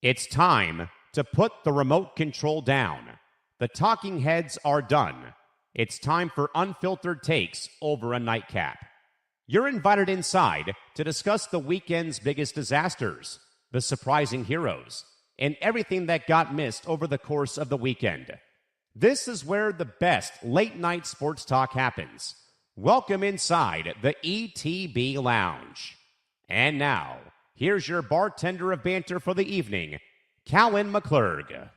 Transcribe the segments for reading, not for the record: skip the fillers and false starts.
It's time to put the remote control down. The talking heads are done. It's time for unfiltered takes over a nightcap. You're invited inside to discuss the weekend's biggest disasters, the surprising heroes, and everything that got missed over the course of the weekend. This is where the best late-night sports talk happens. Welcome inside the ETB Lounge. And now, here's your bartender of banter for the evening, Callan McClurg.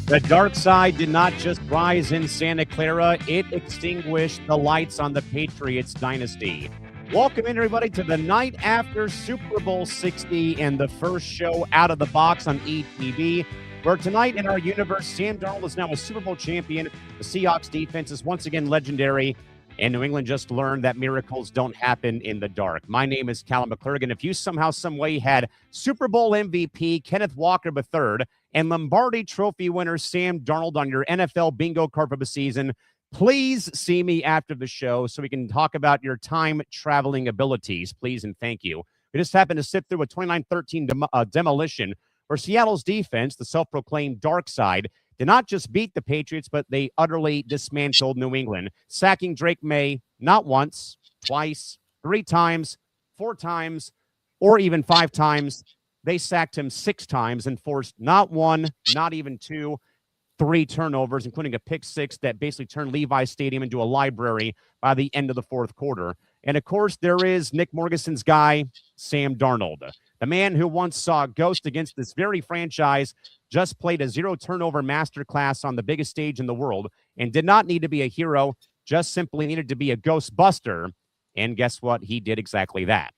The dark side did not just rise in Santa Clara, it extinguished the lights on the Patriots dynasty. Welcome in, everybody, to the night after Super Bowl 60 and the first show out of the box on ETB, where tonight in our universe, Sam Darnold is now a Super Bowl champion. The Seahawks defense is once again legendary, and New England just learned that miracles don't happen in the dark. My name is Callan McClurg, and if you somehow, some way had Super Bowl MVP Kenneth Walker III and Lombardi Trophy winner Sam Darnold on your NFL bingo card for the season, please see me after the show so we can talk about your time-traveling abilities, please and thank you. We just happened to sit through a 29-13 demolition where Seattle's defense, the self-proclaimed dark side, did not just beat the Patriots, but they utterly dismantled New England, sacking Drake May not once, twice, 3 times, 4 times, or even 5 times. They sacked him 6 times and forced not 1, not even 2, 3 turnovers, including a pick 6 that basically turned Levi Stadium into a library by the end of the 4th quarter. And, of course, there is Nick Morgeson's guy, Sam Darnold. The man who once saw a ghost against this very franchise just played a 0-turnover masterclass on the biggest stage in the world and did not need to be a hero, just simply needed to be a ghostbuster. And guess what? He did exactly that.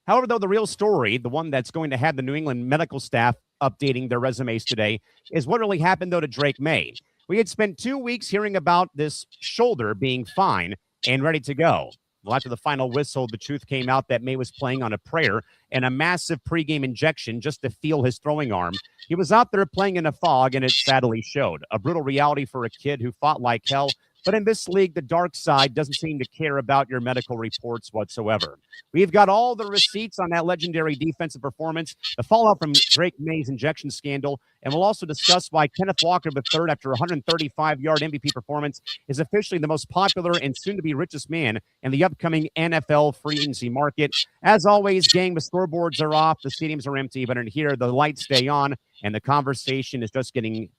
However, though, the real story, the one that's going to have the New England medical staff updating their resumes today, is what really happened, though, to Drake May. We had spent 2 weeks hearing about this shoulder being fine and ready to go. Well, after the final whistle, the truth came out that May was playing on a prayer and a massive pregame injection just to feel his throwing arm. He was out there playing in a fog, and it sadly showed. A brutal reality for a kid who fought like hell. But in this league, the dark side doesn't seem to care about your medical reports whatsoever. We've got all the receipts on that legendary defensive performance, the fallout from Drake May's injection scandal, and we'll also discuss why Kenneth Walker III, after a 135-yard MVP performance, is officially the most popular and soon-to-be richest man in the upcoming NFL free agency market. As always, gang, the scoreboards are off, the stadiums are empty, but in here, the lights stay on, and the conversation is just getting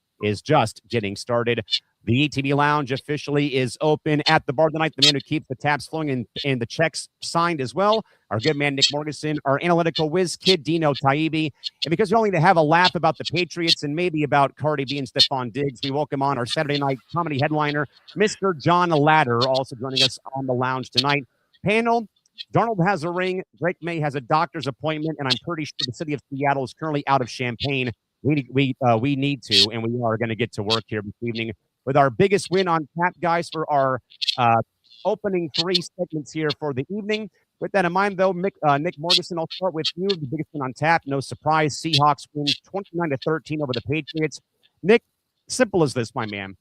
started. The ETB Lounge officially is open at the bar tonight. The man who keeps the tabs flowing and the checks signed as well, our good man Nick Morgeson, our analytical whiz kid Dino Taibbi. And because we only need to have a laugh about the Patriots and maybe about Cardi B and Stefon Diggs, we welcome on our Saturday night comedy headliner, Mr. John Ladder, also joining us on the lounge tonight. Panel, Darnold has a ring, Drake May has a doctor's appointment, and I'm pretty sure the city of Seattle is currently out of champagne. We need to, and we are going to get to work here this evening with our biggest win on tap, guys, for our opening 3 segments here for the evening. With that in mind, though, Nick Morgeson, I'll start with you. The biggest win on tap, no surprise. Seahawks win 29-13 over the Patriots. Nick, simple as this, my man.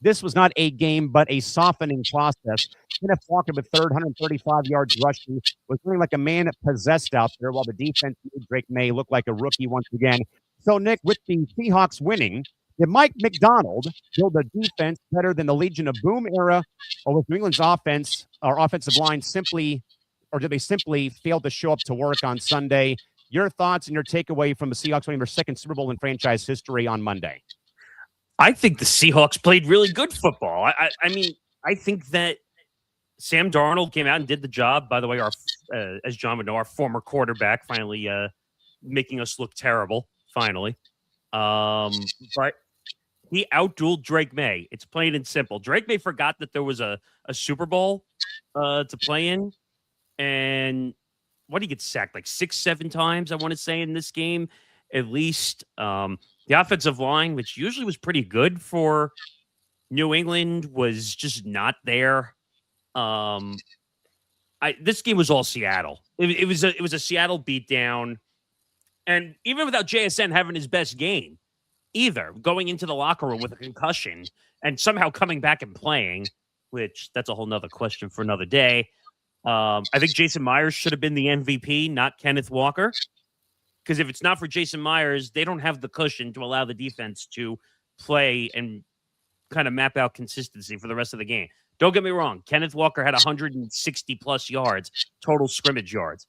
This was not a game, but a softening process. Kenneth Walker III, 135 yards rushing, was running like a man possessed out there, while the defense made Drake May look like a rookie once again. So, Nick, with the Seahawks winning, did Mike Macdonald build a defense better than the Legion of Boom era, or was New England's offense or offensive line did they simply fail to show up to work on Sunday? Your thoughts and your takeaway from the Seahawks winning their 2nd Super Bowl in franchise history on Monday. I think the Seahawks played really good football. I mean, I think that Sam Darnold came out and did the job. By the way, as John would know, our former quarterback finally making us look terrible, finally. But he outdueled Drake May. It's plain and simple. Drake May forgot that there was a Super Bowl to play in. And what did he get sacked? Like 6-7 times, I want to say, in this game, at least. The offensive line, which usually was pretty good for New England, was just not there. This game was all Seattle. It was a Seattle beatdown. And even without JSN having his best game, either going into the locker room with a concussion and somehow coming back and playing, which that's a whole nother question for another day. I think Jason Myers should have been the MVP, not Kenneth Walker. Because if it's not for Jason Myers, they don't have the cushion to allow the defense to play and kind of map out consistency for the rest of the game. Don't get me wrong. Kenneth Walker had 160 plus yards, total scrimmage yards.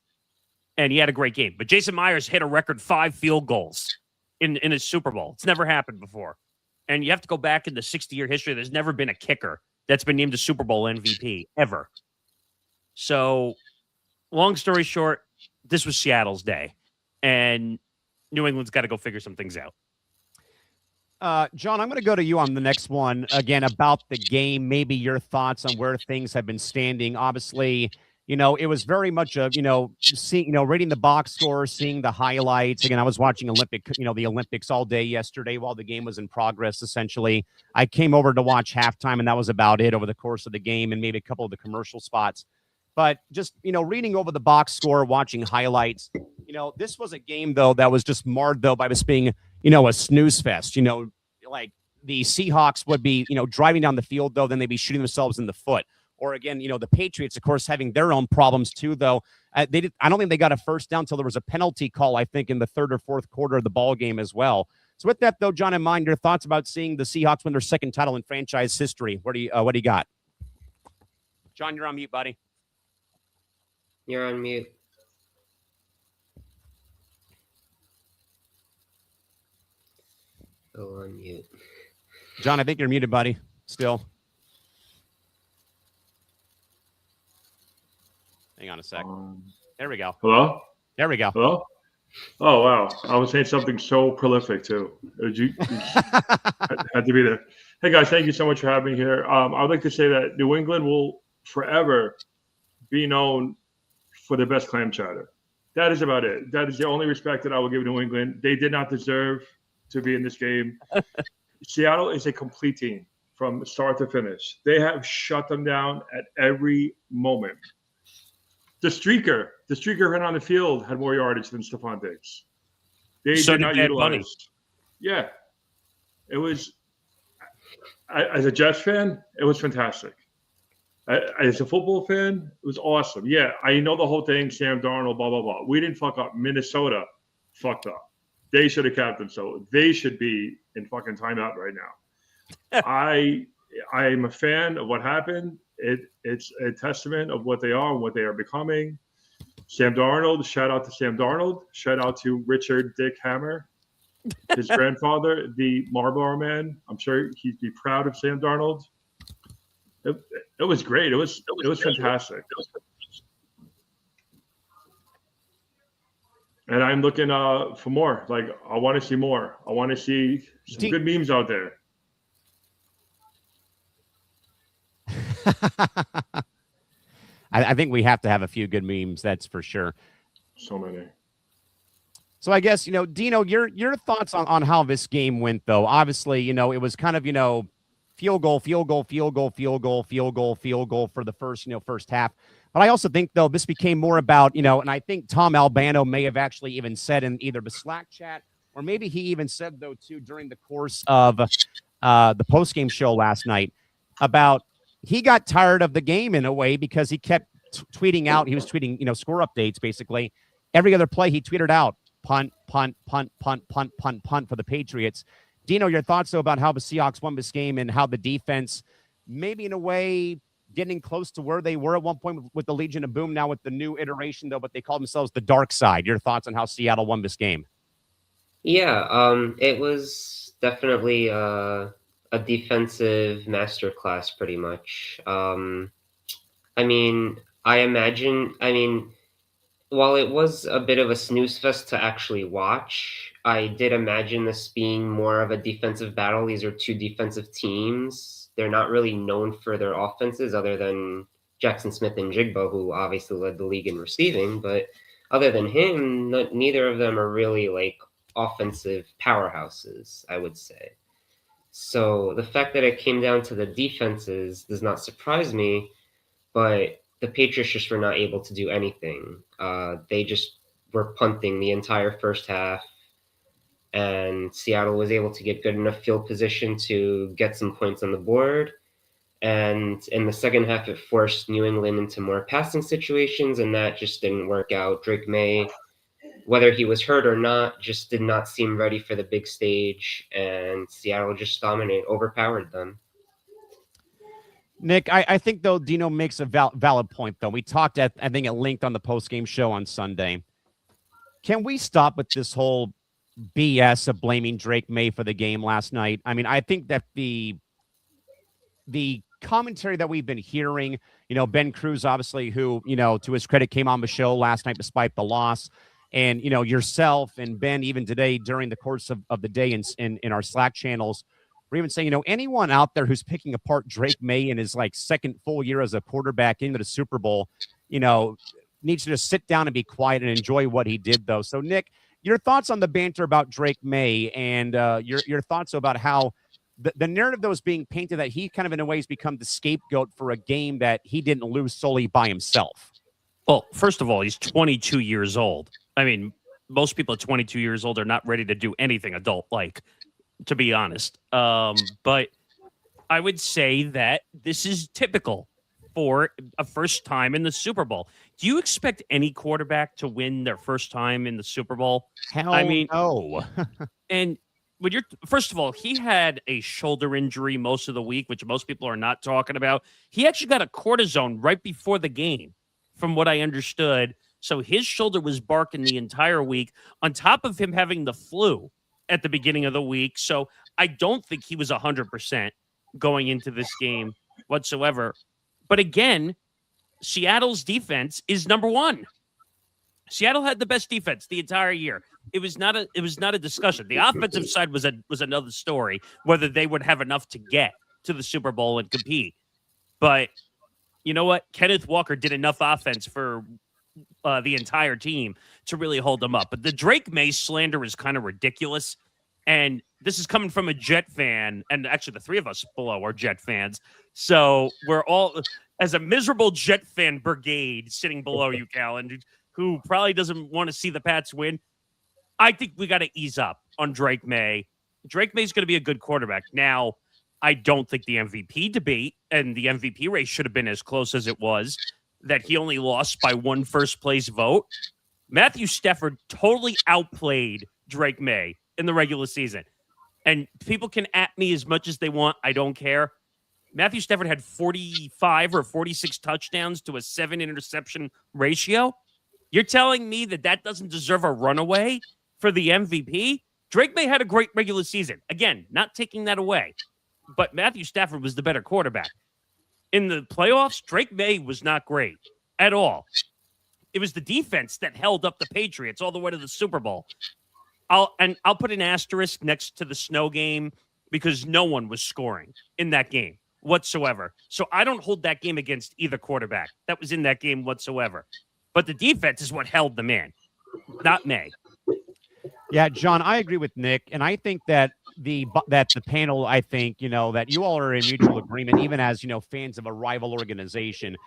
And he had a great game. But Jason Myers hit a record 5 field goals in a Super Bowl. It's never happened before. And you have to go back in the 60-year history. There's never been a kicker that's been named a Super Bowl MVP, ever. So, long story short, this was Seattle's day. And New England's got to go figure some things out. John, I'm going to go to you on the next one. Again, about the game, maybe your thoughts on where things have been standing. Obviously, it was very much of, seeing, reading the box score, seeing the highlights. Again, I was watching the Olympics all day yesterday while the game was in progress, essentially. I came over to watch halftime, and that was about it over the course of the game and maybe a couple of the commercial spots. But just, reading over the box score, watching highlights, this was a game, though, that was just marred, though, by this being, a snooze fest. Like the Seahawks would be, driving down the field, though, then they'd be shooting themselves in the foot. Or again, the Patriots, of course, having their own problems, too, though. I don't think they got a first down until there was a penalty call, I think, in the third or fourth quarter of the ball game as well. So with that, though, John, in mind, your thoughts about seeing the Seahawks win their second title in franchise history. What do you got? John, you're on mute, buddy. You're on mute. Go on mute. John, I think you're muted, buddy. Still. Hang on a sec. There we go. Hello? There we go. Hello? Oh, wow. I was saying something so prolific, too. You had to be there. Hey, guys, thank you so much for having me here. I would like to say that New England will forever be known for their best clam chowder. That is about it. That is the only respect that I will give New England. They did not deserve to be in this game. Seattle is a complete team from start to finish. They have shut them down at every moment. The streaker ran on the field had more yardage than Stefon Diggs. They So did not Bad utilize. Bunny. Yeah, it was. As a Jets fan, it was fantastic. As a football fan, it was awesome. Yeah, I know the whole thing. Sam Darnold, blah blah blah. We didn't fuck up. Minnesota fucked up. They should have kept them. So they should be in fucking timeout right now. I am a fan of what happened. It's a testament of what they are and what they are becoming. Sam Darnold, shout out to Sam Darnold. Shout out to Richard Dick Hammer, his grandfather, the Marlboro Man. I'm sure he'd be proud of Sam Darnold. It was great. It was fantastic. And I'm looking for more. Like, I want to see more. I want to see some good memes out there. I think we have to have a few good memes, that's for sure. So many. So I guess, Dino, your thoughts on how this game went, though. Obviously, it was kind of, field goal for the first half. But I also think, though, this became more about, and I think Tom Albano may have actually even said in either the Slack chat or maybe he even said, though, too, during the course of the postgame show last night about he got tired of the game in a way because he kept tweeting out. He was tweeting, score updates, basically. Every other play he tweeted out, punt, punt, punt, punt, punt, punt, punt for the Patriots. Dino, your thoughts, though, about how the Seahawks won this game and how the defense, maybe in a way, getting close to where they were at one point with the Legion of Boom, now with the new iteration, though, but they call themselves the Dark Side. Your thoughts on how Seattle won this game? Yeah, it was definitely a defensive masterclass, pretty much. While it was a bit of a snooze fest to actually watch, I did imagine this being more of a defensive battle. These are two defensive teams. They're not really known for their offenses other than Jackson Smith and Jigba, who obviously led the league in receiving. But other than him, neither of them are really like offensive powerhouses, I would say. So the fact that it came down to the defenses does not surprise me, but the Patriots just were not able to do anything. They just were punting the entire first half, and Seattle was able to get good enough field position to get some points on the board. And in the second half, it forced New England into more passing situations, and that just didn't work out. Drake May, whether he was hurt or not, just did not seem ready for the big stage, and Seattle just dominated, overpowered them. Nick, I think, though, Dino makes a valid point, though. We talked I think it linked on the post-game show on Sunday. Can we stop with this whole BS of blaming Drake May for the game last night? I mean, I think that the commentary that we've been hearing, Ben Cruz, obviously, who, to his credit, came on the show last night despite the loss. And, yourself and Ben, even today during the course of the day in our Slack channels, we're even saying, anyone out there who's picking apart Drake May in his second full year as a quarterback into the Super Bowl, needs to just sit down and be quiet and enjoy what he did, though. So, Nick, your thoughts on the banter about Drake May and your thoughts about how the narrative that was being painted that he kind of in a way has become the scapegoat for a game that he didn't lose solely by himself. Well, first of all, he's 22 years old. I mean, most people at 22 years old are not ready to do anything adult-like, to be honest. But I would say that this is typical for a first time in the Super Bowl. Do you expect any quarterback to win their first time in the Super Bowl? Hell, no. And when first of all, he had a shoulder injury most of the week, which most people are not talking about. He actually got a cortisone right before the game, from what I understood. So his shoulder was barking the entire week, on top of him having the flu at the beginning of the week. So I don't think he was 100% going into this game whatsoever. But again, Seattle's defense is number one. Seattle had the best defense the entire year. It was not a discussion. The offensive side was another story, whether they would have enough to get to the Super Bowl and compete. But you know what? Kenneth Walker did enough offense for the entire team to really hold them up. But the Drake May slander is kind of ridiculous. And this is coming from a Jet fan. And actually, the three of us below are Jet fans. So we're all, as a miserable Jet fan brigade sitting below you, Callan, who probably doesn't want to see the Pats win, I think we got to ease up on Drake May. Drake May's going to be a good quarterback. Now, I don't think the MVP debate and the MVP race should have been as close as it was, that he only lost by one first-place vote. Matthew Stafford totally outplayed Drake May in the regular season. And people can at me as much as they want. I don't care. Matthew Stafford had 45 or 46 touchdowns to a 7-interception ratio. You're telling me that doesn't deserve a runaway for the MVP? Drake May had a great regular season. Again, not taking that away. But Matthew Stafford was the better quarterback. In the playoffs, Drake May was not great at all. It was the defense that held up the Patriots all the way to the Super Bowl. I'll put an asterisk next to the snow game because no one was scoring in that game whatsoever. So I don't hold that game against either quarterback that was in that game whatsoever. But the defense is what held them in, not May. Yeah, John, I agree with Nick, and I think that the panel, I think, that you all are in mutual agreement, even as, fans of a rival organization.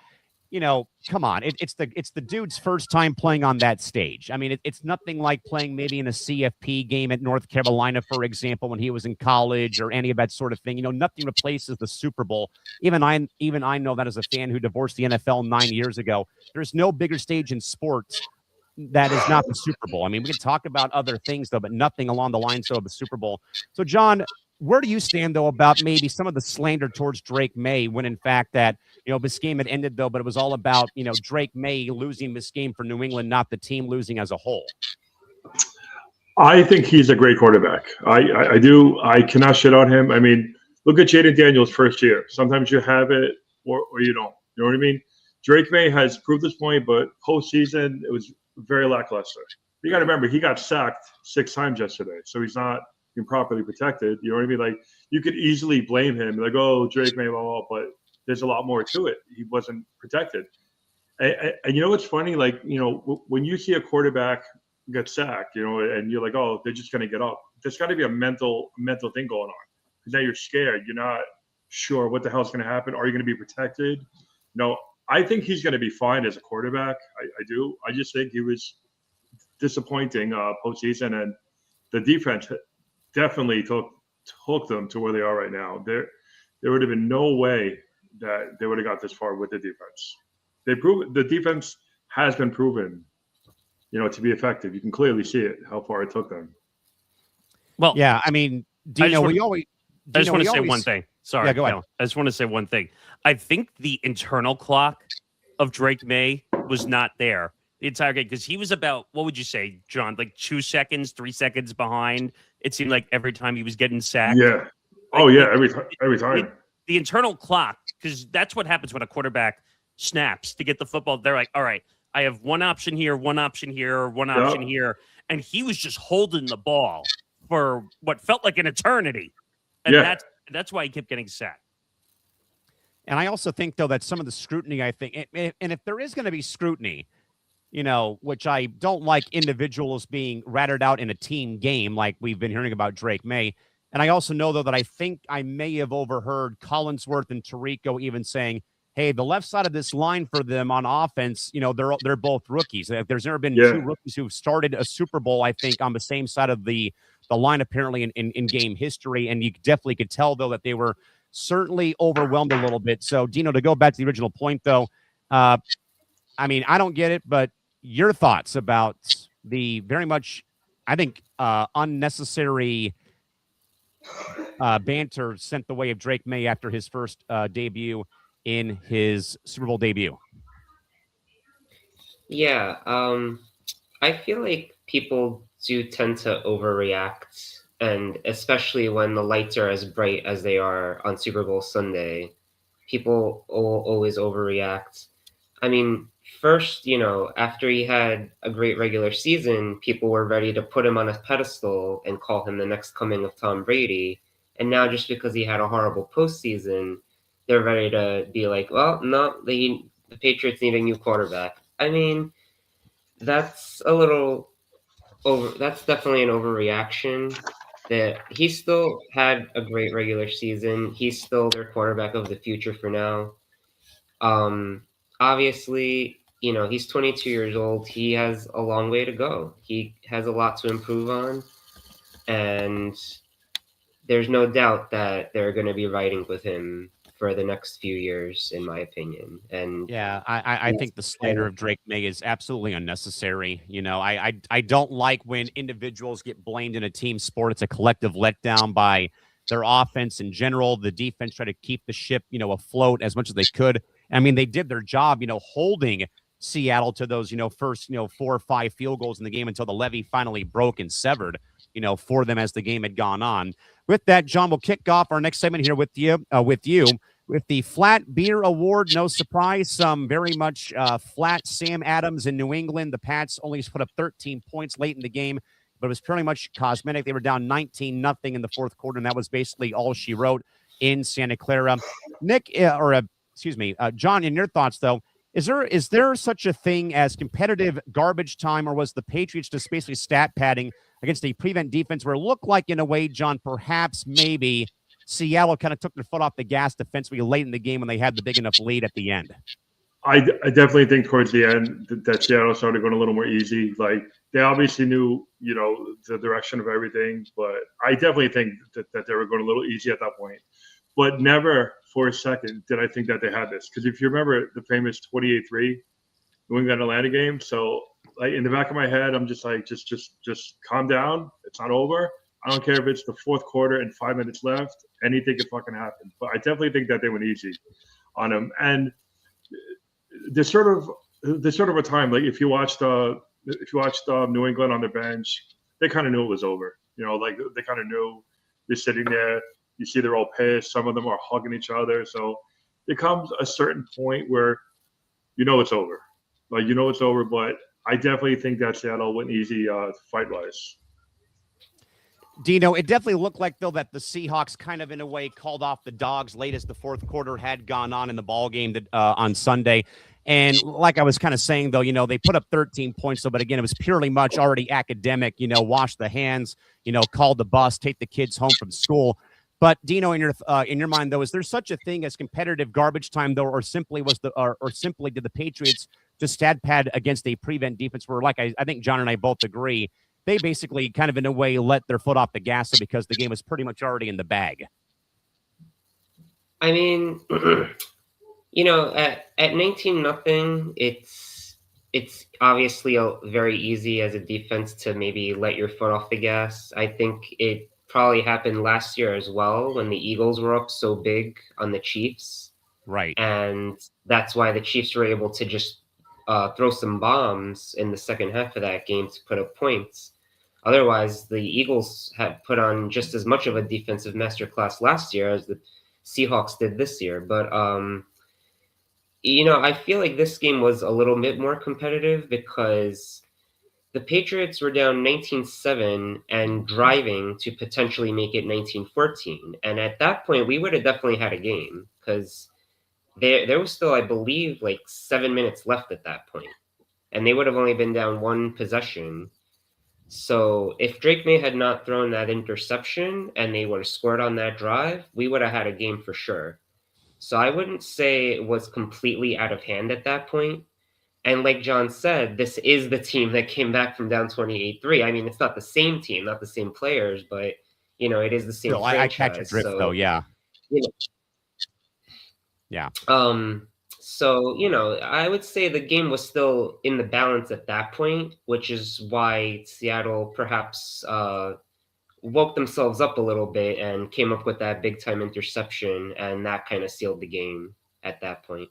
Come on, it's the dude's first time playing on that stage. I mean, it's nothing like playing maybe in a CFP game at North Carolina, for example, when he was in college or any of that sort of thing. Nothing replaces the Super Bowl. Even I know that as a fan who divorced the NFL 9 years ago. There's no bigger stage in sports that is not the Super Bowl. I mean, we can talk about other things, though, but nothing along the lines of the Super Bowl. So, John, where do you stand, though, about maybe some of the slander towards Drake May when, in fact, that, this game had ended, though, but it was all about, Drake May losing this game for New England, not the team losing as a whole? I think he's a great quarterback. I do. I cannot shit on him. I mean, look at Jaden Daniels' first year. Sometimes you have it or you don't. You know what I mean? Drake May has proved this point, but postseason, it was very lackluster. You got to remember, he got sacked 6 times yesterday, so he's not being properly protected. You know what I mean? Like, you could easily blame him, like, oh, Drake May, blah, blah, but there's a lot more to it. He wasn't protected. And you know what's funny? Like, when you see a quarterback get sacked, and you're like, oh, they're just going to get up. There's got to be a mental thing going on. Because now you're scared. You're not sure what the hell's going to happen. Are you going to be protected? No, I think he's going to be fine as a quarterback. I do. I just think he was disappointing postseason, and the defense definitely took them to where they are right now. There would have been no way that they would have got this far with the defense. The defense has been proven, to be effective. You can clearly see it, how far it took them. Well, yeah, I mean, Dino, I just want to say one thing. Sorry, yeah, go ahead. I just want to say one thing. I think the internal clock of Drake May was not there the entire game, because he was about, what would you say, John, like 2 seconds, 3 seconds behind. It seemed like every time he was getting sacked. Yeah. Oh, yeah, every time. The internal clock, because that's what happens when a quarterback snaps to get the football. They're like, all right, I have one option here, one option here, one option here. And he was just holding the ball for what felt like an eternity. And that's why he kept getting sacked. And I also think, though, that some of the scrutiny, I think, and if there is going to be scrutiny, which I don't like individuals being ratted out in a team game like we've been hearing about Drake May. And I also know, though, that I think I may have overheard Collinsworth and Tirico even saying, hey, the left side of this line for them on offense, they're both rookies. There's never been two rookies who've started a Super Bowl, I think, on the same side of the line, apparently, in game history. And you definitely could tell, though, that they were certainly overwhelmed a little bit. So, Dino, to go back to the original point, though, I mean, I don't get it, but your thoughts about the very much, I think, unnecessary banter sent the way of Drake May after his first debut in his Super Bowl debut. Yeah, I feel like people do tend to overreact, and especially when the lights are as bright as they are on Super Bowl Sunday, people always overreact. I mean, first, after he had a great regular season, people were ready to put him on a pedestal and call him the next coming of Tom Brady. And now just because he had a horrible postseason, they're ready to be like, well, no, the Patriots need a new quarterback. I mean, that's a little over. That's definitely an overreaction. That he still had a great regular season. He's still their quarterback of the future for now. Obviously, he's 22 years old. He has a long way to go. He has a lot to improve on. And there's no doubt that they're going to be riding with him for the next few years, in my opinion. And yeah, I think the slander of Drake May is absolutely unnecessary. I don't like when individuals get blamed in a team sport. It's a collective letdown by their offense in general. The defense tried to keep the ship, afloat as much as they could. I mean, they did their job, holding Seattle to those, first, 4 or 5 field goals in the game until the levee finally broke and severed, for them as the game had gone on. With that, John, we'll kick off our next segment here with you with the Flat Beer Award. No surprise, some very much flat Sam Adams in New England. The Pats only put up 13 points late in the game, but it was pretty much cosmetic. They were down 19-0 in the fourth quarter, and that was basically all she wrote in Santa Clara. John, in your thoughts, though, is there such a thing as competitive garbage time, or was the Patriots just basically stat padding against a prevent defense where it looked like, in a way, John, perhaps maybe Seattle kind of took their foot off the gas defensively late in the game when they had the big enough lead at the end? I definitely think towards the end that Seattle started going a little more easy. Like, they obviously knew, the direction of everything, but I definitely think that they were going a little easy at that point. But never for a second did I think that they had this. Because if you remember the famous 28-3 New England Atlanta game, so like in the back of my head, I'm just like, just calm down. It's not over. I don't care if it's the fourth quarter and 5 minutes left. Anything can fucking happen. But I definitely think that they went easy on them. And there's sort of a time, like if you watched New England on the bench, they kind of knew it was over. Like they kind of knew. You're sitting there. You see they're all pissed. Some of them are hugging each other. So there comes a certain point where it's over. Like, it's over, but I definitely think that Seattle went easy fight-wise. Dino, it definitely looked like, though, that the Seahawks kind of, in a way, called off the Dogs late as the fourth quarter had gone on in the ball game on Sunday. And like I was kind of saying, though, they put up 13 points, though, but again, it was purely much already academic, wash the hands, call the bus, take the kids home from school. But Dino, in your mind, though, is there such a thing as competitive garbage time, though, or simply did the Patriots just stat pad against a prevent defense where, like I think John and I both agree, they basically kind of in a way let their foot off the gas because the game was pretty much already in the bag? I mean, at 19-0, it's obviously very easy as a defense to maybe let your foot off the gas. I think it probably happened last year as well when the Eagles were up so big on the Chiefs. Right. And that's why the Chiefs were able to just throw some bombs in the second half of that game to put up points. Otherwise, the Eagles had put on just as much of a defensive masterclass last year as the Seahawks did this year. But, I feel like this game was a little bit more competitive because the Patriots were down 19-7 and driving to potentially make it 19-14. And at that point, we would have definitely had a game because there was still, I believe, like 7 minutes left at that point. And they would have only been down one possession. So if Drake May had not thrown that interception and they would have scored on that drive, we would have had a game for sure. So I wouldn't say it was completely out of hand at that point. And like John said, this is the team that came back from down 28-3. I mean, it's not the same team, not the same players, but, it is the same franchise. I catch your drift, though, yeah. Yeah. So, I would say the game was still in the balance at that point, which is why Seattle perhaps woke themselves up a little bit and came up with that big-time interception, and that kind of sealed the game at that point.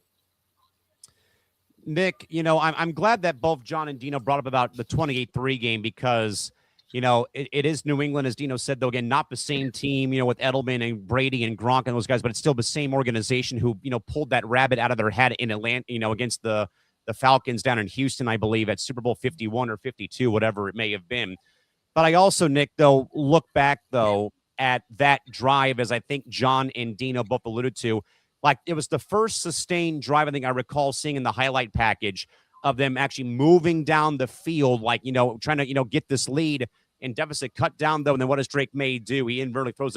Nick, I'm glad that both John and Dino brought up about the 28-3 game because, it is New England, as Dino said, though, again, not the same team, with Edelman and Brady and Gronk and those guys, but it's still the same organization who, pulled that rabbit out of their hat in Atlanta, against the Falcons down in Houston, I believe, at Super Bowl 51 or 52, whatever it may have been. But I also, Nick, though, look back, though, at that drive, as I think John and Dino both alluded to, like it was the first sustained drive I think I recall seeing in the highlight package of them actually moving down the field, like, trying to, get this lead and deficit cut down, though. And then what does Drake May do? He inadvertently throws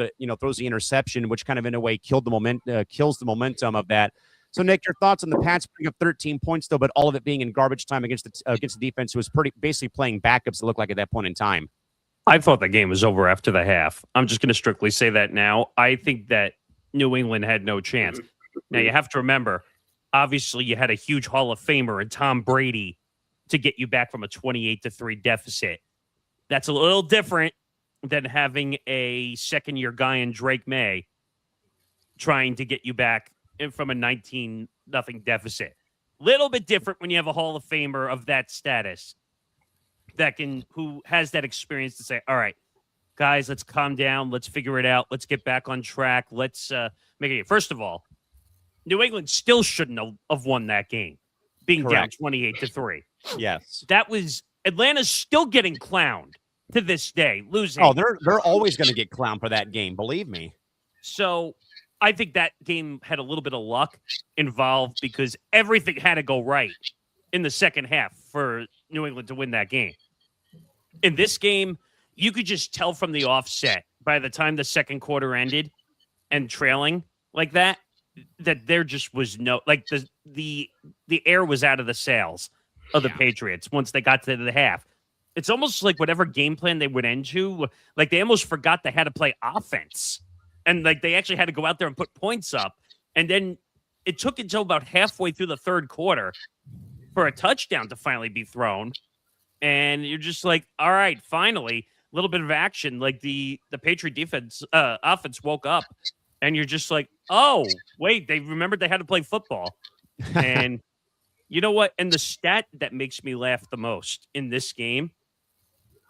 the interception, which kind of in a way kills the momentum of that. So, Nick, your thoughts on the Pats putting up 13 points, though, but all of it being in garbage time against the defense who was basically playing backups, it looked like at that point in time. I thought the game was over after the half. I'm just going to strictly say that now. I think that New England had no chance. Now, you have to remember, obviously, you had a huge Hall of Famer in Tom Brady to get you back from a 28-3 deficit. That's a little different than having a second-year guy in Drake May trying to get you back from a 19-0 deficit. Little bit different when you have a Hall of Famer of that status who has that experience to say, all right, guys, let's calm down. Let's figure it out. Let's get back on track. Let's make it. First of all, New England still shouldn't have won that game, being Correct. down 28-3. Yes. That was Atlanta's still getting clowned to this day, losing. Oh, they're always going to get clowned for that game, believe me. So I think that game had a little bit of luck involved because everything had to go right in the second half for New England to win that game. In this game, you could just tell from the offset by the time the second quarter ended and trailing like that there just was no, like the air was out of the sails of the Patriots once they got to the half. It's almost like whatever game plan they went into, like they almost forgot they had to play offense. And like they actually had to go out there and put points up. And then it took until about halfway through the third quarter for a touchdown to finally be thrown. And you're just like, all right, finally, a little bit of action. Like the Patriot offense woke up. And you're just like, oh, wait, they remembered they had to play football. And you know what? And the stat that makes me laugh the most in this game,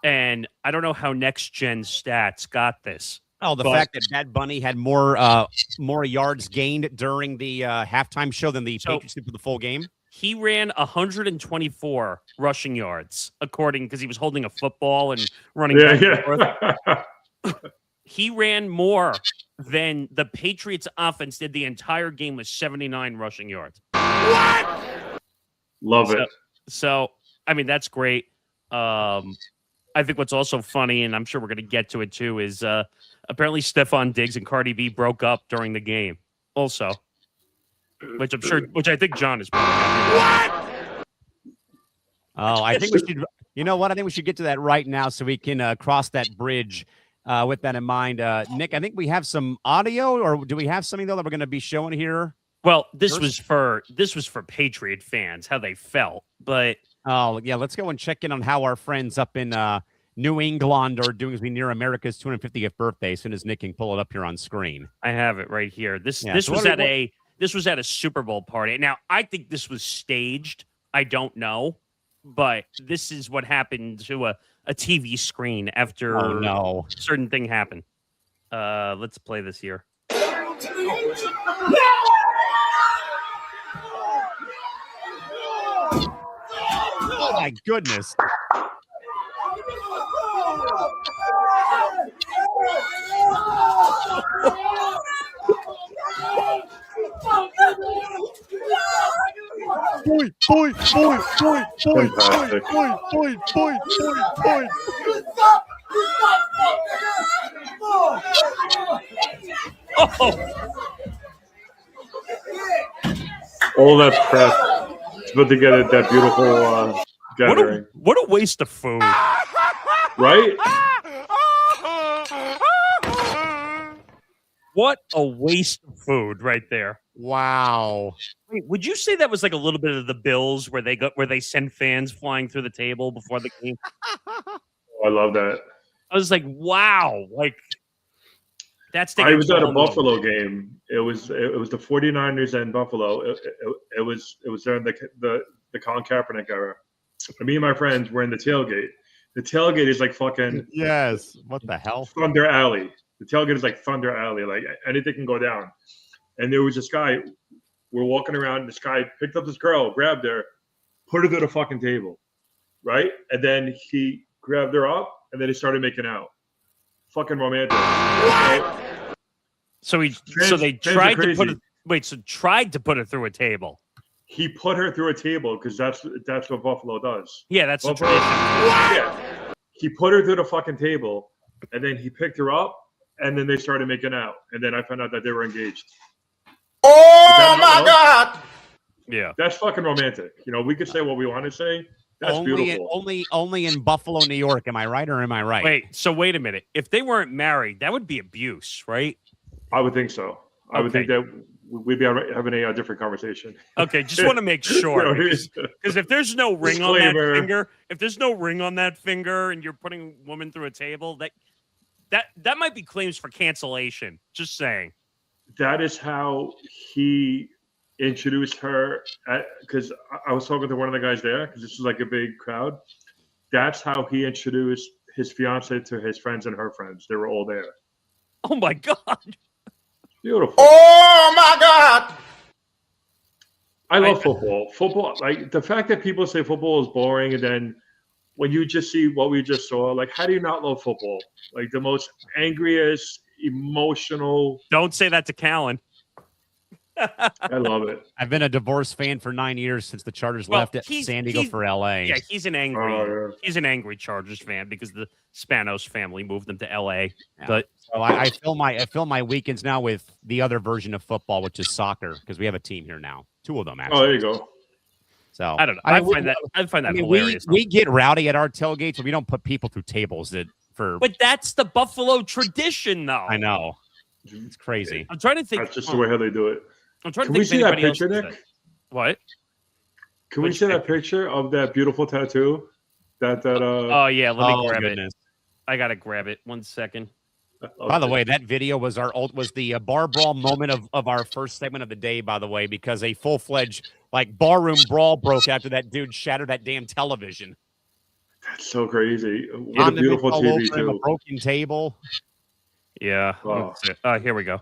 and I don't know how Next Gen Stats got this. Oh, the fact that Bad Bunny had more yards gained during the halftime show than the Patriots did for the full game. He ran 124 rushing yards, because he was holding a football and running back and forth. He ran more than the Patriots offense did the entire game with 79 rushing yards. What? Love it. So, I mean, that's great. I think what's also funny, and I'm sure we're going to get to it too, is apparently Stefon Diggs and Cardi B broke up during the game. Also, which I think John is probably happy about. Oh, I think we should. You know what? I think we should get to that right now so we can cross that bridge. With that in mind, Nick, I think we have some audio, or do we have something though that we're going to be showing here? Well, this was for Patriot fans, how they felt. But oh yeah, let's go and check in on how our friends up in New England are doing as we near America's 250th birthday. As soon as Nick can pull it up here on screen, I have it right here. This so was at a Super Bowl party. Now I think this was staged. I don't know, but this is what happened to a TV screen after a certain thing happened. Let's play this here. Oh my goodness. Boy. All that prep to put together that beautiful gathering. What a waste of food. Right? What a waste of food right there. Wow. Wait, would you say that was like a little bit of the Bills where they send fans flying through the table before the game? I love that. I was like, wow, like that's. I was at a Buffalo game. It was the 49ers and Buffalo. It was during the Colin Kaepernick era. And me and my friends were in the tailgate. The tailgate is like fucking What the hell? Thunder Alley. The tailgate is like Thunder Alley. Like anything can go down. And there was this guy. We're walking around. This guy picked up this girl, grabbed her, put her to the fucking table, right? And then he grabbed her up, and then he started making out. Fucking romantic. Right? So they tried to put her through a table. He put her through a table because that's what Buffalo does. Yeah, that's Buffalo. Yeah. He put her through the fucking table, and then he picked her up, and then they started making out. And then I found out that they were engaged. Oh my God! Yeah, that's fucking romantic. You know, we could say what we want to say. That's beautiful. Only in Buffalo, New York. Am I right or am I right? Wait a minute. If they weren't married, that would be abuse, right? I would think so. I would think that we'd be having a different conversation. Okay, just want to make sure because if there's no ring on that finger, and you're putting a woman through a table, that might be claims for cancellation. Just saying. That is how he introduced her. Because I was talking to one of the guys there, because this is like a big crowd. That's how he introduced his fiance to his friends and her friends. They were all there. Oh my God! Beautiful. Oh my God! I love football. Football, like the fact that people say football is boring, and then when you just see what we just saw, like how do you not love football? Like the most angriest, emotional. Don't say that to Callan. I love it. I've been a divorced fan for 9 years since the Chargers left San Diego for LA. Yeah, he's an angry Chargers fan because the Spanos family moved them to LA. Yeah. But so I fill my weekends now with the other version of football, which is soccer, because we have a team here now. 2 of them actually. Oh, there you go. So I don't know. I find that hilarious. We get rowdy at our tailgates, but we don't put people through tables But that's the Buffalo tradition, though. I know. It's crazy. I'm trying to think. That's just the way how they do it. I'm trying to Can think we see that picture, Nick? Nick? What? Can we see that picture of that beautiful tattoo? Oh yeah, let me grab it. I gotta grab it. 1 second. Okay. By the way, that video was the bar brawl moment of our first segment of the day. By the way, because a full-fledged barroom brawl broke after that dude shattered that damn television. That's so crazy. What a beautiful TV too. A broken table. Yeah. Wow. Here we go.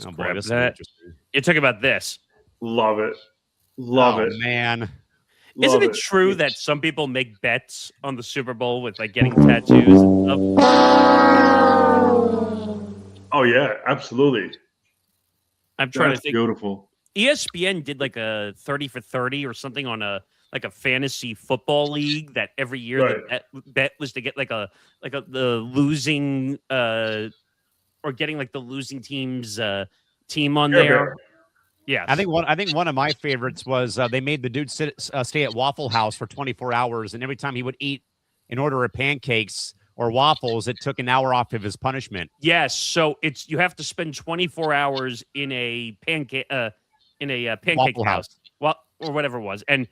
Oh boy, this is interesting. You're talking about this. Love it. Love it, man. Isn't it true that some people make bets on the Super Bowl with getting tattoos and stuff? Oh yeah, absolutely. I'm trying to think. Beautiful. ESPN did like a 30 for 30 or something on a fantasy football league that every year Right. the bet was to get the losing or getting like the losing team's team on Care there. Bear. Yes. I think one of my favorites was they made the dude stay at Waffle House for 24 hours, and every time he would eat an order of pancakes or waffles, it took an hour off of his punishment. Yes, so you have to spend 24 hours in a pancake Waffle house, well, or whatever it was. And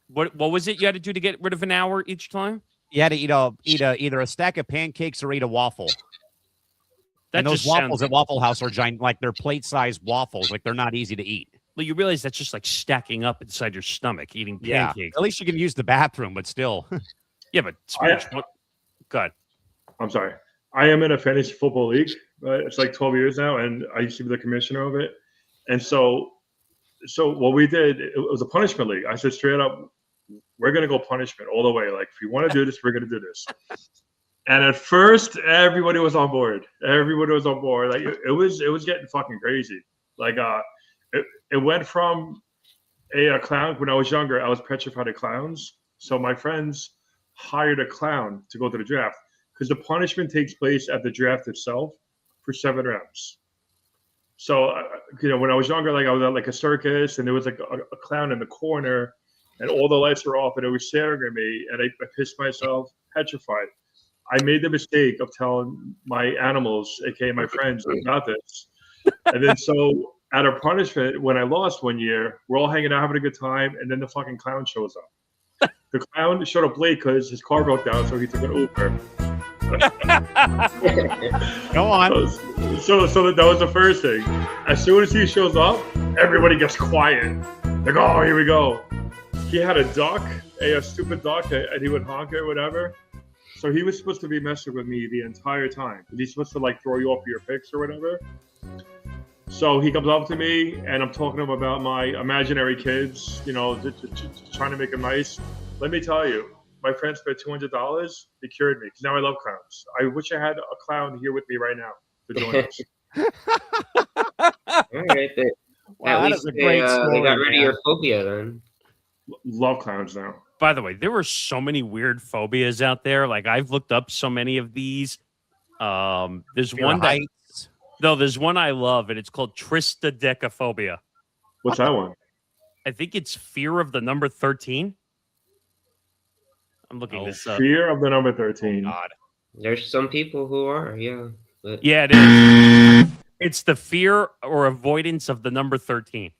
what was it you had to do to get rid of an hour each time? You had to eat either a stack of pancakes or eat a waffle. That And those just waffles sounds, at Waffle House are giant, like they're plate-sized waffles. Like they're not easy to eat. well, you realize that's just like stacking up inside your stomach eating Yeah. pancakes. At least you can use the bathroom, but still. Yeah, but God. I'm sorry. I am in a fantasy football league. It's like 12 years now, and I used to be the commissioner of it. And so what we did, it was a punishment league. I said straight up, we're going to go punishment all the way. Like, if you want to do this, we're going to do this. And at first, everybody was on board. Like, it was getting fucking crazy. Like, it went from a clown. When I was younger, I was petrified of clowns. So my friends hired a clown to go to the draft because the punishment takes place at the draft itself for 7 rounds. So, when I was younger, like I was at like a circus and there was like a clown in the corner and all the lights were off and it was staring at me and I pissed myself, petrified. I made the mistake of telling my animals, aka my friends, about this. And then so at our punishment, when I lost one year, we're all hanging out having a good time and then the fucking clown shows up. The clown showed up late because his car broke down, so he took an Uber. Go on. So that was the first thing. As soon as he shows up, everybody gets quiet. Like, oh, here we go. He had a duck, a stupid duck, and he would honk it or whatever. So he was supposed to be messing with me the entire time. He's supposed to like throw you off your picks or whatever. So he comes up to me, and I'm talking to him about my imaginary kids, trying to make them nice. Let me tell you, my friend spent $200. They cured me because now I love clowns. I wish I had a clown here with me right now to join us. All right, at least they got rid of your phobia then. Love clowns now. By the way, there were so many weird phobias out there. Like I've looked up so many of these. There's one I love, and it's called triskaidekaphobia. What's that one? I think it's fear of the number 13. I'm looking this up. Fear of the number 13. Oh, God. There's some people who are, yeah. But... Yeah, it is. It's the fear or avoidance of the number 13.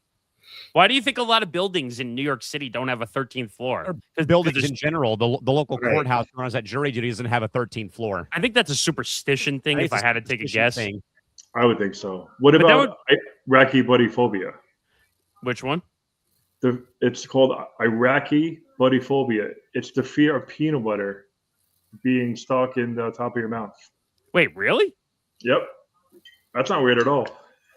Why do you think a lot of buildings in New York City don't have a 13th floor? Buildings in general, the local courthouse runs that jury duty doesn't have a 13th floor. I think that's a superstition thing. If I had to take a guess, thing. I would think so. What about Iraqi buddy phobia? Which one? It's called Iraqi buddy phobia. It's the fear of peanut butter being stuck in the top of your mouth. Wait, really? Yep. That's not weird at all.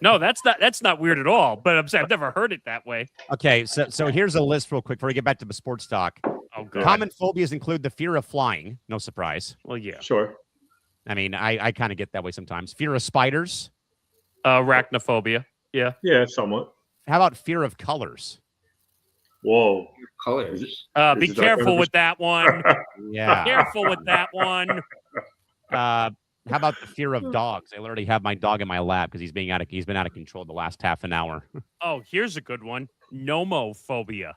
No, that's not weird at all. But I'm saying I've never heard it that way. Okay, so here's a list real quick before we get back to the sports talk. Oh, God. Common phobias include the fear of flying. No surprise. Well, yeah. Sure. I mean, I kind of get that way sometimes. Fear of spiders. Arachnophobia. Yeah. Yeah, somewhat. How about fear of colors? Whoa. Colors. Be careful with that one. Yeah. Careful with that one. How about the fear of dogs? I literally have my dog in my lap because he's been out of control the last half an hour. Oh, here's a good one. Nomophobia.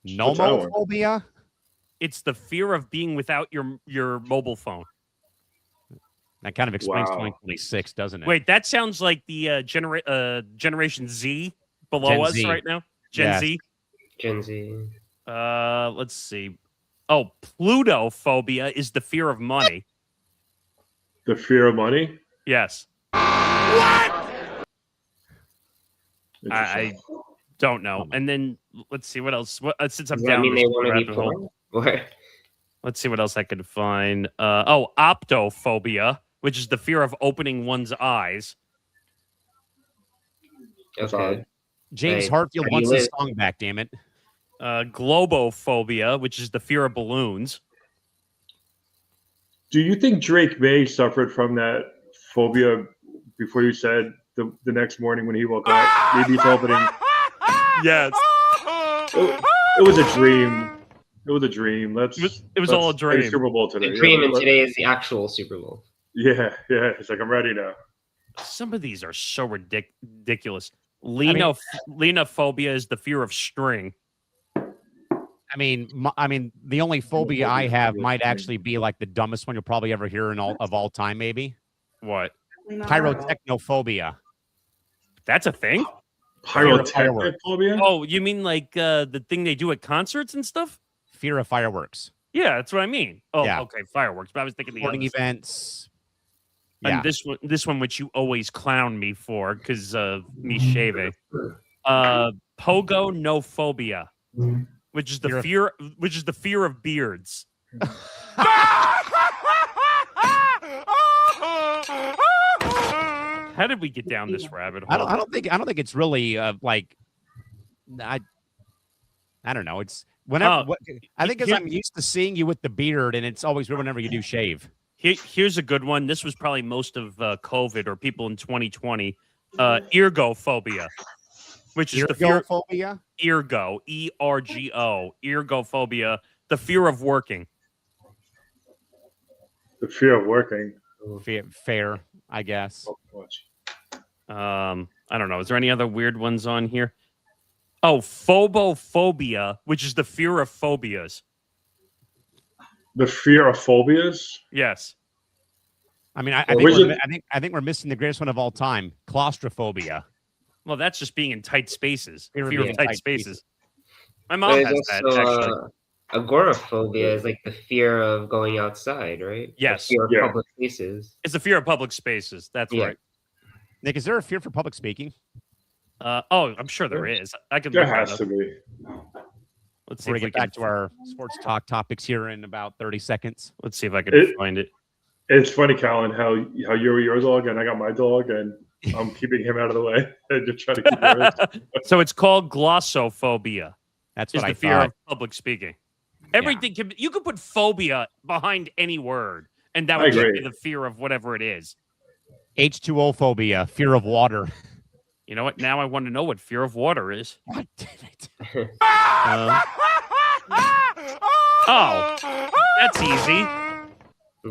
Nomophobia? It's the fear of being without your mobile phone. That kind of explains 2026, doesn't it? Wait, that sounds like the Generation Z below Gen us Z. right now. Gen Z. Gen Z. Let's see. Oh, Plutophobia is the fear of money. The fear of money? Yes. I don't know. And then let's see what else. Since I'm down, I mean, they want to be poor. What? Let's see what else I could find. Optophobia, which is the fear of opening one's eyes. Okay. James Hey, Hartfield wants his song back, damn it. Globophobia, which is the fear of balloons. Do you think Drake May suffered from that phobia before you said the next morning when he woke up? Maybe he's opening Yes. It was a dream. It was a dream. It was all a play dream. Super Bowl today. The dream, Yeah, and today is the actual Super Bowl. yeah. It's like I'm ready now. Some of these are so ridiculous. Lenophobia is the fear of string. I mean, the only phobia I have might actually be like the dumbest one you'll probably ever hear of all time, maybe. What? Pyrotechnophobia. That's a thing? Pyrotechnophobia? Oh, you mean like the thing they do at concerts and stuff? Fear of fireworks. Yeah, that's what I mean. Oh, Yeah. Okay, fireworks. But I was thinking the Sporting other stuff. events. Yeah. And this one, which you always clown me for because of me shaving. Pogonophobia, which is the fear of beards. How did we get down this rabbit hole? I don't think it's really like I don't know. It's whenever I think because I'm used to seeing you with the beard, and it's always weird whenever you do shave. Here's a good one. This was probably most of COVID or people in 2020. Ergophobia, which is the fear. Ergophobia? Ergo, ERGO, ergophobia, the fear of working. The fear of working. Fair, I guess. I don't know. Is there any other weird ones on here? Oh, phobophobia, which is the fear of phobias. The fear of phobias? Yes. I mean, I think we're missing the greatest one of all time: claustrophobia. Well, that's just being in tight spaces. Fear of Fear being of in tight tight spaces. My mom has that, actually. Agoraphobia is like the fear of going outside, right? Yes. The fear of public spaces. It's the fear of public spaces. That's right. Nick, is there a fear for public speaking? I'm sure there is. I can. There has to be. Let's see Before if we we get back can. to our sports talk topics here in about 30 seconds. Let's see if I can find it. It's funny, Callan, how you're your dog and I got my dog, and I'm keeping him out of the way and just trying to keep yours. So it's called glossophobia. That's Is what the I fear thought. of public speaking. Everything you could put phobia behind any word, and that would just be the fear of whatever it is. H2O phobia, fear of water. You know what? Now I want to know what fear of water is. God damn it. That's easy.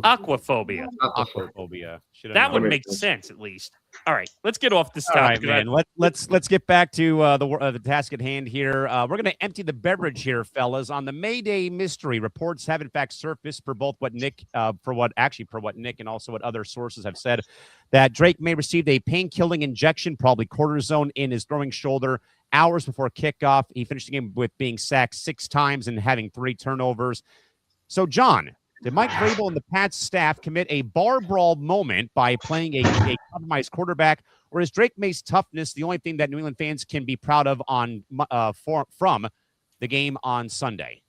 Aquaphobia. Aquaphobia. That would make sense, at least. All right, let's get off this All right, topic. man. Let's get back to the task at hand here. We're going to empty the beverage here, fellas. On the Mayday mystery, reports have in fact surfaced per what Nick and also what other sources have said, that Drake May received a pain-killing injection, probably cortisone, in his throwing shoulder hours before kickoff. He finished the game with being sacked 6 times and having 3 turnovers. So, John, did Mike Vrabel and the Pats staff commit a bar brawl moment by playing a compromised quarterback, or is Drake May's toughness the only thing that New England fans can be proud of from the game on Sunday?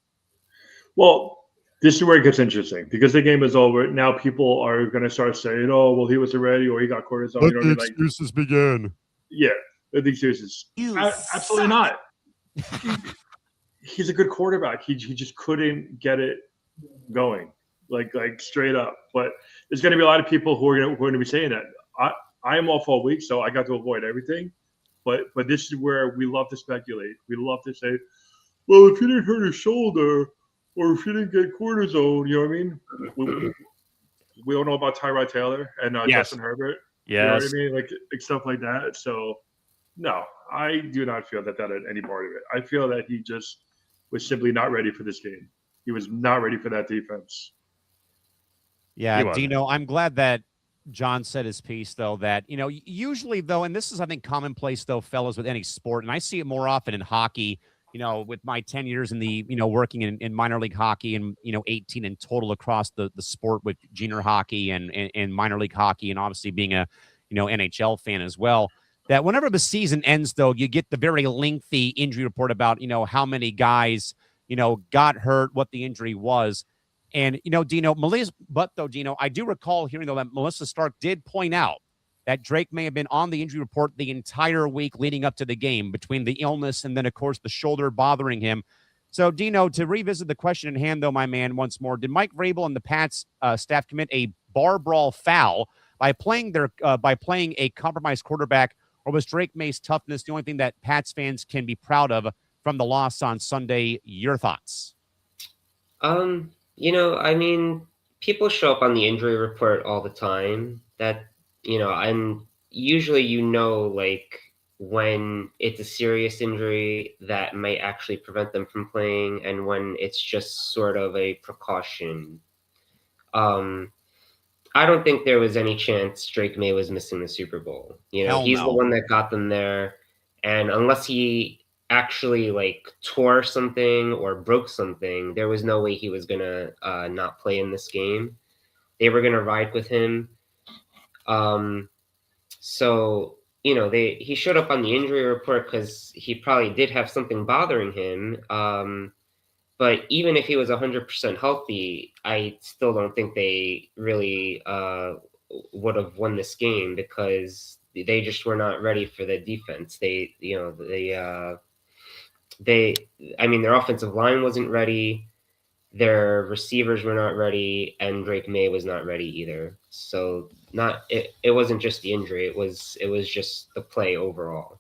Well, this is where it gets interesting because the game is over. Now people are going to start saying, "Oh, well, he was ready, or he got cortisone." Let the excuses begin. Yeah, the excuses. Absolutely not. He's a good quarterback. He just couldn't get it going, like straight up. But there's going to be a lot of people who are going to be saying that. I am off all week, so I got to avoid everything. But this is where we love to speculate. We love to say, well, if he didn't hurt his shoulder or if he didn't get cortisone, you know what I mean? We all know about Tyrod Taylor and Justin Herbert. Yes. You know what I mean? Like stuff like that. So, no, I do not feel that had any part of it. I feel that he just was simply not ready for this game. He was not ready for that defense. Yeah, Dino, I'm glad that John said his piece, though, that, usually, though, and this is, I think, commonplace, though, fellas, with any sport, and I see it more often in hockey, with my 10 years in the, working in minor league hockey and, 18 in total across the sport with junior hockey and minor league hockey, and obviously being a, NHL fan as well, that whenever the season ends, though, you get the very lengthy injury report about, how many guys, got hurt, what the injury was. And, Dino, I do recall hearing, though, that Melissa Stark did point out that Drake may have been on the injury report the entire week leading up to the game, between the illness and then, of course, the shoulder bothering him. So, Dino, to revisit the question in hand, though, my man, once more, did Mike Vrabel and the Pats staff commit a bar brawl foul by playing a compromised quarterback, or was Drake May's toughness the only thing that Pats fans can be proud of from the loss on Sunday? Your thoughts? I mean, people show up on the injury report all the time. That, and usually, like when it's a serious injury that might actually prevent them from playing, and when it's just sort of a precaution. I don't think there was any chance Drake May was missing the Super Bowl. He's the one that got them there, and unless he actually like tore something or broke something, there was no way he was gonna not play in this game. They were gonna ride with him. So he showed up on the injury report because he probably did have something bothering him. But even if he was 100% healthy, I still don't think they really would have won this game because they just were not ready for the defense. Their offensive line wasn't ready, their receivers were not ready, and Drake May was not ready either. So it wasn't just the injury; it was just the play overall.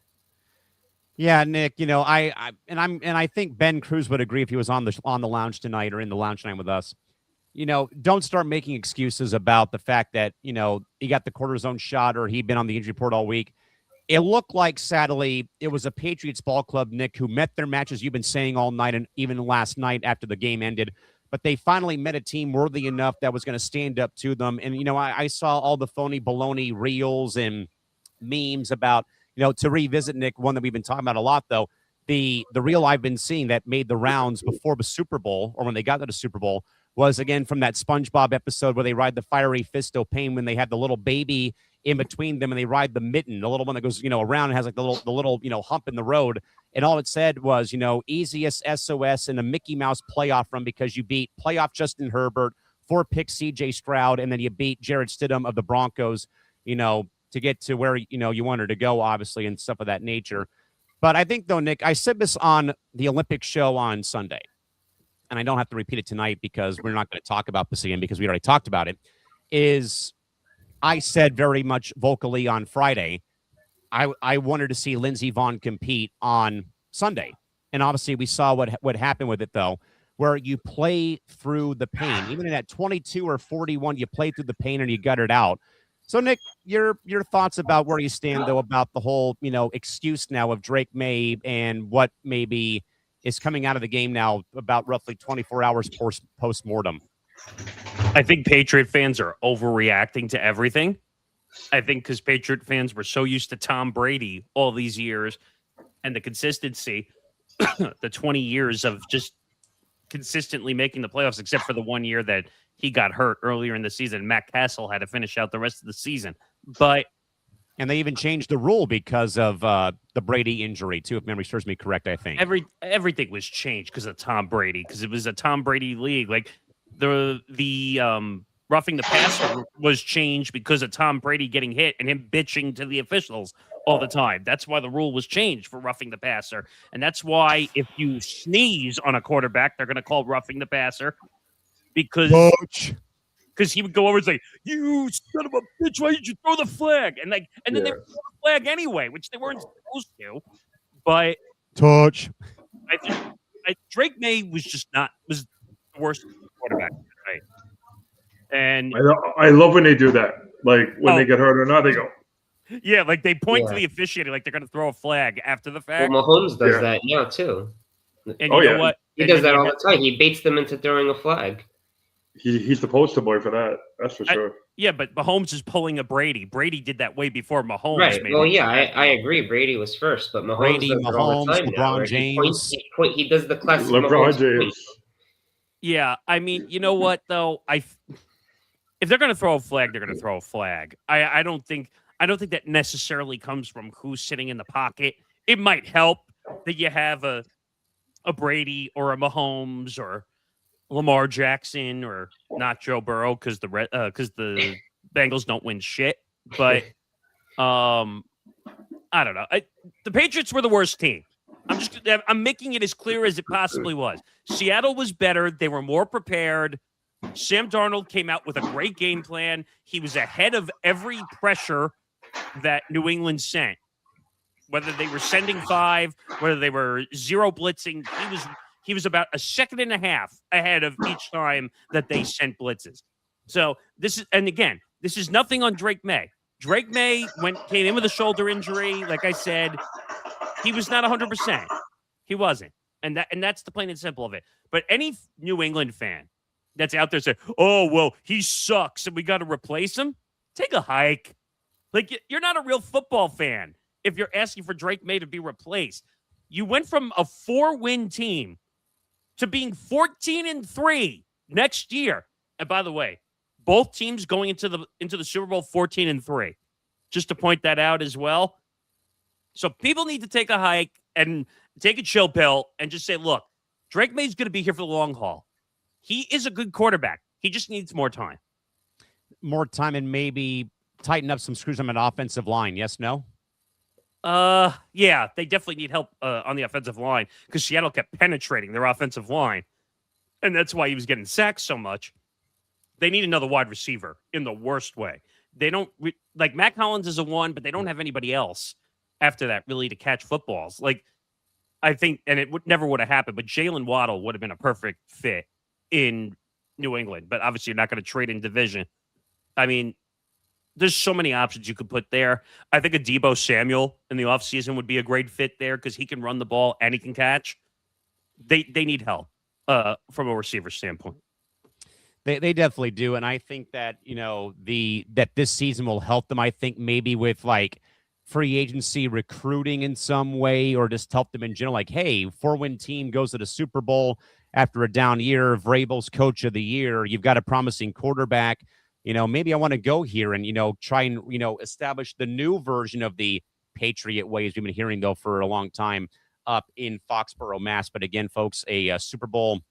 Yeah, Nick, I think Ben Cruz would agree if he was on the lounge tonight or in the lounge tonight with us. Don't start making excuses about the fact that, he got the cortisone shot or he'd been on the injury report all week. It looked like, sadly, it was a Patriots ball club, Nick, who met their matches, you've been saying all night and even last night after the game ended. But they finally met a team worthy enough that was going to stand up to them. And, I saw all the phony baloney reels and memes about, to revisit, Nick, one that we've been talking about a lot, though, the reel I've been seeing that made the rounds before the Super Bowl or when they got to the Super Bowl was, again, from that SpongeBob episode where they ride the fiery fist o' pain when they have the little baby in between them and they ride the mitten, the little one that goes, around and has like the little hump in the road. And all it said was, easiest SOS in a Mickey Mouse playoff run because you beat playoff Justin Herbert, 4-pick CJ Stroud, and then you beat Jared Stidham of the Broncos, to get to where, you wanted to go, obviously, and stuff of that nature. But I think, though, Nick, I said this on the Olympic show on Sunday, and I don't have to repeat it tonight because we're not going to talk about this again because we already talked about it, is I said very much vocally on Friday, I wanted to see Lindsey Vonn compete on Sunday. And obviously we saw what happened with it, though, where you play through the pain. Even in that 22 or 41, you play through the pain and you gut it out. So, Nick, your thoughts about where you stand, though, about the whole, excuse now of Drake May and what maybe is coming out of the game now about roughly 24 hours post-mortem. I think Patriot fans are overreacting to everything. I think because Patriot fans were so used to Tom Brady all these years and the consistency, the 20 years of just consistently making the playoffs, except for the 1 year that he got hurt earlier in the season. Matt Castle had to finish out the rest of the season. And they even changed the rule because of the Brady injury, too, if memory serves me correct, I think. Everything was changed because of Tom Brady, because it was a Tom Brady league. Like the roughing the passer was changed because of Tom Brady getting hit and him bitching to the officials all the time. That's why the rule was changed for roughing the passer. And that's why if you sneeze on a quarterback, they're going to call roughing the passer because he would go over and say, "You son of a bitch, why did you throw the flag?" And then they threw the flag anyway, which they weren't supposed to. But touch. Drake May was the worst quarterback, right? And I love when they do that. Like when they get hurt or not, they go. Yeah, like they point to the officiating like they're going to throw a flag after the fact. Well, Mahomes does that now too. And you know what? He does that all the time. He baits them into throwing a flag. He's the poster boy for that. That's for sure. Yeah, but Mahomes is pulling a Brady. Brady did that way before Mahomes. Right. Well, yeah, I agree. Brady was first, but Mahomes does it all the time now, LeBron James. He does the classic LeBron James. Yeah, I mean, you know what though? If they're going to throw a flag, they're going to throw a flag. I don't think that necessarily comes from who's sitting in the pocket. It might help that you have a Brady or a Mahomes or Lamar Jackson or not Joe Burrow because the Bengals don't win shit. But I don't know. The Patriots were the worst team. I'm making it as clear as it possibly was. Seattle was better. They were more prepared. Sam Darnold came out with a great game plan. He was ahead of every pressure that New England sent. Whether they were sending 5, whether they were 0 blitzing, he was about a second and a half ahead of each time that they sent blitzes. So this is nothing on Drake May. Drake May came in with a shoulder injury. Like I said, he was not 100%. He wasn't. And that's the plain and simple of it. But any New England fan that's out there saying, "Oh, well, he sucks and we got to replace him," take a hike. Like, you're not a real football fan if you're asking for Drake May to be replaced. You went from a 4-win team to being 14-3 next year. And by the way, both teams going into the Super Bowl 14-3. Just to point that out as well. So people need to take a hike and take a chill pill and just say, look, Drake May's going to be here for the long haul. He is a good quarterback. He just needs more time. More time and maybe tighten up some screws on an offensive line. Yes, no? Yeah, they definitely need help on the offensive line because Seattle kept penetrating their offensive line. And that's why he was getting sacked so much. They need another wide receiver in the worst way. They don't like Mac Hollins is a 1, but they don't have anybody else after that really to catch footballs. Like, I think, and it never would have happened, but Jalen Waddle would have been a perfect fit in New England. But obviously, you're not going to trade in division. I mean, there's so many options you could put there. I think a Deebo Samuel in the offseason would be a great fit there because he can run the ball and he can catch. They need help from a receiver standpoint. They definitely do, and I think that that this season will help them. I think maybe with like free agency recruiting in some way, or just help them in general. Like, hey, 4-win team goes to the Super Bowl after a down year. Vrabel's coach of the year. You've got a promising quarterback. Maybe I want to go here and try and establish the new version of the Patriot way, as we've been hearing though for a long time up in Foxborough, Mass. But again, folks, a Super Bowl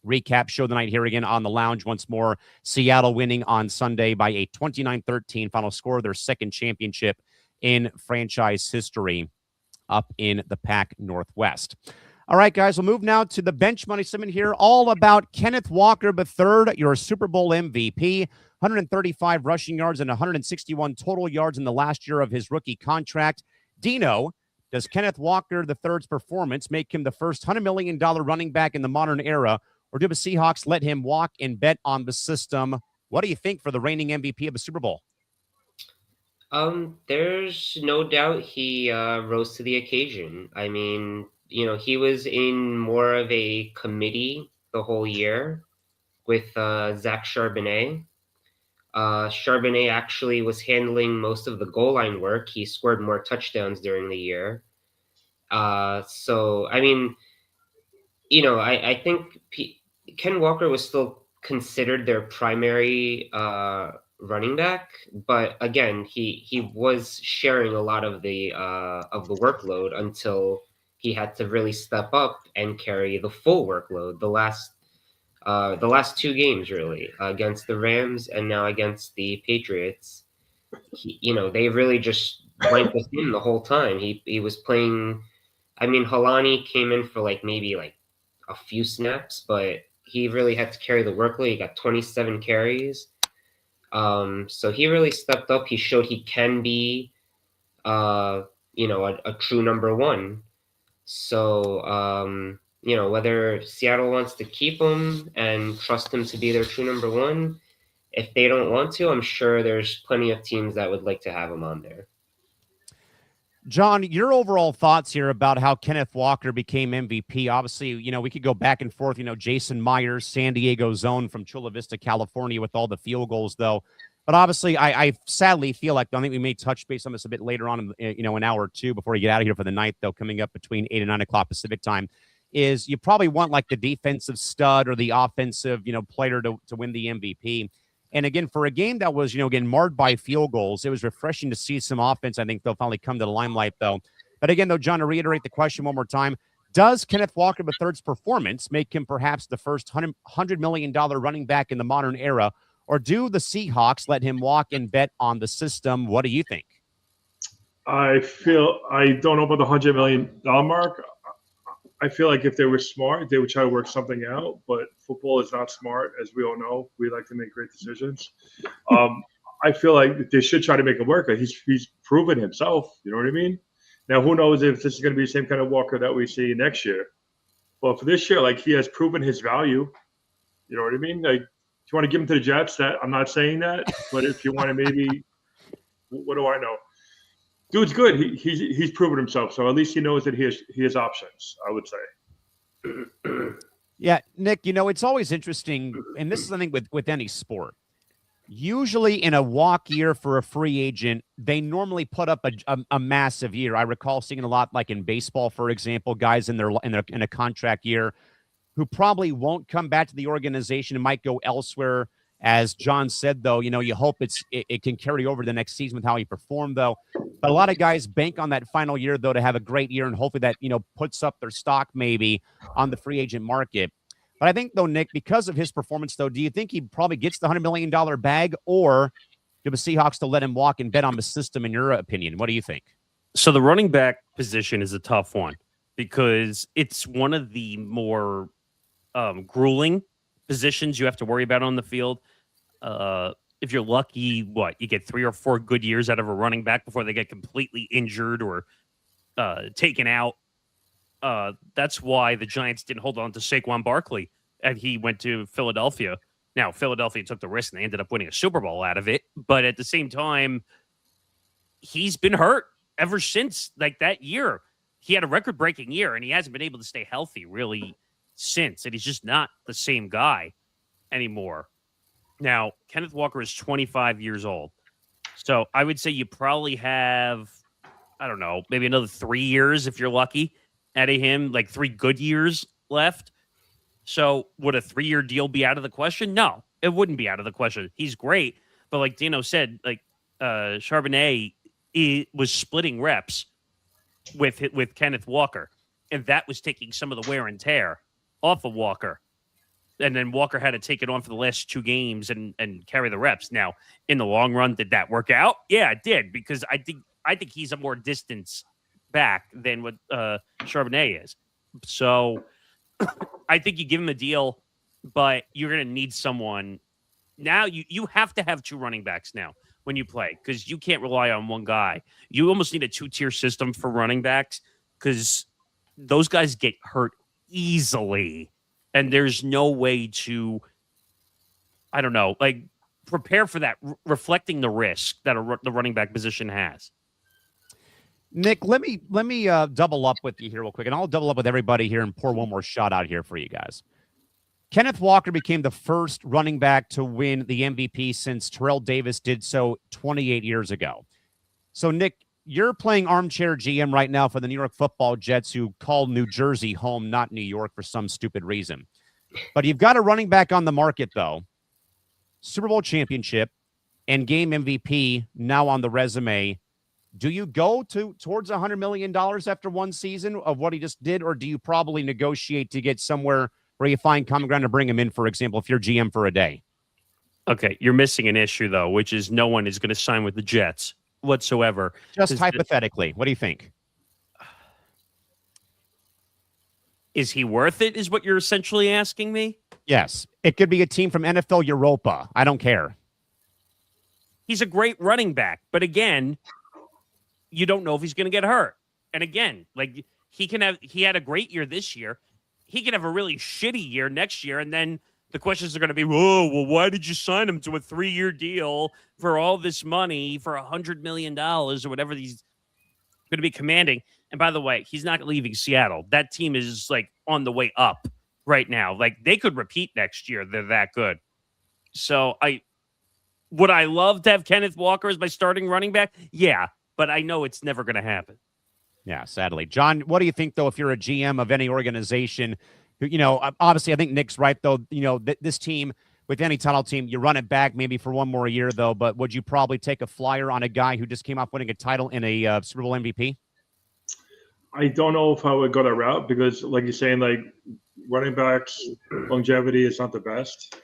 recap show tonight here again on the lounge once more. Seattle winning on Sunday by a 29-13 final score, their second championship in franchise history up in the Pac Northwest. All right, guys, we'll move now to the bench money segment here, all about Kenneth Walker III, your Super Bowl MVP, 135 rushing yards and 161 total yards in the last year of his rookie contract. Dino, does Kenneth Walker III's performance make him the first $100 million running back in the modern era, or do the Seahawks let him walk and bet on the system? What do you think for the reigning MVP of the Super Bowl? There's no doubt he rose to the occasion. I mean, he was in more of a committee the whole year with Zach Charbonnet. Charbonnet actually was handling most of the goal line work. He scored more touchdowns during the year. So, I mean, I think Ken Walker was still considered their primary running back, but again, he was sharing a lot of the workload until he had to really step up and carry the full workload. The last 2 games, really, against the Rams and now against the Patriots, they really just went with him the whole time. He was playing. I mean, Halani came in for maybe a few snaps, but he really had to carry the workload. He got 27 carries. So he really stepped up. He showed he can be, a true number 1. So, whether Seattle wants to keep him and trust him to be their true number 1, if they don't want to, I'm sure there's plenty of teams that would like to have him on there. John, your overall thoughts here about how Kenneth Walker became MVP. Obviously, we could go back and forth. Jason Myers, San Diego zone from Chula Vista, California, with all the field goals, though. But obviously, I sadly feel like I think we may touch base on this a bit later on, an hour or two before you get out of here for the night, though, coming up between 8 and 9 o'clock Pacific time, is you probably want the defensive stud or the offensive, player to win the MVP. And again, for a game that was, again, marred by field goals, it was refreshing to see some offense. I think they'll finally come to the limelight, though. But again, though, John, to reiterate the question one more time, does Kenneth Walker III's performance make him perhaps the first $100 million running back in the modern era, or do the Seahawks let him walk and bet on the system? What do you think? I don't know about the $100 million mark. I feel like if they were smart, they would try to work something out, but football is not smart, as we all know. We like to make great decisions. I feel like they should try to make it work. He's proven himself, you know what I mean? Now, who knows if this is going to be the same kind of Walker that we see next year? But for this year, like, he has proven his value. You know what I mean? Like, if you want to give him to the Jets, that I'm not saying that, but if you want to maybe, what do I know? Dude's good. He's proven himself, so at least he knows that he has options, I would say. Yeah, Nick, it's always interesting, and this is the thing with any sport. Usually in a walk year for a free agent, they normally put up a massive year. I recall seeing a lot, like in baseball, for example, guys in a contract year who probably won't come back to the organization and might go elsewhere. As John said, though, you hope it can carry over the next season with how he performed, though. But a lot of guys bank on that final year, though, to have a great year, and hopefully that, puts up their stock maybe on the free agent market. But I think, though, Nick, because of his performance, though, do you think he probably gets the $100 million bag, or do the Seahawks to let him walk and bet on the system, in your opinion? What do you think? So the running back position is a tough one because it's one of the more grueling positions you have to worry about on the field. If you're lucky, you get 3 or 4 good years out of a running back before they get completely injured or taken out. That's why the Giants didn't hold on to Saquon Barkley, and he went to Philadelphia. Now, Philadelphia took the risk, and they ended up winning a Super Bowl out of it. But at the same time, he's been hurt ever since, like, that year. He had a record-breaking year, and he hasn't been able to stay healthy really since, and he's just not the same guy anymore. Now, Kenneth Walker is 25 years old. So I would say you probably have, I don't know, maybe another 3 years if you're lucky out of him, like 3 good years left. So would a 3-year deal be out of the question? No, it wouldn't be out of the question. He's great. But like Dino said, like Charbonnet was splitting reps with Kenneth Walker, and that was taking some of the wear and tear off of Walker. And then Walker had to take it on for the last 2 games and carry the reps. Now, in the long run, did that work out? Yeah, it did, because I think he's a more distance back than what Charbonnet is. So I think you give him a deal, but you're going to need someone. Now you have to have 2 running backs now when you play, because you can't rely on one guy. You almost need a 2-tier system for running backs, because those guys get hurt easily. And there's no way to, I don't know, like, prepare for that, reflecting the risk that the running back position has. Nick, let me double up with you here real quick, and I'll double up with everybody here and pour one more shot out here for you guys. Kenneth Walker became the first running back to win the MVP since Terrell Davis did so 28 years ago. So, Nick, you're playing armchair GM right now for the New York Football Jets, who call New Jersey home, not New York, for some stupid reason. But you've got a running back on the market, though. Super Bowl championship and game MVP now on the resume. Do you go towards $100 million after one season of what he just did, or do you probably negotiate to get somewhere where you find common ground to bring him in, for example, if you're GM for a day? Okay, you're missing an issue, though, which is no one is going to sign with the Jets whatsoever. Just hypothetically, what do you think? Is he worth it, is what you're essentially asking me? Yes. It could be a team from NFL Europa. I don't care. He's a great running back, but again, you don't know if he's going to get hurt. And again, like, he had a great year this year. He can have a really shitty year next year, and then the questions are going to be, whoa, well, why did you sign him to a 3-year deal for all this money for $100 million or whatever he's going to be commanding? And by the way, he's not leaving Seattle. That team is, like, on the way up right now. Like, they could repeat next year. They're that good. So would I love to have Kenneth Walker as my starting running back? Yeah, but I know it's never going to happen. Yeah, sadly. John, what do you think, though, if you're a GM of any organization? Obviously, I think Nick's right, though. This team, with any title team, you run it back maybe for one more year, though. But would you probably take a flyer on a guy who just came off winning a title in a Super Bowl MVP? I don't know if I would go that route, because, like you're saying, like, running backs longevity is not the best.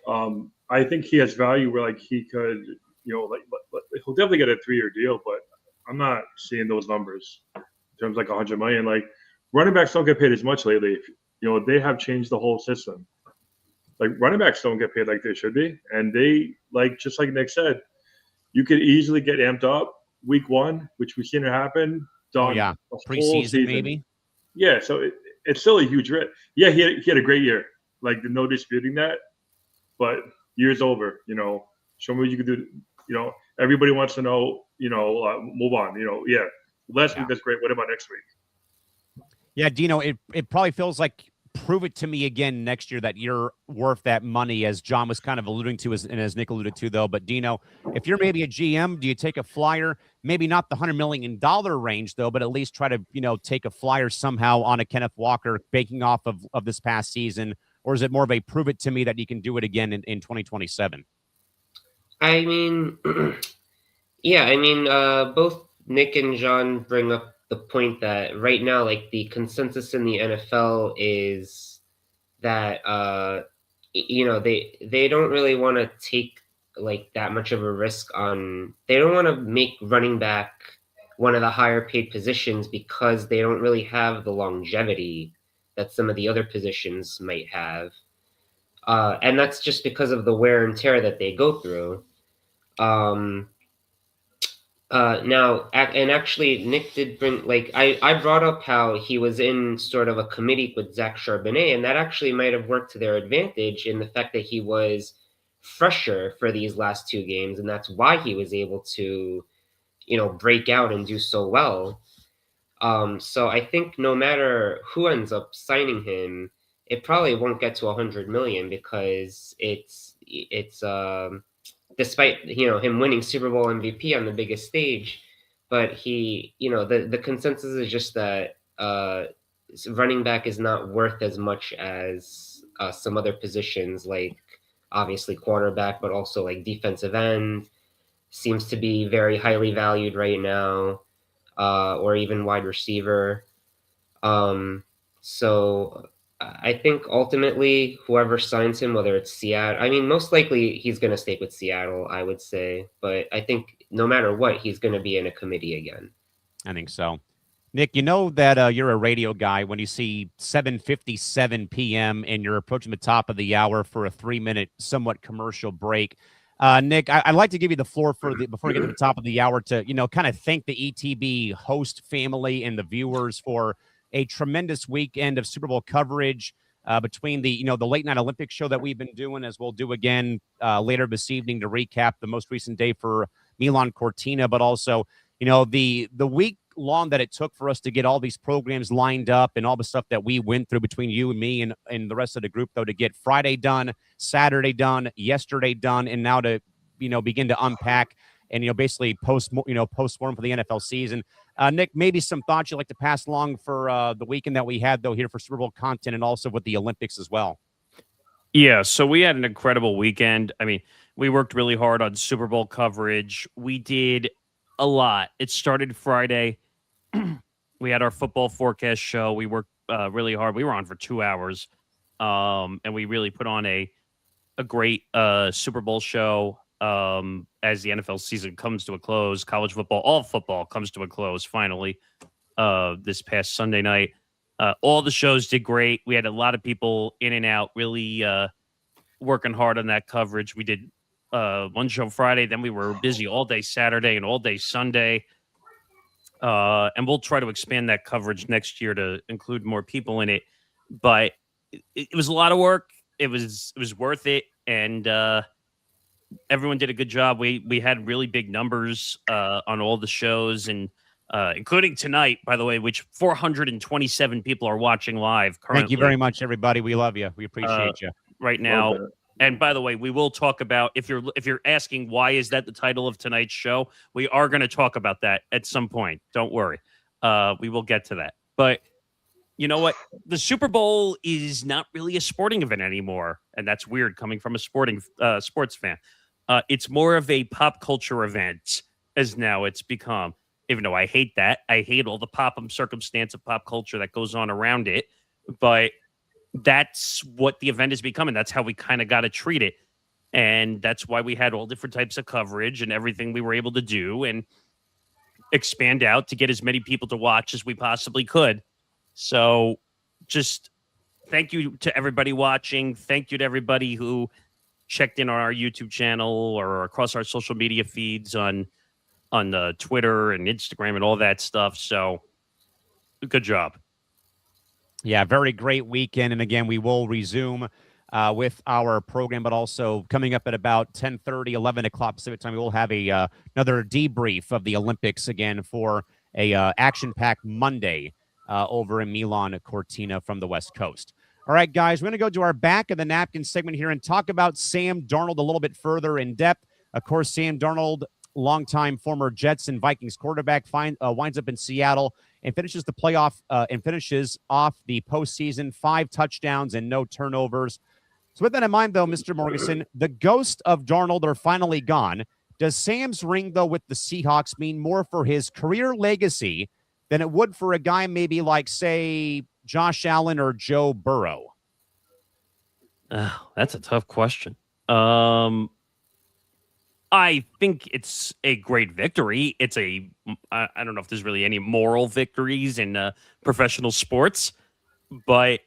I think he has value where, like, he could, he'll definitely get a 3-year deal, but I'm not seeing those numbers in terms of, like, $100 million. Like, running backs don't get paid as much lately. They have changed the whole system. Like, running backs don't get paid like they should be. And they, like, just like Nick said, you could easily get amped up week 1, which we've seen it happen. done yeah. a full Preseason, season. maybe. Yeah, so it's still a huge risk. Yeah, he had a great year. Like, no disputing that. But year's over. Show me what you can do. Everybody wants to know. Move on. Yeah. Last week that's great. What about next week? Yeah, Dino, it probably feels like prove it to me again next year that you're worth that money, as John was kind of alluding to, and as Nick alluded to, though. But Dino, if you're maybe a GM, do you take a flyer? Maybe not the $100 million range, though, but at least try to, take a flyer somehow on a Kenneth Walker baking off of this past season? Or is it more of a prove it to me that you can do it again in 2027? I mean, yeah, both Nick and John bring up the point that right now, like, the consensus in the NFL is that they don't really want to take like that much of a risk on. They don't want to make running back one of the higher paid positions because they don't really have the longevity that some of the other positions might have, and that's just because of the wear and tear that they go through. Actually, Nick did bring, like, I brought up how he was in sort of a committee with Zach Charbonnet, and that actually might have worked to their advantage in the fact that he was fresher for these last two games, and that's why he was able to, break out and do so well. So I think no matter who ends up signing him, it probably won't get to 100 million because it's despite him winning Super Bowl MVP on the biggest stage, but the consensus is just that running back is not worth as much as some other positions, like obviously quarterback, but also like defensive end seems to be very highly valued right now, or even wide receiver. So I think ultimately whoever signs him, whether it's Seattle, most likely he's going to stay with Seattle, I would say. But I think no matter what, he's going to be in a committee again. I think so. Nick, you know that you're a radio guy when you see 7:57 p.m. and you're approaching the top of the hour for a 3-minute somewhat commercial break. Nick, I'd like to give you the floor before we get to the top of the hour to, kind of thank the ETB host family and the viewers for a tremendous weekend of Super Bowl coverage between the late night Olympics show that we've been doing, as we'll do again later this evening to recap the most recent day for Milan Cortina, but also, the week long that it took for us to get all these programs lined up and all the stuff that we went through between you and me and the rest of the group, though, to get Friday done, Saturday done, yesterday done, and now to, begin to unpack and, basically postmortem for the NFL season. Nick, maybe some thoughts you'd like to pass along for the weekend that we had, though, here for Super Bowl content and also with the Olympics as well. Yeah, so we had an incredible weekend. We worked really hard on Super Bowl coverage. We did a lot. It started Friday. We had our football forecast show. We worked really hard. We were on for 2 hours, and we really put on a great Super Bowl show as the NFL season comes to a close. College football, all football comes to a close finally this past Sunday night. All the shows did great. We had a lot of people in and out, really working hard on that coverage. We did one show Friday, then we were busy all day Saturday and all day Sunday. And we'll try to expand that coverage next year to include more people in it. But it was a lot of work. It was worth it, and everyone did a good job. We had really big numbers on all the shows, and including tonight, by the way, which 427 people are watching live currently. Thank you very much, everybody. We love you. We appreciate you right now. And by the way, we will talk about, if you're asking why is that the title of tonight's show, we are going to talk about that at some point. Don't worry. We will get to that. But you know what? The Super Bowl is not really a sporting event anymore. And that's weird coming from a sports fan. It's more of a pop culture event as now it's become. Even though I hate that. I hate all the circumstance of pop culture that goes on around it. But that's what the event is becoming. That's how we kind of got to treat it. And that's why we had all different types of coverage and everything we were able to do and expand out to get as many people to watch as we possibly could. So just thank you to everybody watching. Thank you to everybody who checked in on our YouTube channel or across our social media feeds on on Twitter and Instagram and all that stuff. So good job. Yeah, very great weekend. And again, we will resume with our program, but also coming up at about 10:30, 11 o'clock Pacific time, we will have another debrief of the Olympics again for a action-packed Monday over in Milan Cortina from the West Coast. All right, guys, we're going to go to our back of the napkin segment here and talk about Sam Darnold a little bit further in depth. Of course, Sam Darnold, longtime former Jets and Vikings quarterback, winds up in Seattle and finishes the playoff and finishes off the postseason, 5 touchdowns and no turnovers. So with that in mind, though, Mr. Morganson, the ghost of Darnold are finally gone. Does Sam's ring, though, with the Seahawks mean more for his career legacy than it would for a guy maybe like, say, Josh Allen or Joe Burrow? That's a tough question. I think it's a great victory. I don't know if there's really any moral victories in professional sports, but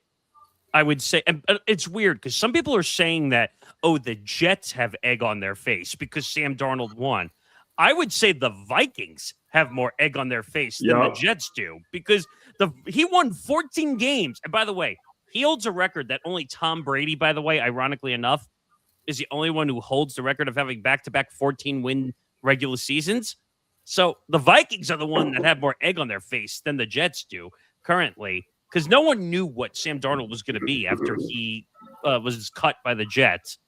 I would say, and it's weird because some people are saying that, the Jets have egg on their face because Sam Darnold won. I would say the Vikings have more egg on their face than the Jets do because he won 14 games. And by the way, he holds a record that only Tom Brady, by the way, ironically enough, is the only one who holds the record of having back-to-back 14-win regular seasons. So the Vikings are the one that have more egg on their face than the Jets do currently because no one knew what Sam Darnold was going to be after he was cut by the Jets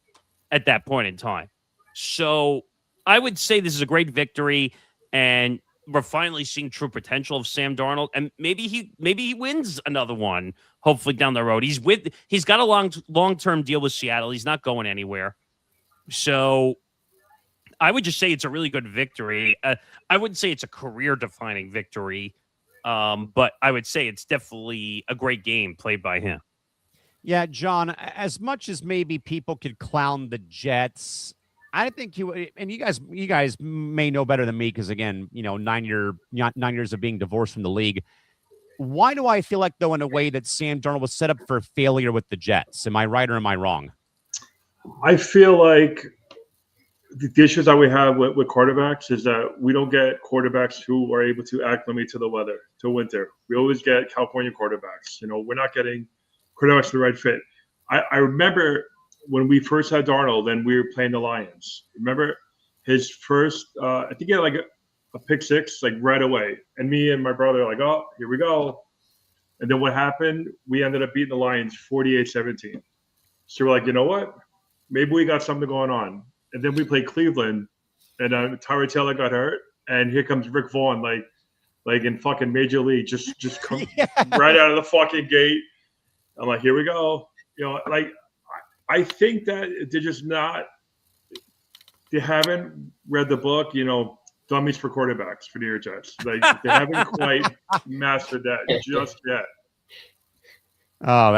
at that point in time. So I would say this is a great victory, and we're finally seeing true potential of Sam Darnold, and maybe he wins another one. Hopefully down the road, he's got a long-term deal with Seattle. He's not going anywhere. So I would just say it's a really good victory. I wouldn't say it's a career-defining victory, but I would say it's definitely a great game played by him. Yeah, John, as much as maybe people could clown the Jets, I think and you guys may know better than me because, again, 9 years of being divorced from the league. Why do I feel like, though, in a way that Sam Darnold was set up for failure with the Jets? Am I right or am I wrong? I feel like the issues that we have with quarterbacks is that we don't get quarterbacks who are able to acclimate to the weather, to winter. We always get California quarterbacks. We're not getting quarterbacks the right fit. I remember when we first had Darnold and we were playing the Lions. Remember his first, I think he had like a pick six, like right away. And me and my brother are like, oh, here we go. And then what happened? We ended up beating the Lions 48-17. So we're like, you know what? Maybe we got something going on. And then we played Cleveland, and Tyrod Taylor got hurt. And here comes Rick Vaughn, like in fucking Major League, just come right out of the fucking gate. I'm like, here we go. I think that they're just not – they haven't read the book, Dummies for Quarterbacks for New York Jets. They haven't quite mastered that just yet. Oh,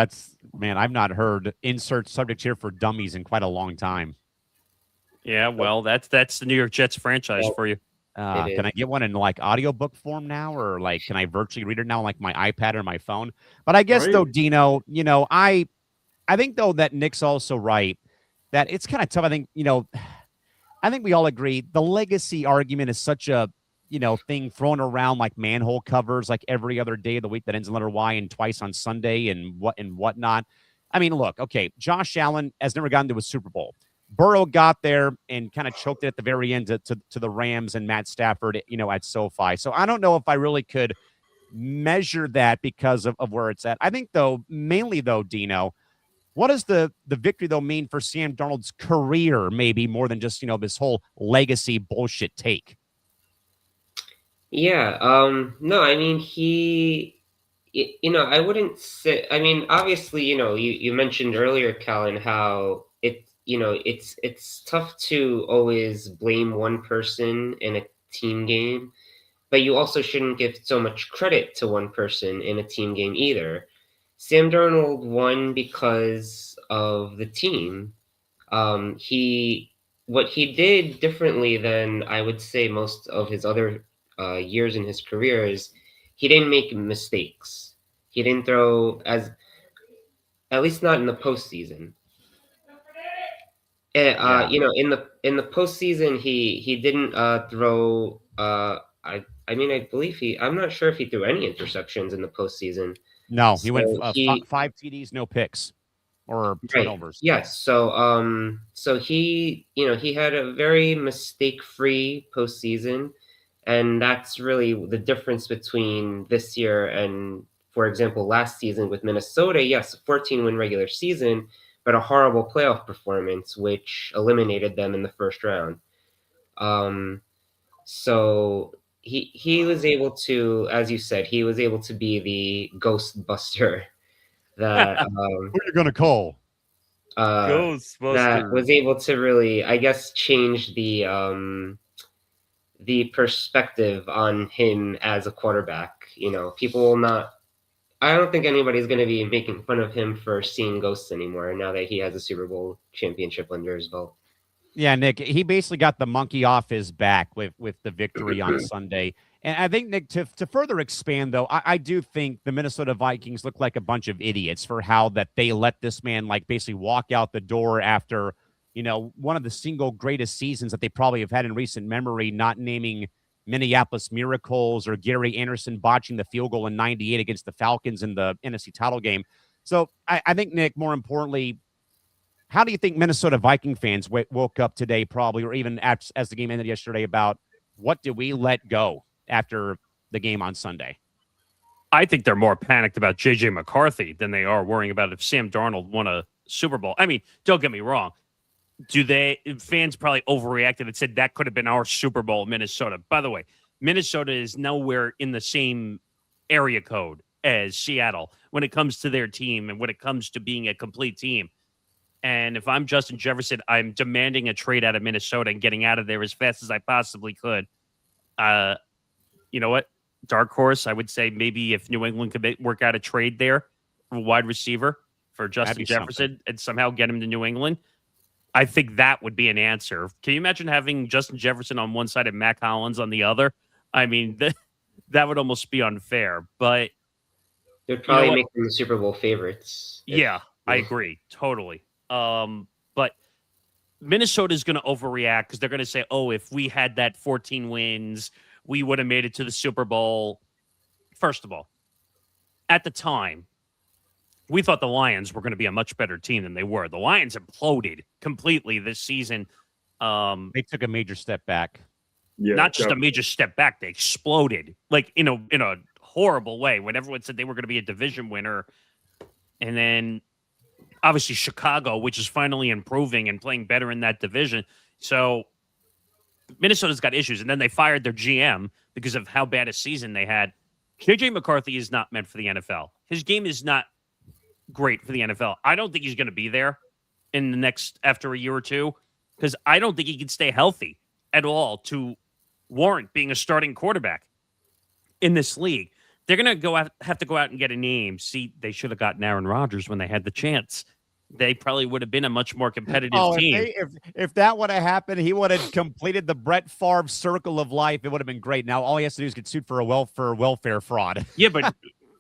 I've not heard insert subject here for dummies in quite a long time. Yeah, well, that's the New York Jets franchise for you. Can I get one in like audiobook form now, or like can I virtually read it now on like my iPad or my phone? But I guess though, Dino, I think though that Nick's also right that it's kind of tough. I think I think we all agree the legacy argument is such a thing thrown around like manhole covers like every other day of the week that ends in letter Y and twice on Sunday and whatnot. I mean, look, okay, Josh Allen has never gotten to a Super Bowl. Burrow got there and kind of choked it at the very end to the Rams and Matt Stafford, at SoFi. So I don't know if I really could measure that because of where it's at. I think, though, mainly, though, Dino, what does the victory, though, mean for Sam Darnold's career, maybe more than just, this whole legacy bullshit take? Yeah. No, I mean, I wouldn't say, I mean, obviously, you mentioned earlier, Callan, how it's tough to always blame one person in a team game, but you also shouldn't give so much credit to one person in a team game either. Sam Darnold won because of the team. What he did differently than I would say most of his other years in his career is he didn't make mistakes. He didn't throw at least not in the postseason. In the postseason, he didn't throw I mean, I believe I'm not sure if he threw any interceptions in the postseason. No, he went So 5 TDs, no picks or Right. turnovers. Yes. So he, he had a very mistake-free postseason, and that's really the difference between this year and, for example, last season with Minnesota. Yes, a 14-win regular season, but a horrible playoff performance, which eliminated them in the first round. So he was able to, as you said, he was able to be the ghost buster that Who are you going to call? that was able to really, I guess, change the perspective on him as a quarterback. People will not. I don't think anybody's going to be making fun of him for seeing ghosts anymore now that he has a Super Bowl championship under his belt. Yeah, Nick, he basically got the monkey off his back with the victory on Sunday. And I think, Nick, to further expand, though, I do think the Minnesota Vikings look like a bunch of idiots for how that they let this man, like, basically walk out the door after, one of the single greatest seasons that they probably have had in recent memory, not naming Minneapolis Miracles or Gary Anderson botching the field goal in 98 against the Falcons in the NFC title game. So I think, Nick, more importantly, how do you think Minnesota Viking fans woke up today, probably, or even as the game ended yesterday, about what did we let go after the game on Sunday? I think they're more panicked about J.J. McCarthy than they are worrying about if Sam Darnold won a Super Bowl. I mean, don't get me wrong. Fans probably overreacted and said that could have been our Super Bowl, Minnesota. By the way, Minnesota is nowhere in the same area code as Seattle when it comes to their team and when it comes to being a complete team. And if I'm Justin Jefferson, I'm demanding a trade out of Minnesota and getting out of there as fast as I possibly could. You know what? Dark horse, I would say maybe if New England could work out a trade there for a wide receiver for Justin Jefferson and somehow get him to New England, I think that would be an answer. Can you imagine having Justin Jefferson on one side and Mac Hollins on the other? I mean, that would almost be unfair. But they'd probably make them the Super Bowl favorites. Yeah, I agree. Totally. But Minnesota is going to overreact because they're going to say, oh, if we had that 14 wins, we would have made it to the Super Bowl. First of all, at the time, we thought the Lions were going to be a much better team than they were. The Lions imploded completely this season. They took a major step back. Yeah, not just a major step back. They exploded like in a horrible way when everyone said they were going to be a division winner. And then obviously Chicago, which is finally improving and playing better in that division. So Minnesota's got issues. And then they fired their GM because of how bad a season they had. J.J. McCarthy is not meant for the NFL. His game is not great for the NFL. I don't think he's going to be there in the next, after a year or two, because I don't think he can stay healthy at all to warrant being a starting quarterback in this league. They're going to have to go out and get a name. See, they should have gotten Aaron Rodgers when they had the chance. They probably would have been a much more competitive team. If that would have happened, he would have completed the Brett Favre circle of life. It would have been great. Now all he has to do is get sued for welfare fraud. Yeah, but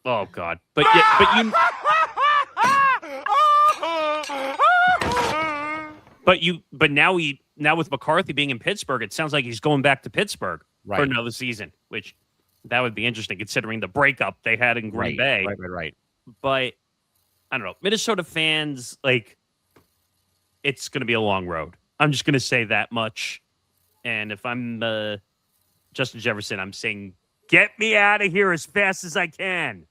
oh god, but now with McCarthy being in Pittsburgh, it sounds like he's going back to Pittsburgh for another season, which that would be interesting considering the breakup they had in Green Bay. Right. But I don't know. Minnesota fans, it's going to be a long road. I'm just going to say that much. And if I'm Justin Jefferson, I'm saying, get me out of here as fast as I can.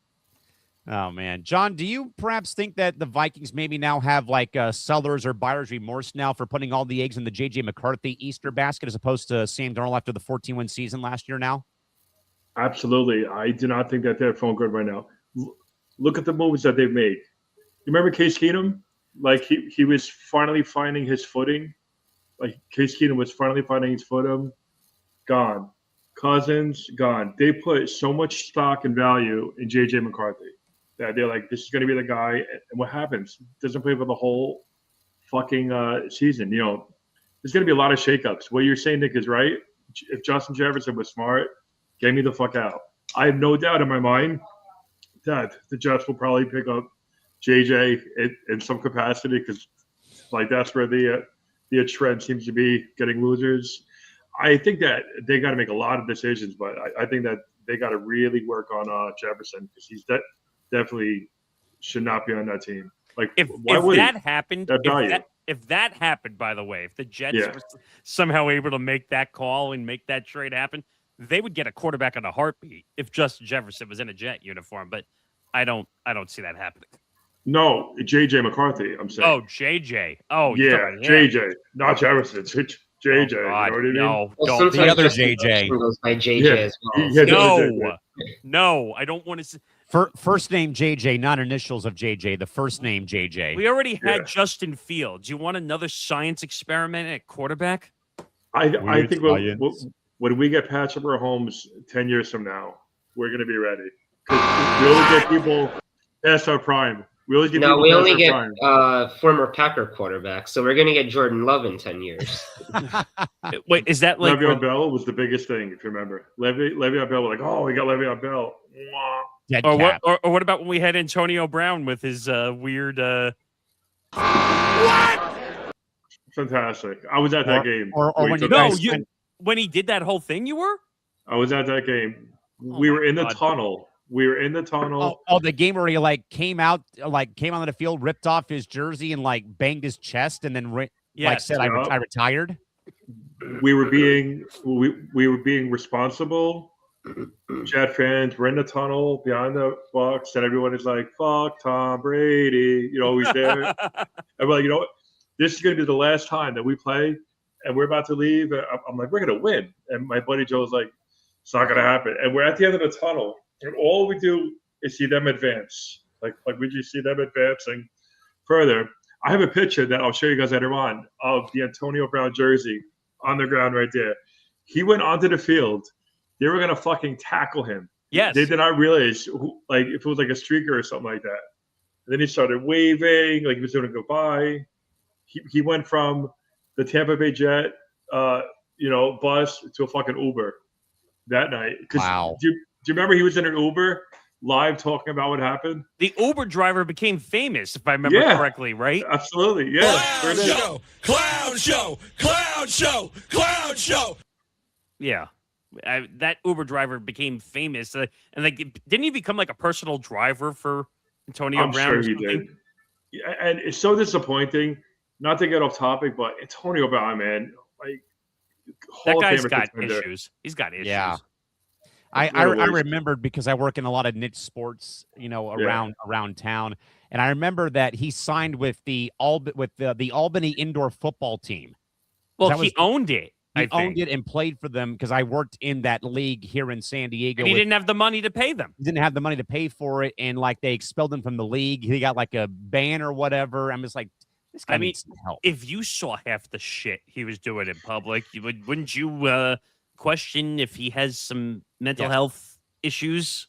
Oh, man. John, do you perhaps think that the Vikings maybe now have sellers or buyer's remorse now for putting all the eggs in the J.J. McCarthy Easter basket as opposed to Sam Darnold after the 14-win season last year now? Absolutely. I do not think that they're feeling good right now. Look at the moves that they've made. You remember Case Keenum? He was finally finding his footing. Case Keenum was finally finding his footing. Gone. Cousins, gone. They put so much stock and value in J.J. McCarthy that they're like, this is going to be the guy. And what happens? Doesn't play for the whole fucking season. There's going to be a lot of shakeups. What you're saying, Nick, is right. If Justin Jefferson was smart, get me the fuck out. I have no doubt in my mind that the Jets will probably pick up JJ in some capacity because that's where the trend seems to be, getting losers. I think that they got to make a lot of decisions, but I think that they got to really work on Jefferson because he's definitely should not be on that team. Like, why would that happened? That if that happened, by the way, if the Jets were somehow able to make that call and make that trade happen, they would get a quarterback in a heartbeat if Justin Jefferson was in a Jet uniform. But I don't see that happening. No, JJ McCarthy. I'm saying. Oh, JJ. Oh, yeah, JJ, not Jefferson. It's JJ. Oh, you know what I mean? No, Well, don't. The other Justin JJ. Jefferson goes by JJ as well. Yeah, No, I don't want to. First name JJ, not initials of JJ. The first name JJ. We already had Justin Fields. You want another science experiment at quarterback? I think when we get Patrick Mahomes 10 years from now, we're going to be ready. Because we always get people past our prime. We only get former Packer quarterbacks, so we're going to get Jordan Love in 10 years. Wait, is that like Le'Veon Bell was the biggest thing, if you remember. Le'Veon Bell was like, oh, we got Le'Veon Bell. Or what about when we had Antonio Brown with his weird What? Fantastic. I was at that game. Or when when he did that whole thing, you were? I was at that game. We were in the tunnel. Oh, the game where he came out onto the field, ripped off his jersey and banged his chest and then said, I retired. We were being responsible. Jet fans, we're in the tunnel behind the Bucs, and everyone is like, fuck Tom Brady. He's there. And we're like, what? This is going to be the last time that we play, and we're about to leave. I'm like, we're going to win. And my buddy Joe's like, it's not going to happen. And we're at the end of the tunnel, and all we do is see them advance. Like we just see them advancing further. I have a picture that I'll show you guys later on of the Antonio Brown jersey on the ground right there. He went onto the field. They were going to fucking tackle him. Yes. They did not realize, if it was like a streaker or something like that. And then he started waving, like he was doing a goodbye. He went from the Tampa Bay Jet, bus to a fucking Uber that night. Wow. Do you remember he was in an Uber live talking about what happened? The Uber driver became famous, if I remember correctly, right? Absolutely. Yeah. Clown show. Yeah. That Uber driver became famous. And didn't he become like a personal driver for Antonio Brown? I'm sure he did. Yeah, and it's so disappointing. Not to get off topic, but Antonio Brown, man, that guy's got issues. He's got issues. Yeah. I remembered because I work in a lot of niche sports, around town, and I remember that he signed with the Albany indoor football team. Well, he owned it. He owned it and played for them because I worked in that league here in San Diego. And he didn't have the money to pay them. He didn't have the money to pay for it, and they expelled him from the league. He got a ban or whatever. I'm just like, this guy needs some help. If you saw half the shit he was doing in public, wouldn't you question if he has some mental health issues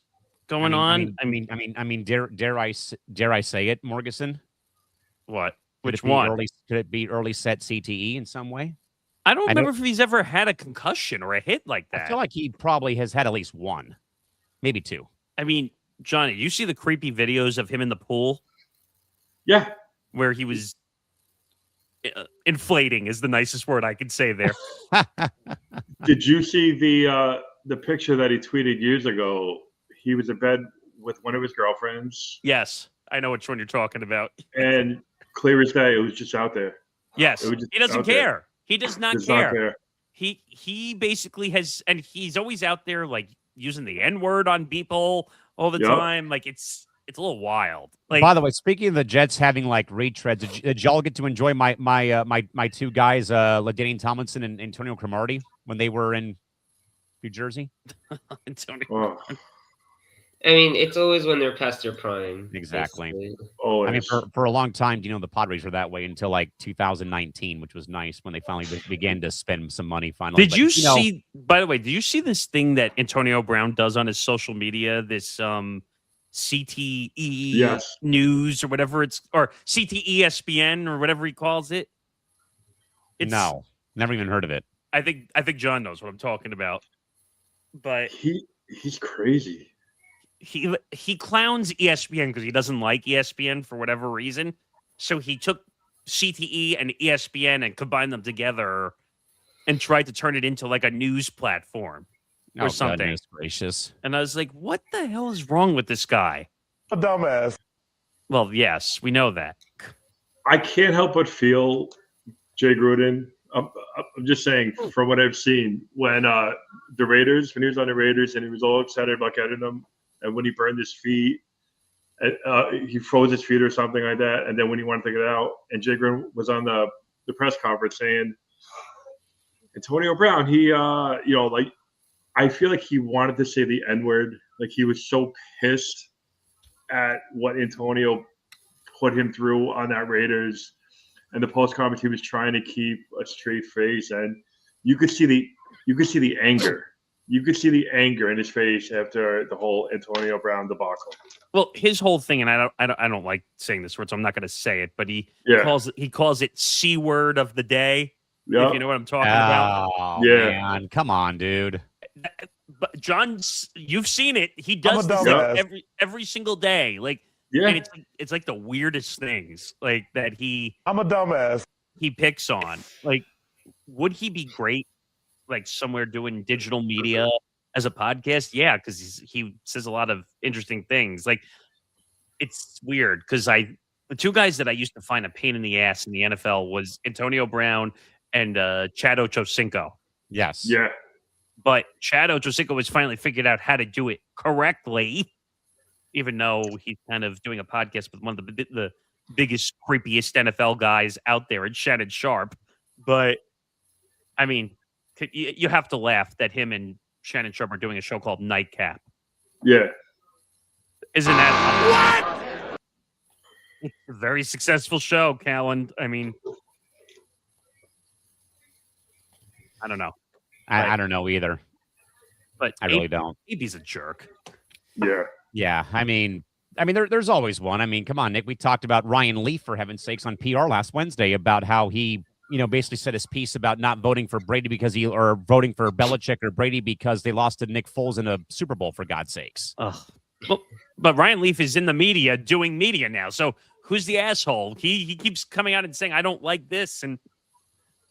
going on? Dare I say it, Morgeson? What? Which one? Could it be early set CTE in some way? I don't remember if he's ever had a concussion or a hit like that. I feel like he probably has had at least one, maybe two. I mean, Johnny, you see the creepy videos of him in the pool? Yeah. Where he was inflating is the nicest word I could say there. Did you see the picture that he tweeted years ago? He was in bed with one of his girlfriends. Yes, I know which one you're talking about. And clear as day, it was just out there. Yes, he doesn't care. He does not care. He basically has, and he's always out there using the N-word on people all the time. It's a little wild. By the way, speaking of the Jets having retreads, did y'all get to enjoy my two guys, LaDainian Tomlinson and Antonio Cromartie, when they were in New Jersey? Antonio. Oh. I mean, it's always when they're past their prime. Exactly. Always. I mean, for a long time, the Padres were that way until 2019, which was nice when they finally began to spend some money. Finally, did you see? By the way, did you see this thing that Antonio Brown does on his social media? This CTE News or whatever or CTESPN or whatever he calls it. No, never even heard of it. I think John knows what I'm talking about. But he's crazy. He clowns ESPN because he doesn't like ESPN for whatever reason. So he took CTE and ESPN and combined them together and tried to turn it into like a news platform or something. Goodness gracious. And I was like, what the hell is wrong with this guy? A dumbass. Well, yes, we know that. I can't help but feel Jay Gruden. I'm just saying, from what I've seen, when the Raiders, when he was on the Raiders and he was all excited about getting them, and when he burned his feet, he froze his feet or something like that, and then when he wanted to get out, and Jay Gruden was on the press conference saying, Antonio Brown, he, like, I feel like he wanted to say the N-word. Like, he was so pissed at what Antonio put him through on that Raiders. And the post conference, he was trying to keep a straight face, and you could see the anger. You could see the anger in his face after the whole Antonio Brown debacle. Well, his whole thing, and I don't like saying this word, so I'm not going to say it, but he calls it C word of the day. If you know what I'm talking about. Oh, Yeah. man. Come on, dude. But John, you've seen it. He does this like every single day. Like, and it's like the weirdest things like that I'm a dumbass. he picks on. Like, would he be great like somewhere doing digital media as a podcast? Yeah, because he says a lot of interesting things. Like, it's weird because the two guys that I used to find a pain in the ass in the NFL was Antonio Brown and Chad Ochocinco. Yes. Yeah. But Chad Ochocinco has finally figured out how to do it correctly, even though he's kind of doing a podcast with one of the biggest, creepiest NFL guys out there, and Shannon Sharp. But, I mean, you have to laugh that him and Shannon Sharp are doing a show called Nightcap. Yeah. Isn't that what? It's a very successful show, Callan. I mean, I don't know. I don't know either. But I really don't. AB's a jerk. Yeah. Yeah. I mean, there's always one. I mean, come on, Nick. We talked about Ryan Leaf, for heaven's sakes, on PR last Wednesday about how he, basically said his piece about not voting for Brady or voting for Belichick or Brady because they lost to Nick Foles in a Super Bowl, for God's sakes. Ugh. Well, but Ryan Leaf is in the media doing media now. So who's the asshole? He keeps coming out and saying, I don't like this, and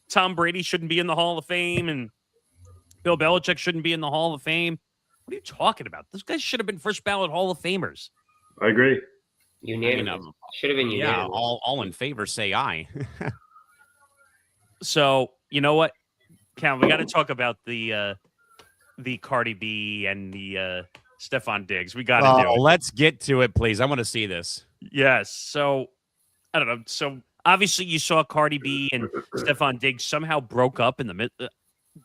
Tom Brady shouldn't be in the Hall of Fame, and Bill Belichick shouldn't be in the Hall of Fame. What are you talking about? Those guys should have been first ballot Hall of Famers. I agree. Unanimous. Should have been unanimous. Yeah, all in favor say aye. So, you know what, Cal, we got to talk about the Cardi B and the Stefon Diggs. We got to do it. Let's get to it, please. I want to see this. Yes. So, I don't know. So, obviously, you saw Cardi B and Stefon Diggs somehow broke up in the middle.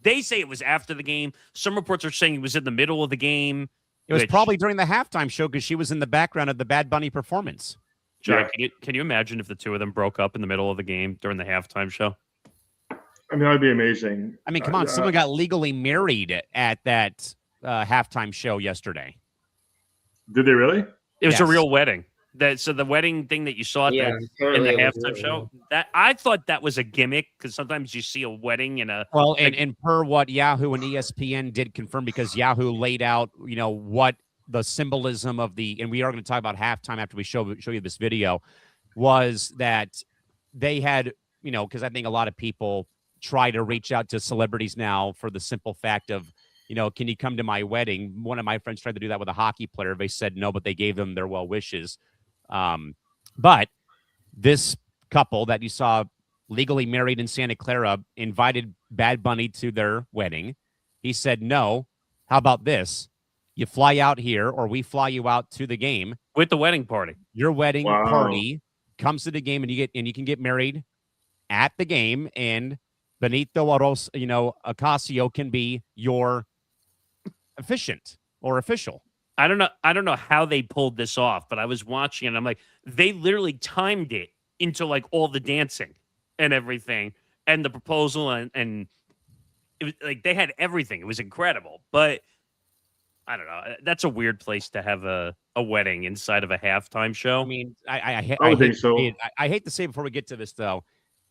They say it was after the game. Some reports are saying it was in the middle of the game. It was probably during the halftime show because she was in the background of the Bad Bunny performance. John, can you imagine if the two of them broke up in the middle of the game during the halftime show? I mean, that would be amazing. I mean, come on. Someone got legally married at that halftime show yesterday. Did they really? It was a real wedding. So the wedding thing that you saw in the halftime show, that I thought that was a gimmick because sometimes you see a wedding in a and per what Yahoo and ESPN did confirm, because Yahoo laid out what the symbolism of and we are going to talk about halftime after we show you this video, was that they had because I think a lot of people try to reach out to celebrities now for the simple fact of can you come to my wedding? One of my friends tried to do that with a hockey player. They said no, but they gave them their well wishes. But this couple that you saw legally married in Santa Clara invited Bad Bunny to their wedding. He said, no, how about this? You fly out here or we fly you out to the game. With the wedding party. Your wedding party comes to the game and you can get married at the game, and Benito Ocasio can be your officiant or official. I don't know how they pulled this off, but I was watching it and I'm like, they literally timed it into like all the dancing and everything and the proposal and it was like they had everything. It was incredible. But I don't know. That's a weird place to have a wedding inside of a halftime show. I mean, I think so. I hate to say before we get to this though,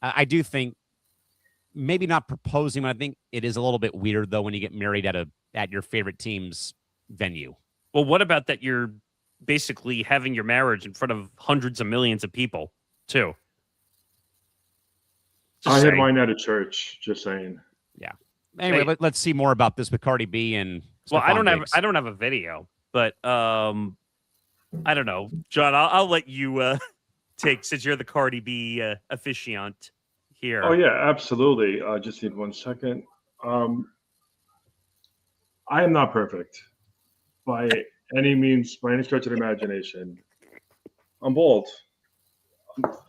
I do think maybe not proposing, but I think it is a little bit weird though when you get married at your favorite team's venue. Well, what about that you're basically having your marriage in front of hundreds of millions of people, too? I had mine at a church, just saying. Yeah. Anyway, let's see more about this with Cardi B and Well, Stefon Diggs. I don't have a video, but I don't know, John. I'll let you take, since you're the Cardi B officiant here. Oh yeah, absolutely. Just need 1 second. I am not perfect by any means, by any stretch of the imagination. I'm bald.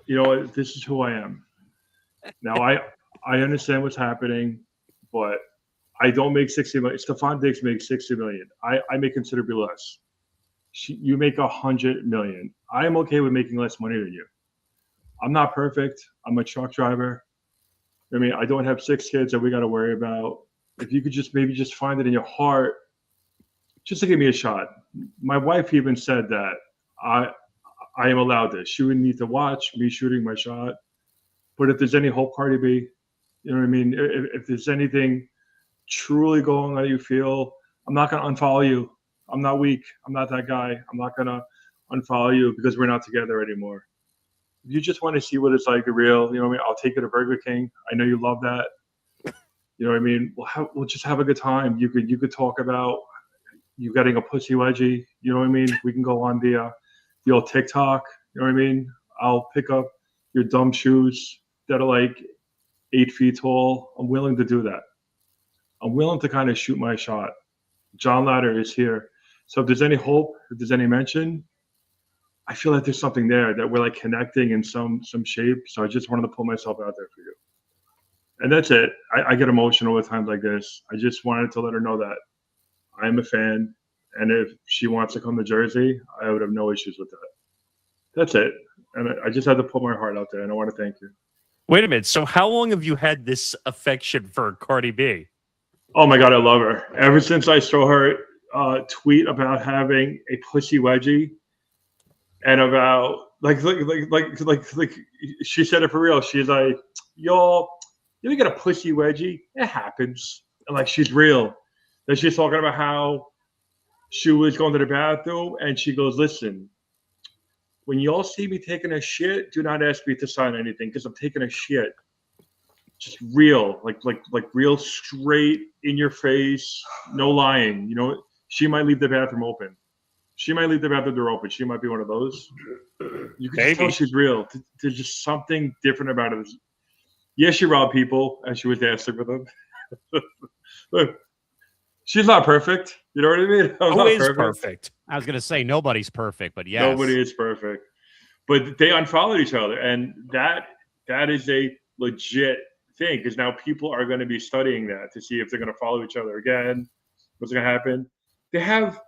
You know, this is who I am. Now I understand what's happening, but I don't make 60 million. Stefon Diggs makes 60 million. I make considerably less. You make 100 million. I am okay with making less money than you. I'm not perfect. I'm a truck driver. I mean, I don't have 6 kids that we got to worry about. If you could just maybe just find it in your heart, just to give me a shot. My wife even said that I am allowed this. She wouldn't need to watch me shooting my shot. But if there's any hope, Cardi B, you know what I mean? If there's anything truly going on that you feel, I'm not going to unfollow you. I'm not weak. I'm not that guy. I'm not going to unfollow you because we're not together anymore. If you just want to see what it's like, the real, you know what I mean? I'll take you to Burger King. I know you love that. You know what I mean? We'll just have a good time. You could talk about you getting a pussy wedgie. You know what I mean? We can go on the old TikTok. You know what I mean? I'll pick up your dumb shoes that are like 8 feet tall. I'm willing to do that. I'm willing to kind of shoot my shot. John Ladder is here. So if there's any hope, if there's any mention, I feel like there's something there that we're like connecting in some shape. So I just wanted to put myself out there for you. And that's it. I get emotional at times like this. I just wanted to let her know that I'm a fan. And if she wants to come to Jersey, I would have no issues with that. That's it. And I just had to put my heart out there, and I want to thank you. Wait a minute. So how long have you had this affection for Cardi B? Oh my God, I love her. Ever since I saw her tweet about having a pussy wedgie, and about like she said it for real. She's like, y'all, you ever get a pussy wedgie? It happens. And like, she's real. And she's talking about how she was going to the bathroom, and she goes, listen, when y'all see me taking a shit, do not ask me to sign anything because I'm taking a shit. Just real, like real straight in your face, no lying. You know, she might leave the bathroom open. She might leave the bathroom door open. She might be one of those. You can just tell she's real. There's just something different about it. Yes, she robbed people, and she was dancing with them. She's not perfect. You know what I mean? Who is perfect? I was going to say nobody's perfect, but yes. Nobody is perfect. But they unfollowed each other, and that is a legit thing because now people are going to be studying that to see if they're going to follow each other again. What's going to happen? They have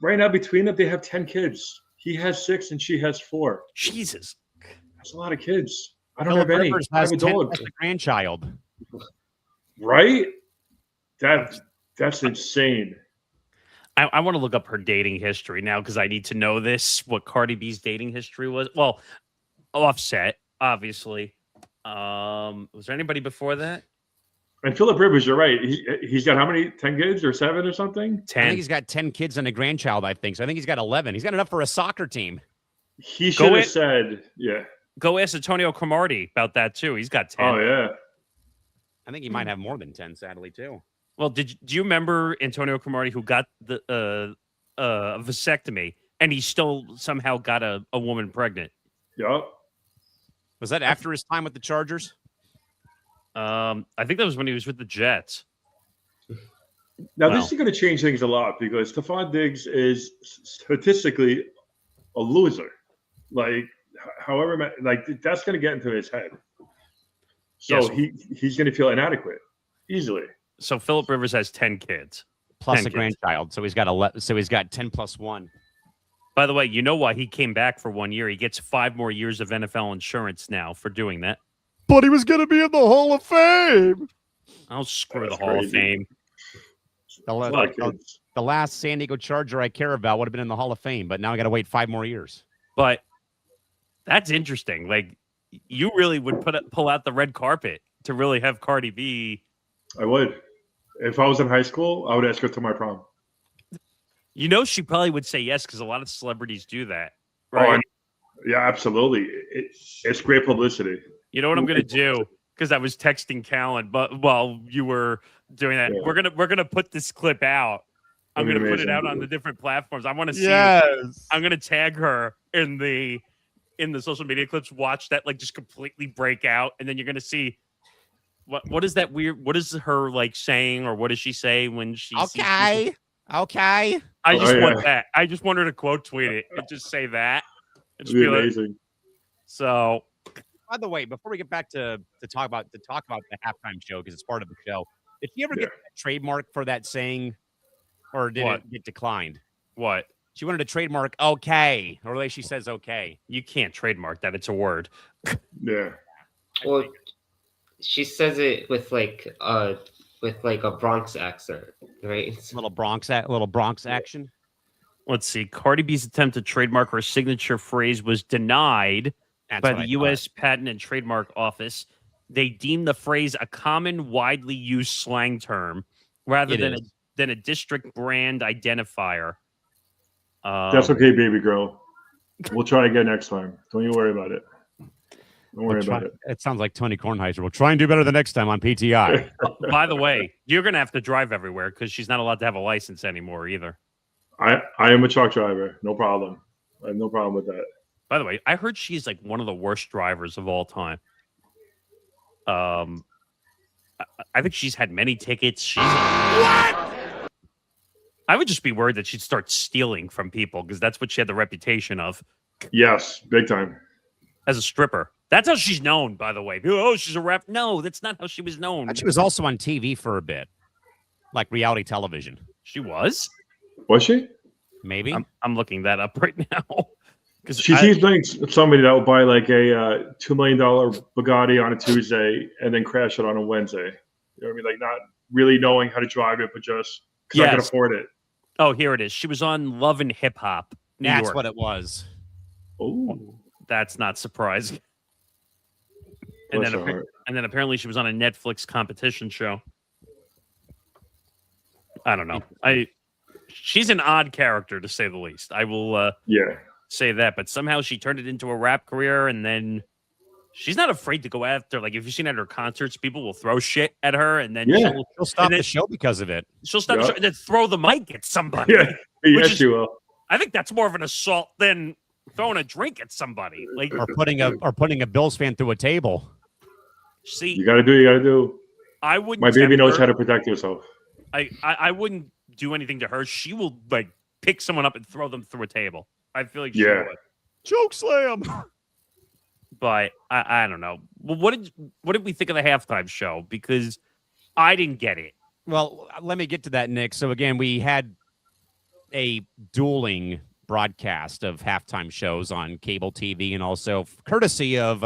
right now between them, they have 10 kids. He has 6 and she has 4. Jesus, that's a lot of kids. I don't Phillip have any. Rivers I have has a 10 dog. as a grandchild. Right? That's insane. I want to look up her dating history now because I need to know this. What Cardi B's dating history was? Well, Offset, obviously. Was there anybody before that? And Phillip Rivers, you're right. He's got how many? 10 kids or 7 or something? 10. I think he's got 10 kids and a grandchild, I think. So I think he's got 11. He's got enough for a soccer team. He should have said, yeah. Go ask Antonio Cromartie about that, too. He's got 10. Oh, yeah. I think he might have more than 10, sadly, too. Well, do you remember Antonio Cromartie who got the vasectomy and he still somehow got a woman pregnant? Yep. Was that after his time with the Chargers? I think that was when he was with the Jets. Now, this is going to change things a lot because Stefon Diggs is statistically a loser. Like, however, like that's going to get into his head. So he's going to feel inadequate easily. So Phillip Rivers has 10 kids. Plus a grandchild. So he's got 11. So he's got 10 plus 1. By the way, you know why he came back for 1 year? He gets 5 more years of NFL insurance now for doing that. But he was going to be in the Hall of Fame. I'll screw the Hall of Fame. The last San Diego Charger I care about would have been in the Hall of Fame, but now I got to wait 5 more years. But that's interesting. Like, you really would pull out the red carpet to really have Cardi B. I would. If I was in high school, I would ask her to my prom. You know, she probably would say yes because a lot of celebrities do that. Right? Oh, yeah, absolutely. It's great publicity. You know what I'm going to do? because I was texting Callan, but while you were doing that, Yeah. we're gonna put this clip out. I'm That'd be gonna put it amazing. out on the different platforms. I want to see. Yes. I'm gonna tag her in the social media clips. Watch that like just completely break out, and then you're gonna see what is that weird? What is her like saying, or what does she say when she? sees people? Okay. I just Oh, want yeah. that. I just want her to quote tweet it and just say that. And just It'd be be like, amazing. so By the way, before we get back to talk about the halftime show because it's part of the show, did she ever get that trademark for that saying, or did What? it get declined? what? She wanted to trademark okay, or like she says okay. You can't trademark that. It's a word. Yeah. Well, she says it with like a Bronx accent, right? A little Bronx action. Let's see. Cardi B's attempt to trademark her signature phrase was denied That's by what I the U.S. Patent and Trademark Office. They deemed the phrase a common, widely used slang term rather It than a district brand identifier. That's okay, baby girl. We'll try again next time. Don't you worry about it. Don't worry about it. It sounds like Tony Kornheiser. We'll try and do better the next time on PTI. By the way, you're going to have to drive everywhere because she's not allowed to have a license anymore either. I am a truck driver. No problem. I have no problem with that. By the way, I heard she's like one of the worst drivers of all time. I think she's had many tickets. She's what? I would just be worried that she'd start stealing from people because that's what she had the reputation of Yes, big time. as a stripper. That's how she's known, by the way. Oh, she's a rap. No, that's not how she was known. She was also on TV for a bit, like reality television. She was? Was she? Maybe. I'm looking that up right now. She seems like somebody that would buy like a $2 million Bugatti on a Tuesday and then crash it on a Wednesday. You know what I mean? Like not really knowing how to drive it, but just because I can afford it. Oh, here it is. She was on Love and Hip Hop. That's York. what it was. Oh, That's not surprising. And then apparently she was on a Netflix competition show. I don't know. She's an odd character to say the least. I will say that, but somehow she turned it into a rap career, and then she's not afraid to go after. Like if you've seen at her concerts, people will throw shit at her, and then she'll stop the show because of it. She'll stop the show and then throw the mic at somebody. Yes, she will. I think that's more of an assault than throwing a drink at somebody, like or putting a Bills fan through a table. See, you got to do. I wouldn't. My baby knows how to protect herself. I wouldn't do anything to her. She will like pick someone up and throw them through a table. I feel like she would. Choke slam. But I don't know. Well, what did we think of the halftime show? Because I didn't get it. Well, let me get to that, Nick. So again, we had a dueling broadcast of halftime shows on cable TV and also courtesy of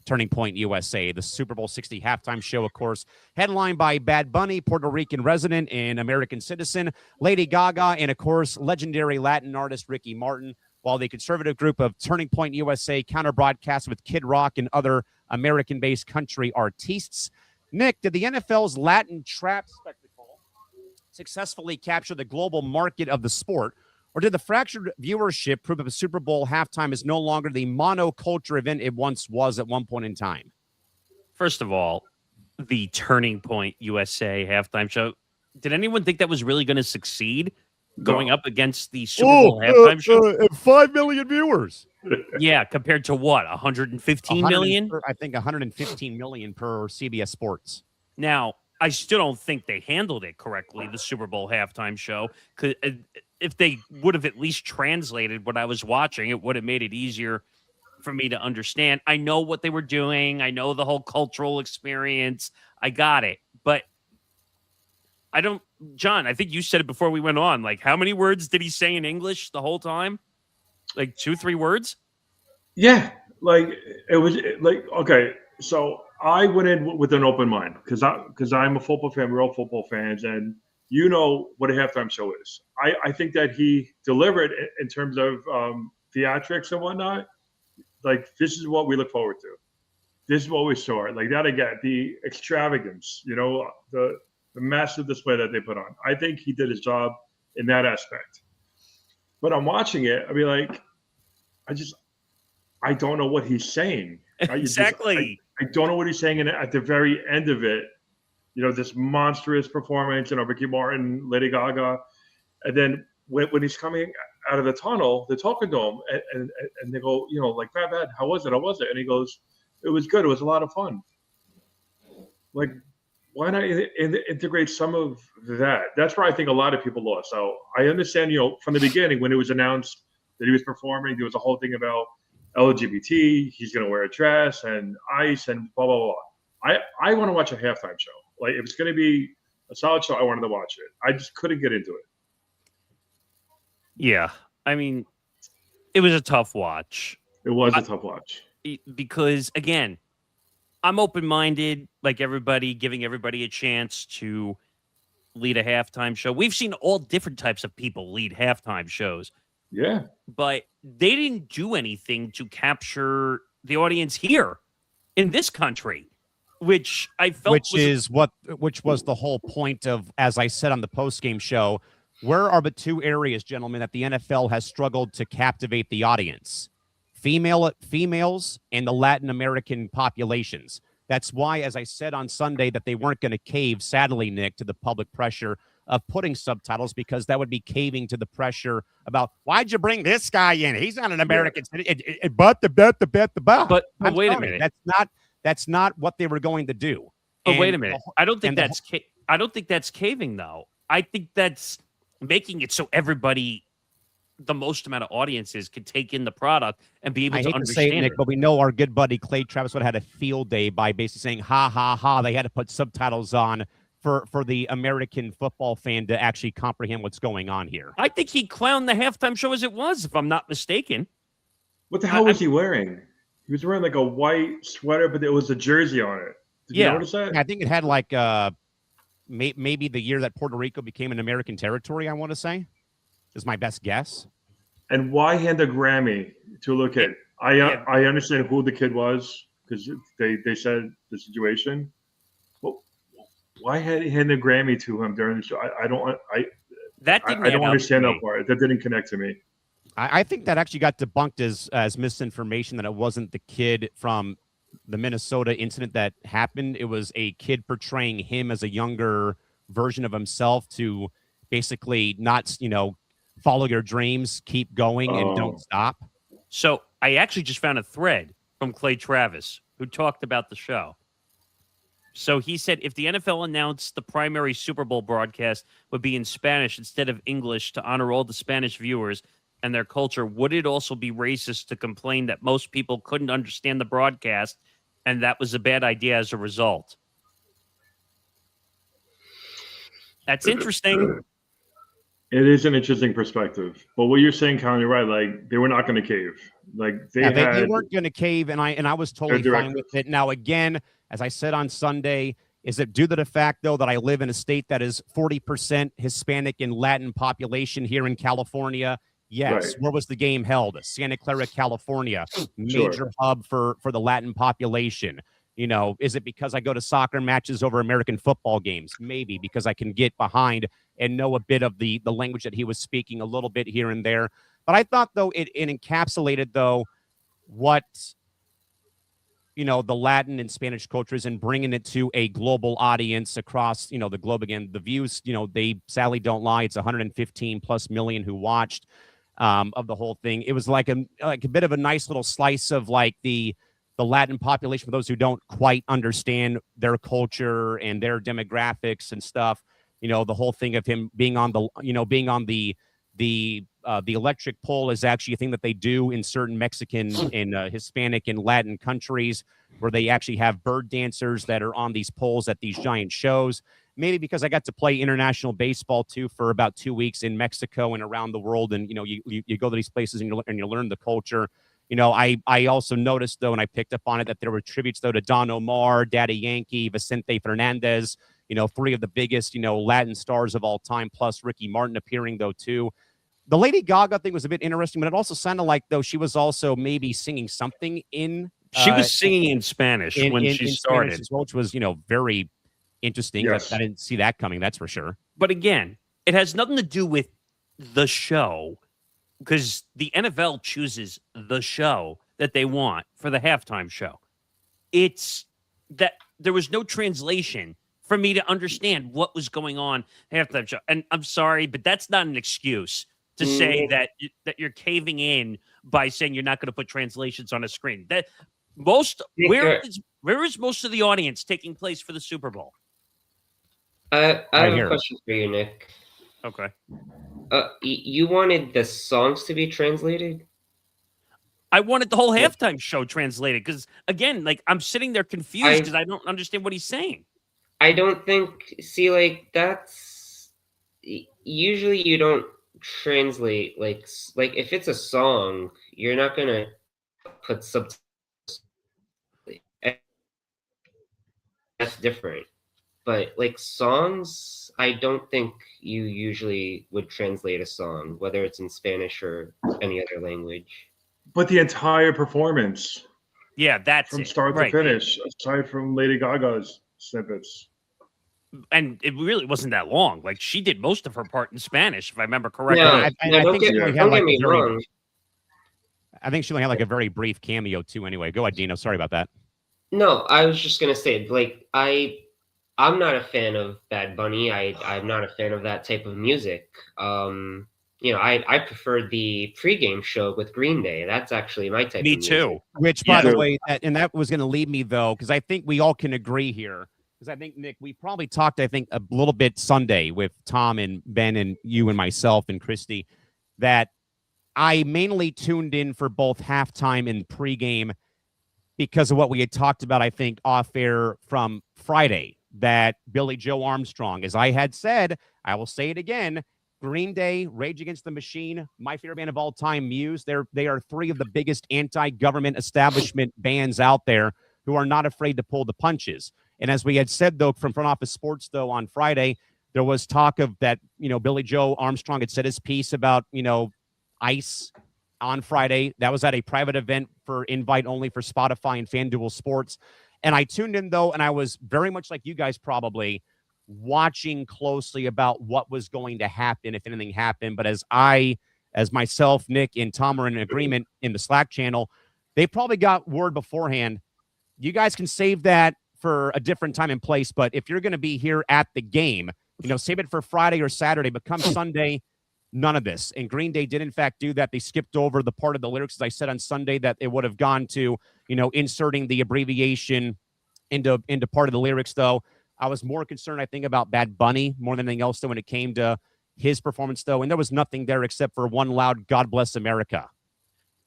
Turning Point USA, the Super Bowl 60 halftime show, of course, headlined by Bad Bunny, Puerto Rican resident and American citizen, Lady Gaga, and, of course, legendary Latin artist Ricky Martin, while the conservative group of Turning Point USA counter-broadcast with Kid Rock and other American-based country artistes. Nick, did the NFL's Latin trap spectacle successfully capture the global market of the sport, or did the fractured viewership prove that the Super Bowl halftime is no longer the monoculture event it once was at one point in time? First of all, the Turning Point USA halftime show, did anyone think that was really going to succeed going up against the Super Bowl halftime show? 5 million viewers. Yeah, compared to what? 115 million? I think 115 million per CBS Sports. Now, I still don't think they handled it correctly, the Super Bowl halftime show. Because if they would have at least translated what I was watching, it would have made it easier for me to understand. I know what they were doing. I know the whole cultural experience. I got it. But I don't, John, I think you said it before we went on. Like, how many words did he say in English the whole time? Like 2-3 words? Yeah. Like, it was like, okay, so I went in with an open mind because I'm a football fan. We're all football fans, and you know what a halftime show is. I think that he delivered in terms of theatrics and whatnot. Like, this is what we look forward to. This is what we saw. Like that again, the extravagance, you know, the massive display that they put on. I think he did his job in that aspect. But I'm watching it. I mean, like, I don't know what he's saying. Exactly. I don't know what he's saying. And at the very end of it, this monstrous performance, Ricky Martin, Lady Gaga. And then when he's coming out of the tunnel, they're talking to him and they go, like, Brad, how was it? How was it? And he goes, it was good. It was a lot of fun. Like, why not integrate some of that? That's where I think a lot of people lost. So I understand, from the beginning when it was announced that he was performing, there was a whole thing about LGBT, he's going to wear a dress and ice and blah, blah, blah. I want to watch a halftime show. Like, if it's going to be a solid show, I wanted to watch it. I just couldn't get into it. Yeah. I mean, it was a tough watch. It was a tough watch. Because, again, I'm open-minded, like everybody, giving everybody a chance to lead a halftime show. We've seen all different types of people lead halftime shows. Yeah. But they didn't do anything to capture the audience here in this country, which I felt which was the whole point of, as I said on the post-game show, where are the two areas, gentlemen, that the NFL has struggled to captivate the audience? Females and the Latin American populations. That's why, as I said on Sunday, that they weren't going to cave, sadly, Nick, to the public pressure of putting subtitles, because that would be caving to the pressure about, why'd you bring this guy in? He's not an American citizen. But wait a minute. That's not what they were going to do. But wait a minute. I don't think that's caving, though. I think that's making it so everybody, the most amount of audiences, could take in the product and be able to understand to say it, Nick, but we know our good buddy Clay Travis would have had a field day by basically saying, ha, ha, ha. They had to put subtitles on for the American football fan to actually comprehend what's going on here. I think he clowned the halftime show as it was, if I'm not mistaken. What the hell was he wearing? He was wearing like a white sweater, but there was a jersey on it. Did you notice that? I think it had like maybe the year that Puerto Rico became an American territory, I want to say, is my best guess. And why hand a Grammy to a kid? I understand who the kid was because they said the situation. But why hand a Grammy to him during the show? I don't understand that part. That didn't connect to me. I think that actually got debunked as misinformation, that it wasn't the kid from the Minnesota incident that happened. It was a kid portraying him as a younger version of himself to basically not, follow your dreams, keep going, and don't stop. So I actually just found a thread from Clay Travis who talked about the show. So he said, if the NFL announced the primary Super Bowl broadcast would be in Spanish instead of English to honor all the Spanish viewers and their culture, would it also be racist to complain that most people couldn't understand the broadcast and that was a bad idea as a result? That's interesting. It is an interesting perspective. But what you're saying, Callan, you're right. Like, they were not going to cave. Like, they weren't going to cave, and I was totally fine with it. Now, again, as I said on Sunday, is it due to the fact, though, that I live in a state that is 40% Hispanic and Latin population here in California? Yes. Right. Where was the game held? Santa Clara, California, major hub for the Latin population. Is it because I go to soccer matches over American football games? Maybe, because I can get behind and know a bit of the language that he was speaking, a little bit here and there. But I thought, though, it encapsulated, though, what, the Latin and Spanish cultures, and bringing it to a global audience across, the globe. Again, the views, they sadly don't lie. It's 115 plus million who watched of the whole thing. It was like a bit of a nice little slice of like the Latin population, for those who don't quite understand their culture and their demographics and stuff. The whole thing of him being on the electric pole is actually a thing that they do in certain Mexican and Hispanic and Latin countries, where they actually have bird dancers that are on these poles at these giant shows. Maybe because I got to play international baseball too for about 2 weeks in Mexico and around the world, and you go to these places and you learn the culture. I also noticed, though, and I picked up on it, that there were tributes, though, to Don Omar, Daddy Yankee, Vicente Fernandez, three of the biggest, Latin stars of all time, plus Ricky Martin appearing, though, too. The Lady Gaga thing was a bit interesting, but it also sounded like, though, she was also maybe singing something in... She was singing in Spanish when she started. Spanish as well, which was, very interesting. Yes. I didn't see that coming, that's for sure. But again, it has nothing to do with the show, because the NFL chooses the show that they want for the halftime show. It's that there was no translation for me to understand what was going on halftime show. And I'm sorry, but that's not an excuse to say that you're caving in by saying you're not going to put translations on a screen. That where is most of the audience taking place for the Super Bowl? I have a question for you, Nick. Okay. You wanted the songs to be translated? I wanted the whole halftime show translated because, again, like I'm sitting there confused because I don't understand what he's saying. I don't think. See, like that's usually you don't translate like if it's a song, you're not gonna put subtitles. That's different. But like songs, I don't think you usually would translate a song, whether it's in Spanish or any other language. But the entire performance, yeah, that's from start to finish, aside from Lady Gaga's snippets. And it really wasn't that long. Like she did most of her part in Spanish, if I remember correctly. Yeah, don't get me wrong. I think she only had like a very brief cameo too. Anyway, go ahead, Dino. Sorry about that. No, I was just gonna say, like I'm not a fan of Bad Bunny. I'm not a fan of that type of music. I prefer the pregame show with Green Day. That's actually my type. Me of music. too. Which, by the way, that was going to lead me though, because I think we all can agree here. Because I think Nick, we probably talked, I think, a little bit Sunday with Tom and Ben and you and myself and Christy, that I mainly tuned in for both halftime and pregame because of what we had talked about. I think off air from Friday. That Billy Joe Armstrong, as I had said, I will say it again, Green Day, Rage Against the Machine, my favorite band of all time, Muse, they are three of the biggest anti-government establishment bands out there who are not afraid to pull the punches. And as we had said, though, from Front Office Sports, though, on Friday, there was talk of that, Billy Joe Armstrong had said his piece about, ICE on Friday. That was at a private event for invite only for Spotify and FanDuel Sports. And I tuned in, though, and I was very much like you guys probably watching closely about what was going to happen, if anything happened. But as myself, Nick, and Tom are in agreement in the Slack channel, they probably got word beforehand. You guys can save that for a different time and place. But if you're going to be here at the game, save it for Friday or Saturday. But come Sunday, none of this. And Green Day did, in fact, do that. They skipped over the part of the lyrics, as I said on Sunday, that it would have gone to, inserting the abbreviation into part of the lyrics, though. I was more concerned, I think, about Bad Bunny more than anything else, though, when it came to his performance, though. And there was nothing there except for one loud God Bless America.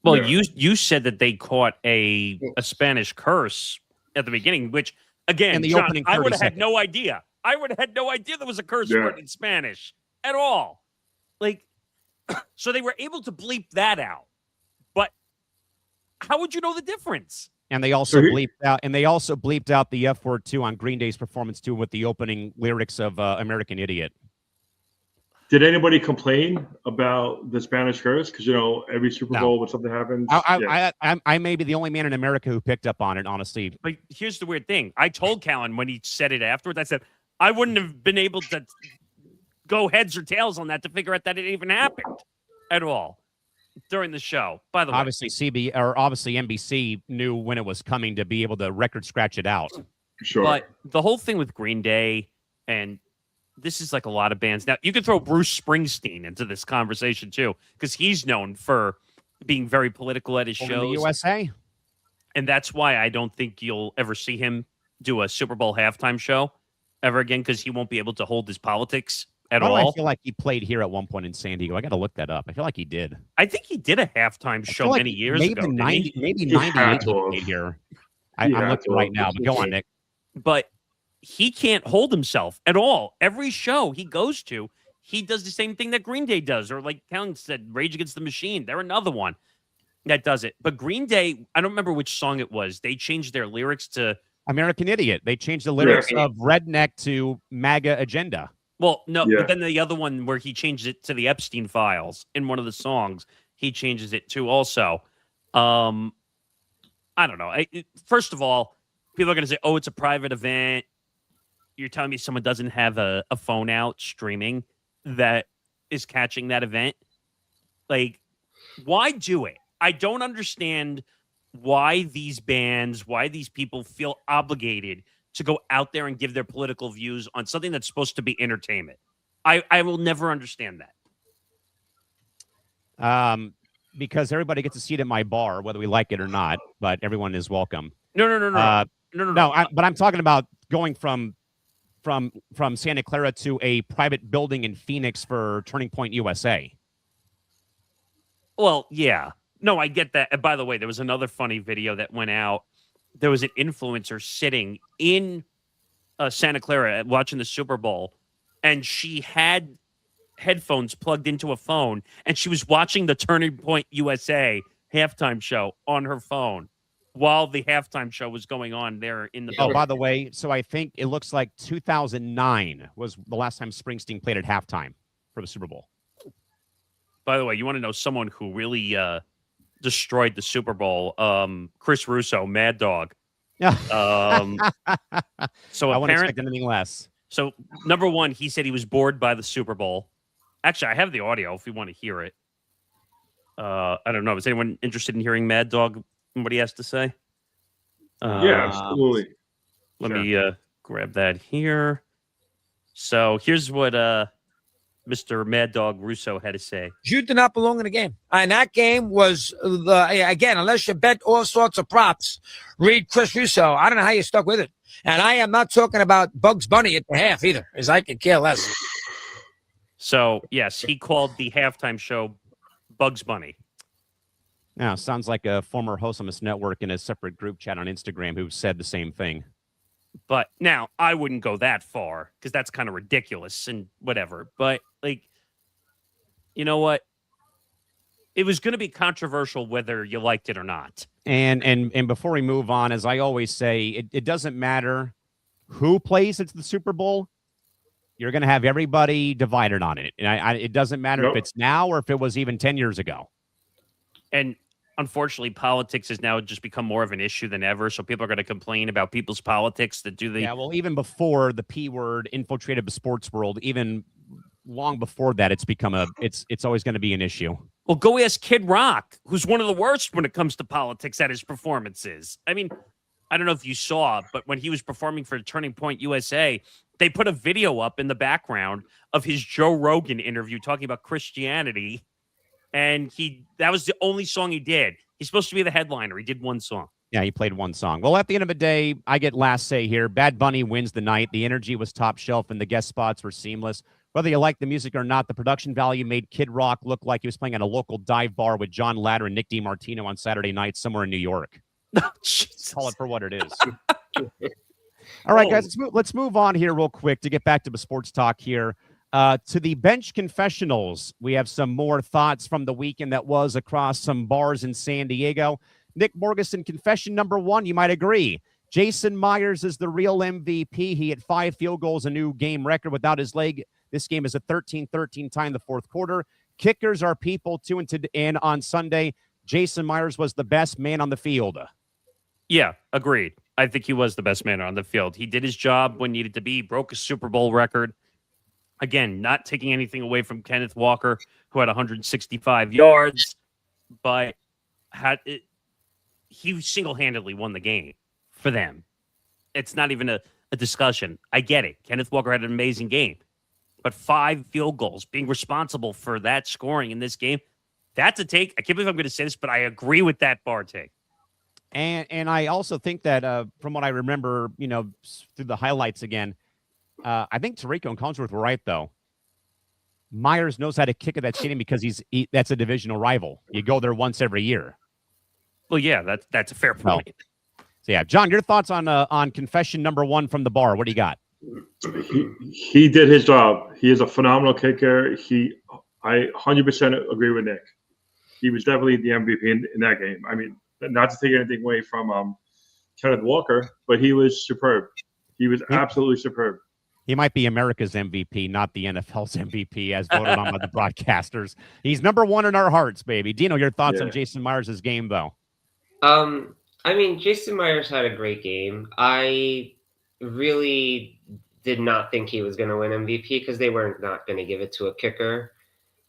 Well, you said that they caught a Spanish curse at the beginning, which, again, in the John, opening I would have 30 had no idea. I would have had no idea there was a curse word in Spanish at all. Like, so they were able to bleep that out. But how would you know the difference? And they also bleeped out the F word too on Green Day's performance too with the opening lyrics of American Idiot. Did anybody complain about the Spanish curse? Because every Super Bowl when something happens, I may be the only man in America who picked up on it, honestly. But here's the weird thing: I told Callan when he said it afterwards, I said I wouldn't have been able to go heads or tails on that to figure out that it even happened at all during the show. By the way, obviously NBC knew when it was coming to be able to record scratch it out. Sure. But the whole thing with Green Day, and this is like a lot of bands. Now you can throw Bruce Springsteen into this conversation too, because he's known for being very political at his shows. In the USA. And that's why I don't think you'll ever see him do a Super Bowl halftime show ever again, because he won't be able to hold his politics at all. I feel like he played here at one point in San Diego. I got to look that up. I feel like he did. I think he did a halftime show like many years ago. Maybe 98 he played here. I'm looking right now, but go on, Nick. But he can't hold himself at all. Every show he goes to, he does the same thing that Green Day does, or like Callan said, Rage Against the Machine. They're another one that does it. But Green Day, I don't remember which song it was. They changed their lyrics to American Idiot. They changed the lyrics of Redneck to MAGA Agenda. Well, no, but then the other one where he changed it to the Epstein Files in one of the songs, he changes it to also. I don't know. First of all, people are going to say, oh, it's a private event. You're telling me someone doesn't have a phone out streaming that is catching that event? Like, why do it? I don't understand why these bands, why these people feel obligated to go out there and give their political views on something that's supposed to be entertainment. I will never understand that. Because everybody gets a seat at my bar, whether we like it or not, but everyone is welcome. No. But I'm talking about going from Santa Clara to a private building in Phoenix for Turning Point USA. Well, yeah. No, I get that. And by the way, there was another funny video that went out. There was an influencer sitting in Santa Clara watching the Super Bowl, and she had headphones plugged into a phone, and she was watching the Turning Point USA halftime show on her phone while the halftime show was going on there in the building. By the way, so I think it looks like 2009 was the last time Springsteen played at halftime for the Super Bowl. By the way, you want to know someone who really destroyed the Super Bowl? Chris Russo, Mad Dog. So I wouldn't expect anything less. So number one, he said he was bored by the Super Bowl. Actually, I have the audio if you want to hear it. I don't know. Is anyone interested in hearing Mad Dog? What he has to say? Yeah, absolutely. Let me grab that here. So here's what Mr. Mad Dog Russo had to say. You do not belong in the game. And that game was, again, unless you bet all sorts of props, read Chris Russo. I don't know how you stuck with it. And I am not talking about Bugs Bunny at the half either, as I could care less. So, yes, he called the halftime show Bugs Bunny. Now, sounds like a former host on this network in a separate group chat on Instagram who said the same thing. But now I wouldn't go that far because that's kind of ridiculous and whatever. But like, you know what? It was going to be controversial whether you liked it or not. And before we move on, as I always say, it doesn't matter who plays at the Super Bowl. You're going to have everybody divided on it. And it doesn't matter if it's now or if it was even 10 years ago. And unfortunately, politics has now just become more of an issue than ever. So people are going to complain about people's politics that do the. Yeah, well, even before the P word infiltrated the sports world, even long before that, it's become it's always going to be an issue. Well, go ask Kid Rock, who's one of the worst when it comes to politics at his performances. I mean, I don't know if you saw, but when he was performing for Turning Point USA, they put a video up in the background of his Joe Rogan interview talking about Christianity. And that was the only song he did. He's supposed to be the headliner. He did one song. Yeah, he played one song. Well, at the end of the day, I get last say here. Bad Bunny wins the night. The energy was top shelf, and the guest spots were seamless. Whether you like the music or not, the production value made Kid Rock look like he was playing at a local dive bar with John Ladder and Nick DiMartino on Saturday night somewhere in New York. Call it for what it is. All right, guys, let's move on here real quick to get back to the sports talk here. To the bench confessionals, we have some more thoughts from the weekend that was across some bars in San Diego. Nick Morgeson, confession number one, you might agree. Jason Myers is the real MVP. He had 5 field goals, a new game record without his leg. This game is a 13-13 tie in the fourth quarter. Kickers are people tuned in on Sunday. Jason Myers was the best man on the field. Yeah, agreed. I think he was the best man on the field. He did his job when needed to be. He broke a Super Bowl record. Again, not taking anything away from Kenneth Walker, who had 165 yards, but he single-handedly won the game for them. It's not even a discussion. I get it. Kenneth Walker had an amazing game. But 5 field goals, being responsible for that scoring in this game, that's a take. I can't believe I'm going to say this, but I agree with that bar take. And I also think that from what I remember, through the highlights again, I think Tirico and Collinsworth were right, though. Myers knows how to kick at that stadium because that's a divisional rival. You go there once every year. Well, yeah, that's a fair point. So, yeah, John, your thoughts on confession number one from the bar. What do you got? He did his job. He is a phenomenal kicker. I 100% agree with Nick. He was definitely the MVP in that game. I mean, not to take anything away from Kenneth Walker, but he was superb. He was absolutely superb. He might be America's MVP, not the NFL's MVP, as voted on by the broadcasters. He's number one in our hearts, baby. Dino, your thoughts on Jason Myers' game, though? I mean, Jason Myers had a great game. I really did not think he was going to win MVP because they were not going to give it to a kicker.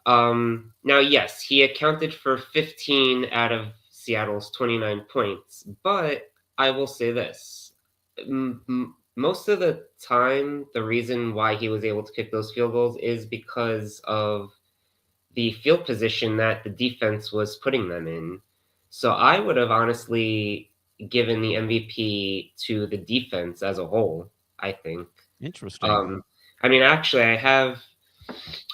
Now, yes, he accounted for 15 out of Seattle's 29 points. But I will say this. Most of the time, the reason why he was able to kick those field goals is because of the field position that the defense was putting them in. So I would have honestly given the MVP to the defense as a whole, I think. Interesting. I mean, actually, I have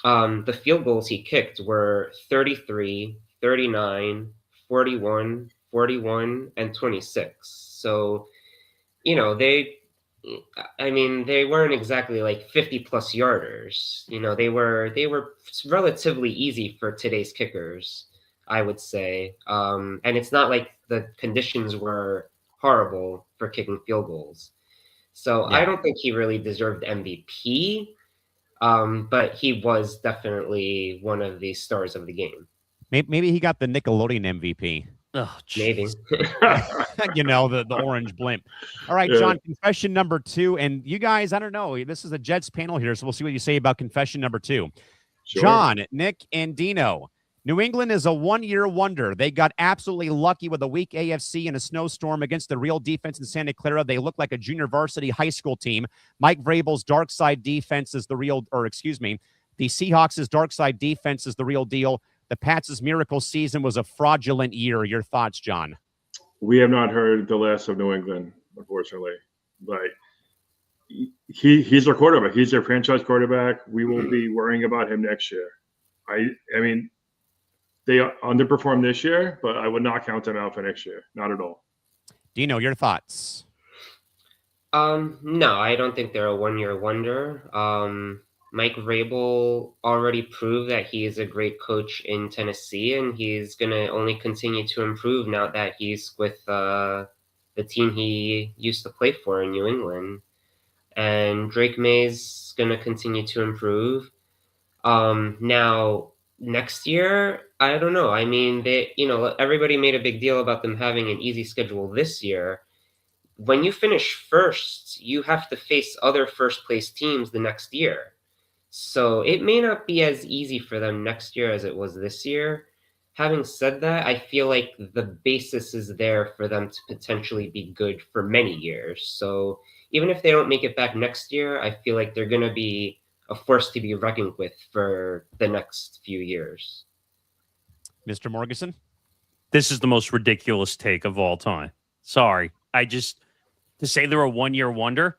the field goals he kicked were 33, 39, 41, 41, and 26. So, they weren't exactly like 50 plus yarders. They were relatively easy for today's kickers, I would say. And it's not like the conditions were horrible for kicking field goals. So I don't think he really deserved MVP. But he was definitely one of the stars of the game. Maybe he got the Nickelodeon MVP. Oh, Maybe. The orange blimp. All right, John, confession number 2. And you guys, I don't know. This is a Jets panel here, so we'll see what you say about confession number 2. Sure. John, Nick, and Dino. New England is a one-year wonder. They got absolutely lucky with a weak AFC and a snowstorm against the real defense in Santa Clara. They look like a junior varsity high school team. Mike Vrabel's dark side defense is the Seahawks' dark side defense is the real deal. The Pats' miracle season was a fraudulent year. Your thoughts, John? We have not heard the last of New England, unfortunately. But he's our quarterback. He's their franchise quarterback. We will be worrying about him next year. I mean, they underperformed this year, but I would not count them out for next year. Not at all. Dino, your thoughts? No, I don't think they're a one-year wonder. Mike Vrabel already proved that he is a great coach in Tennessee, and he's going to only continue to improve now that he's with the team he used to play for in New England. And Drake May's going to continue to improve. Now, next year, I don't know. I mean, everybody made a big deal about them having an easy schedule this year. When you finish first, you have to face other first-place teams the next year. So it may not be as easy for them next year as it was this year. Having said that, I feel like the basis is there for them to potentially be good for many years. So even if they don't make it back next year, I feel like they're going to be a force to be reckoned with for the next few years. Mr. Morgeson? This is the most ridiculous take of all time. Sorry. To say they're a one-year wonder,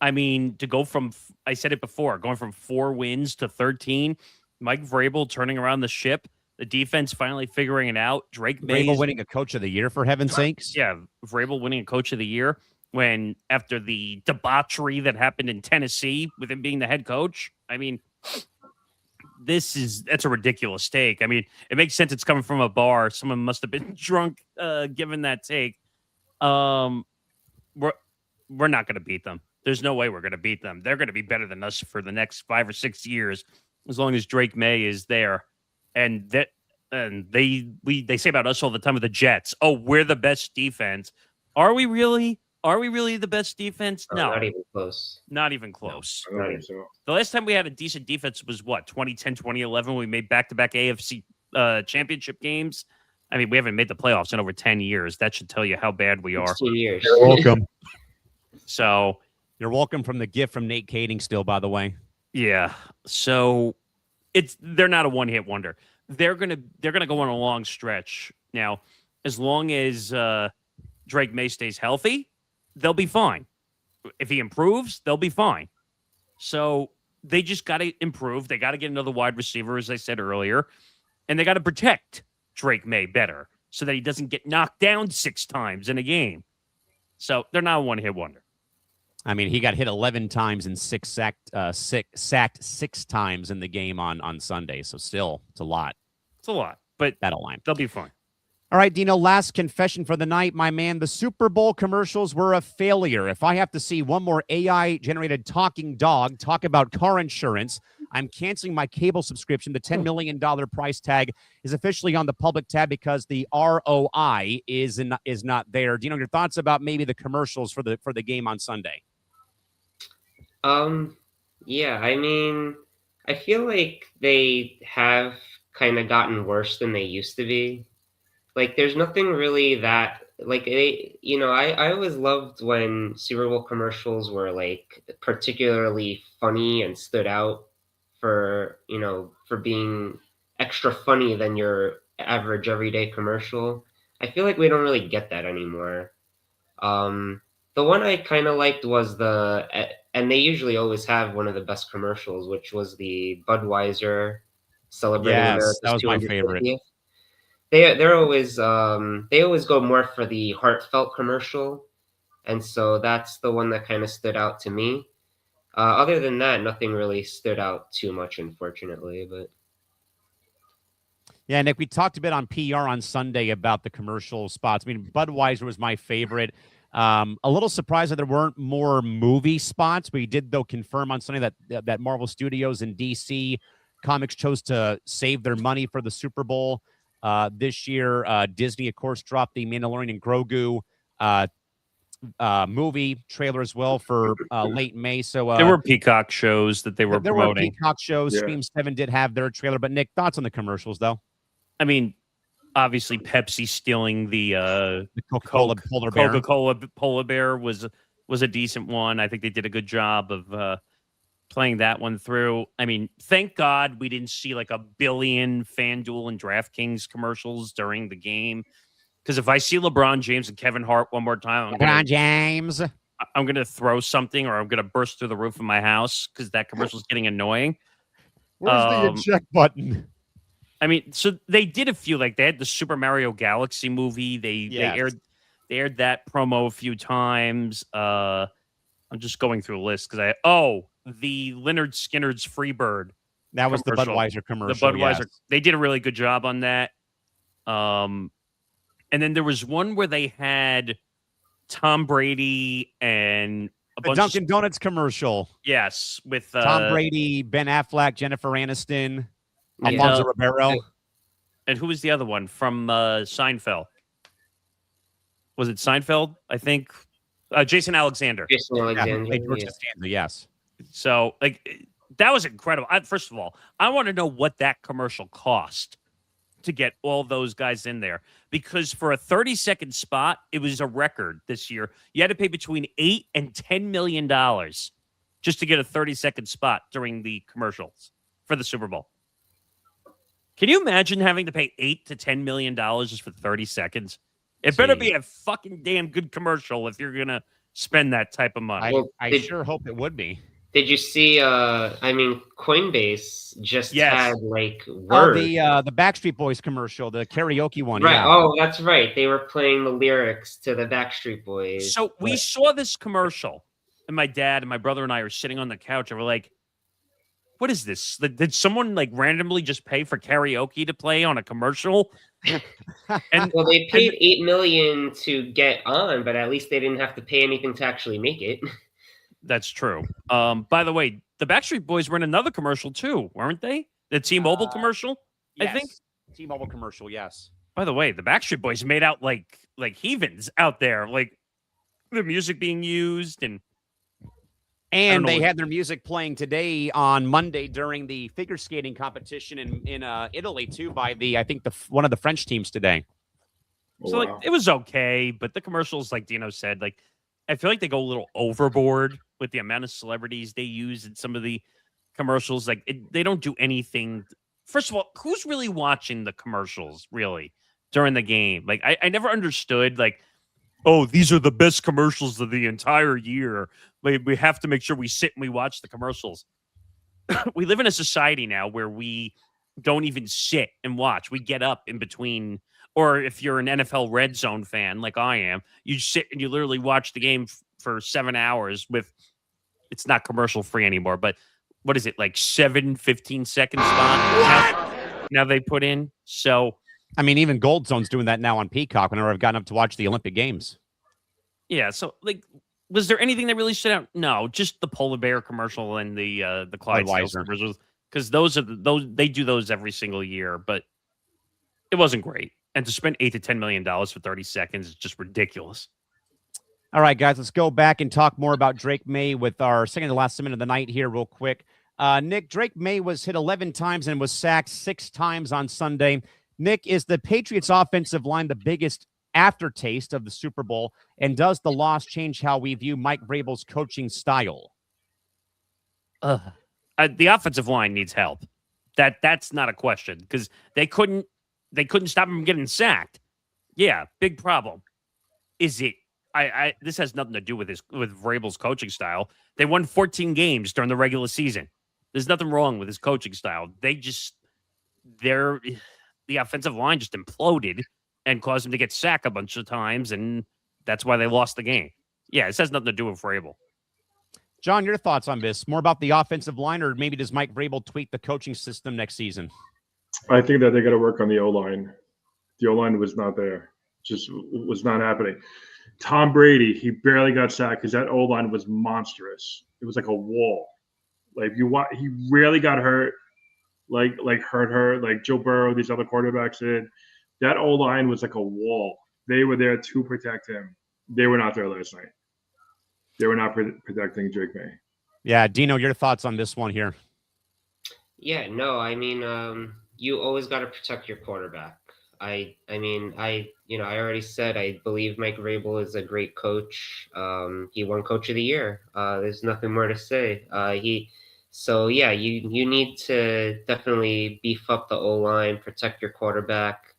I mean, to go from, I said it before, going from 4 wins to 13, Mike Vrabel turning around the ship, the defense finally figuring it out, Drake May winning a coach of the year, for heaven's sakes. Yeah, Vrabel winning a coach of the year when after the debauchery that happened in Tennessee with him being the head coach. I mean, that's a ridiculous take. I mean, it makes sense. It's coming from a bar. Someone must have been drunk given that take. We're not going to beat them. There's no way we're going to beat them. They're going to be better than us for the next 5 or 6 years, as long as Drake May is there. And they say about us all the time with the Jets, oh, we're the best defense. Are we really? Are we really the best defense? No. Not even close. Not even close. I don't think so. The last time we had a decent defense was what, 2010, 2011, when we made back-to-back AFC championship games. I mean, we haven't made the playoffs in over 10 years. That should tell you how bad we are. 2 years. You're welcome. So you're welcome from the gift from Nate Kading still, by the way. Yeah. So they're not a one-hit wonder. They're gonna go on a long stretch. Now, as long as Drake May stays healthy, they'll be fine. If he improves, they'll be fine. So they just got to improve. They got to get another wide receiver, as I said earlier, and they got to protect Drake May better so that he doesn't get knocked down 6 times in a game. So they're not a one-hit wonder. I mean, he got hit 11 times and sacked 6 times in the game on Sunday. So still, it's a lot. It's a lot, but that'll line. They'll be fine. All right, Dino, last confession for the night, my man. The Super Bowl commercials were a failure. If I have to see one more AI-generated talking dog talk about car insurance, I'm canceling my cable subscription. The $10 million price tag is officially on the public tab because the ROI is not there. Dino, your thoughts about maybe the commercials for the game on Sunday? Yeah, I mean, I feel like they have kind of gotten worse than they used to be. Like, there's nothing really that like I always loved when Super Bowl commercials were like particularly funny and stood out for for being extra funny than your average everyday commercial. I feel like we don't really get that anymore. The one I kind of liked was and they usually always have one of the best commercials, which was the Budweiser celebrating Yes, America's that was my favorite. 250th. They're always they always go more for the heartfelt commercial, and so that's the one that kind of stood out to me. Other than that, nothing really stood out too much, unfortunately. But yeah, Nick, we talked a bit on PR on Sunday about the commercial spots. I mean, Budweiser was my favorite. A little surprised that there weren't more movie spots. We did, though, confirm on Sunday that Marvel Studios and DC Comics chose to save their money for the Super Bowl this year. Disney, of course, dropped the Mandalorian and Grogu movie trailer as well for late May. So there were Peacock shows that they were promoting. There were Peacock shows. Yeah. Scream 7 did have their trailer. But, Nick, thoughts on the commercials, though? I mean, obviously, Pepsi stealing the Coca-Cola polar bear. Coca-Cola polar bear was a decent one. I think they did a good job of playing that one through. I mean, thank God we didn't see like a billion FanDuel and DraftKings commercials during the game. Because if I see LeBron James and Kevin Hart one more time, I'm gonna throw something, or I'm gonna burst through the roof of my house because that commercial is getting annoying. Where's the eject button? I mean, so they did a few, like they had the Super Mario Galaxy movie. They aired that promo a few times. I'm just going through a list because the Leonard Skinner's Freebird. That was commercial. The Budweiser commercial. The Budweiser. Yes. They did a really good job on that. And then there was one where they had Tom Brady and a bunch Dunkin' Donuts commercial. Yes, with Tom Brady, Ben Affleck, Jennifer Aniston, Alfonso Ribeiro. And who was the other one from Seinfeld? Was it Seinfeld? I think Jason Alexander. Jason Alexander, Yes. So like that was incredible. First of all, I want to know what that commercial cost to get all those guys in there, because for a 30-second spot, it was a record this year. You had to pay between $8 and $10 million just to get a 30-second spot during the commercials for the Super Bowl. Can you imagine having to pay $8 to $10 million just for 30 seconds? It better be a fucking damn good commercial if you're gonna spend that type of money. I sure hope it would be. Did you see? I mean, Coinbase just had like the Backstreet Boys commercial, the karaoke one. Right. Yeah. Oh, that's right. They were playing the lyrics to the Backstreet Boys. So we saw this commercial, and my dad and my brother and I are sitting on the couch, and we're like, "What is this? Did someone like randomly just pay for karaoke to play on a commercial?" And well, they paid $8 million to get on, but at least they didn't have to pay anything to actually make it. That's true. By the way, the Backstreet Boys were in another commercial too, weren't they? The T-Mobile commercial, yes. I think. T-Mobile commercial, yes. By the way, the Backstreet Boys made out like heathens out there, like the music being used, and they had their music playing today on Monday during the figure skating competition in Italy too by one of the French teams today. So like it was okay, but the commercials, like Dino said, like I feel like they go a little overboard with the amount of celebrities they use in some of the commercials. Like they don't do anything. First of all, who's really watching the commercials really during the game? Like I never understood like, oh, these are the best commercials of the entire year. Like, we have to make sure we sit and we watch the commercials. We live in a society now where we don't even sit and watch. We get up in between. Or if you're an NFL Red Zone fan like I am, you sit and you literally watch the game for 7 hours with, it's not commercial free anymore, but what is it, like 15-second spot now they put in? So, I mean, even Gold Zone's doing that now on Peacock whenever I've gotten up to watch the Olympic Games. Yeah, so like, was there anything that really stood out? No, just the polar bear commercial and the Clydesdale commercials, because those they do those every single year, but it wasn't great. And to spend $8 to $10 million for 30 seconds is just ridiculous. All right, guys, let's go back and talk more about Drake May with our second to last segment of the night here real quick. Nick, Drake May was hit 11 times and was sacked 6 times on Sunday. Nick, is the Patriots offensive line the biggest aftertaste of the Super Bowl? And does the loss change how we view Mike Vrabel's coaching style? The offensive line needs help. That's not a question because they couldn't stop him from getting sacked. Yeah, big problem. Is it? This has nothing to do with Vrabel's coaching style. They won 14 games during the regular season. There's nothing wrong with his coaching style. The offensive line just imploded and caused him to get sacked a bunch of times, and that's why they lost the game. Yeah, this has nothing to do with Vrabel. John, your thoughts on this? More about the offensive line, or maybe does Mike Vrabel tweak the coaching system next season? I think that they got to work on the O-line. The O-line was not there. Just was not happening. Tom Brady, he barely got sacked because that O-line was monstrous. It was like a wall. Like he rarely got hurt, like hurt, like Joe Burrow, these other quarterbacks did. That O-line was like a wall. They were there to protect him. They were not there last night. They were not protecting Drake May. Yeah, Dino, your thoughts on this one here? Yeah, no, I mean, you always got to protect your quarterback. I already said I believe Mike Vrabel is a great coach. He won Coach of the Year. There's nothing more to say. You need to definitely beef up the O-line, protect your quarterback.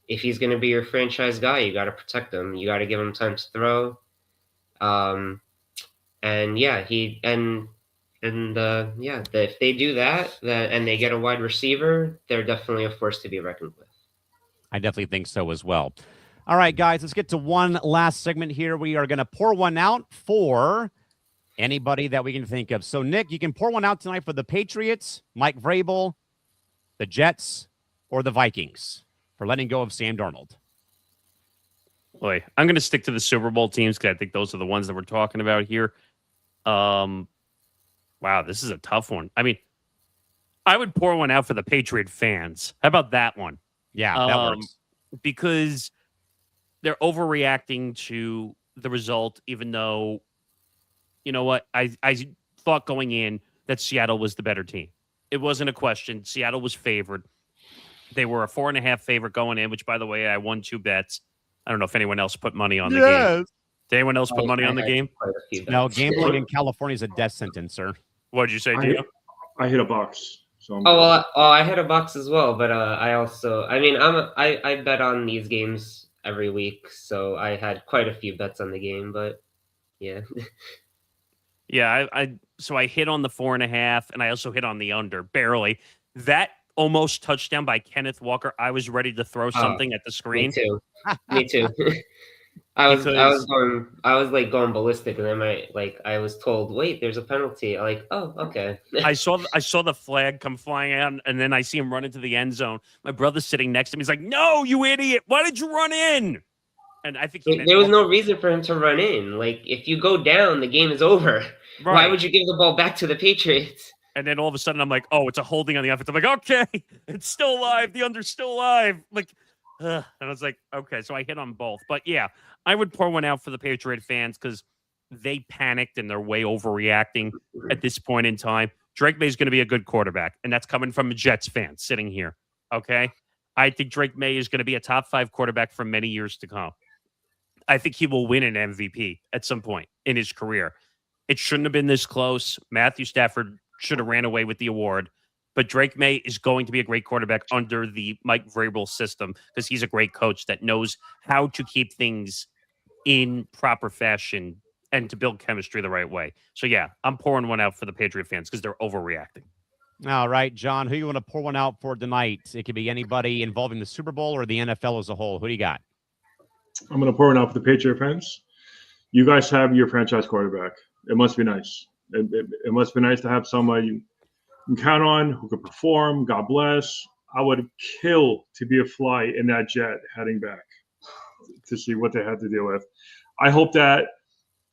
If he's going to be your franchise guy, you got to protect him. You got to give him time to throw. If they do that, and they get a wide receiver, they're definitely a force to be reckoned with. I definitely think so as well. All right, guys, let's get to one last segment here. We are going to pour one out for anybody that we can think of. So, Nick, you can pour one out tonight for the Patriots, Mike Vrabel, the Jets, or the Vikings for letting go of Sam Darnold. Boy, I'm going to stick to the Super Bowl teams because I think those are the ones that we're talking about here. Wow, this is a tough one. I mean, I would pour one out for the Patriot fans. How about that one? Yeah, that works. Because they're overreacting to the result, even though, you know what, I thought going in that Seattle was the better team. It wasn't a question. Seattle was favored. They were a 4.5 favorite going in, which, by the way, I won 2 bets. I don't know if anyone else put money on the game. Did anyone else put money on the game? No, gambling in California is a death sentence, sir. What did you say, Dino? I hit a box. So I hit a box as well, but I bet on these games every week, so I had quite a few bets on the game, but yeah. Yeah, so I hit on the 4.5, and I also hit on the under, barely. That almost touchdown by Kenneth Walker, I was ready to throw something at the screen. Me too. I was going ballistic, and then I was told, wait, there's a penalty. I'm like, oh, okay. I saw the flag come flying out, and then I see him run into the end zone. My brother's sitting next to me. He's like, "No, you idiot! Why did you run in?" And I think there was no reason for him to run in. Like, if you go down, the game is over. Right. Why would you give the ball back to the Patriots? And then all of a sudden, I'm like, "Oh, it's a holding on the offense." I'm like, "Okay, it's still alive. The under's still alive." Like. And I was like, okay, so I hit on both. But yeah, I would pour one out for the Patriot fans because they panicked and they're way overreacting at this point in time. Drake May is going to be a good quarterback, and that's coming from a Jets fan sitting here, okay? I think Drake May is going to be a top 5 quarterback for many years to come. I think he will win an MVP at some point in his career. It shouldn't have been this close. Matthew Stafford should have ran away with the award. But Drake May is going to be a great quarterback under the Mike Vrabel system because he's a great coach that knows how to keep things in proper fashion and to build chemistry the right way. So, yeah, I'm pouring one out for the Patriot fans because they're overreacting. All right, John, who you want to pour one out for tonight? It could be anybody involving the Super Bowl or the NFL as a whole. Who do you got? I'm going to pour one out for the Patriot fans. You guys have your franchise quarterback. It must be nice. It must be nice to have somebody you can count on, who could perform. God bless. I would kill to be a fly in that jet heading back to see what they had to deal with. I hope that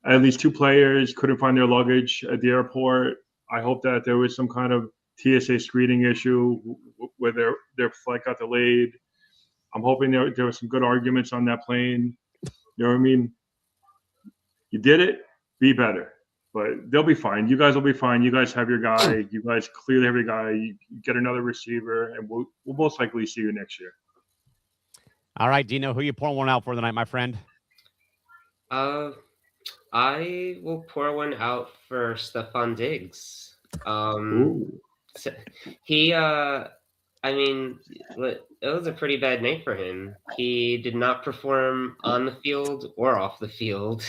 at least 2 players couldn't find their luggage at the airport. I hope that there was some kind of TSA screening issue where their flight got delayed. I'm hoping there were some good arguments on that plane. You know what I mean? You did it. Be better. But they'll be fine. You guys will be fine. You guys have your guy. You guys clearly have your guy. You get another receiver, and we'll most likely see you next year. All right, Dino, who you pouring one out for tonight, my friend? I will pour one out for Stefon Diggs. Ooh. He, I mean, it was a pretty bad night for him. He did not perform on the field or off the field.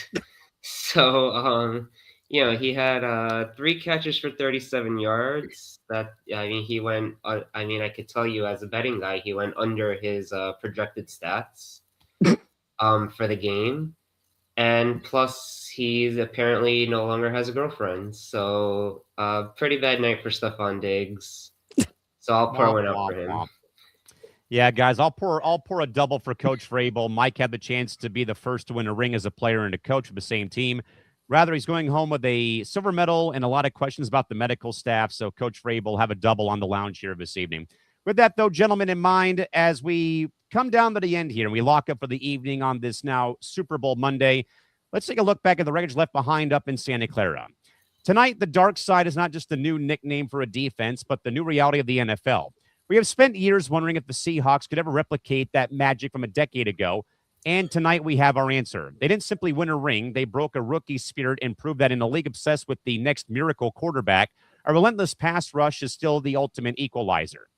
So, he had 3 catches for 37 yards. He went. I could tell you as a betting guy, he went under his projected stats for the game. And plus, he apparently no longer has a girlfriend. So, pretty bad night for Stefon Diggs. So I'll pour one out for him. Yeah, guys, I'll pour a double for Coach Vrabel. Mike had the chance to be the first to win a ring as a player and a coach of the same team. Rather, he's going home with a silver medal and a lot of questions about the medical staff. So Coach Vrabel will have a double on the lounge here this evening. With that, though, gentlemen, in mind, as we come down to the end here and we lock up for the evening on this now Super Bowl Monday, let's take a look back at the wreckage left behind up in Santa Clara. Tonight, the dark side is not just a new nickname for a defense, but the new reality of the NFL. We have spent years wondering if the Seahawks could ever replicate that magic from a decade ago, and tonight we have our answer. They didn't simply win a ring. They broke a rookie spirit and proved that in a league obsessed with the next miracle quarterback, a relentless pass rush is still the ultimate equalizer.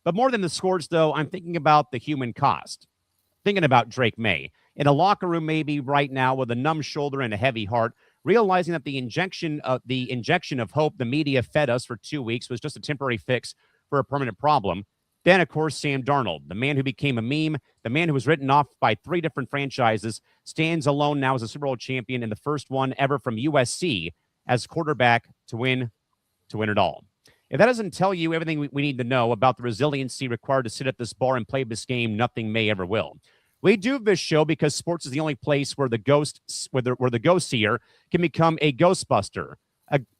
But more than the scores, though, I'm thinking about the human cost. Thinking about Drake May. In a locker room maybe right now with a numb shoulder and a heavy heart, realizing that the injection of hope the media fed us for 2 weeks was just a temporary fix for a permanent problem. Then, of course, Sam Darnold, the man who became a meme, the man who was written off by 3 different franchises, stands alone now as a Super Bowl champion and the first one ever from USC as quarterback to win it all. If that doesn't tell you everything we need to know about the resiliency required to sit at this bar and play this game, nothing may ever will. We do this show because sports is the only place where the ghost seer can become a ghostbuster.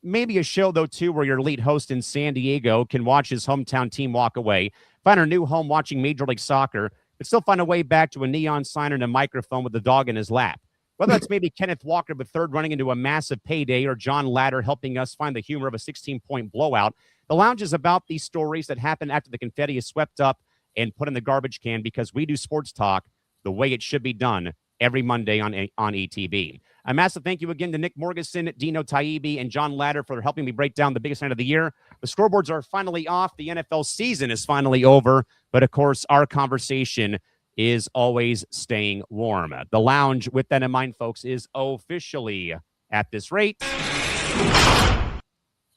Maybe a show, though, too, where your elite host in San Diego can watch his hometown team walk away, find a new home watching Major League Soccer, but still find a way back to a neon sign and a microphone with the dog in his lap. Whether that's maybe Kenneth Walker the third running into a massive payday or John Ladder helping us find the humor of a 16-point blowout, the lounge is about these stories that happen after the confetti is swept up and put in the garbage can because we do sports talk the way it should be done every Monday on ETB. A massive thank you again to Nick Morgeson, Dino Taibbi, and John Ladder for helping me break down the biggest night of the year. The scoreboards are finally off. The NFL season is finally over. But, of course, our conversation is always staying warm. The lounge, with that in mind, folks, is officially at this rate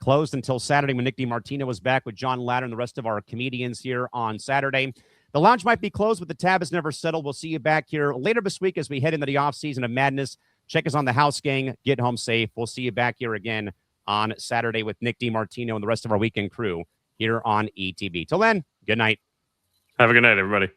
closed until Saturday when Nick DiMartino was back with John Ladder and the rest of our comedians here on Saturday. The lounge might be closed, but the tab is never settled. We'll see you back here later this week as we head into the offseason of madness. Check us on the house, gang. Get home safe. We'll see you back here again on Saturday with Nick DiMartino and the rest of our weekend crew here on ETB. Till then, good night. Have a good night, everybody.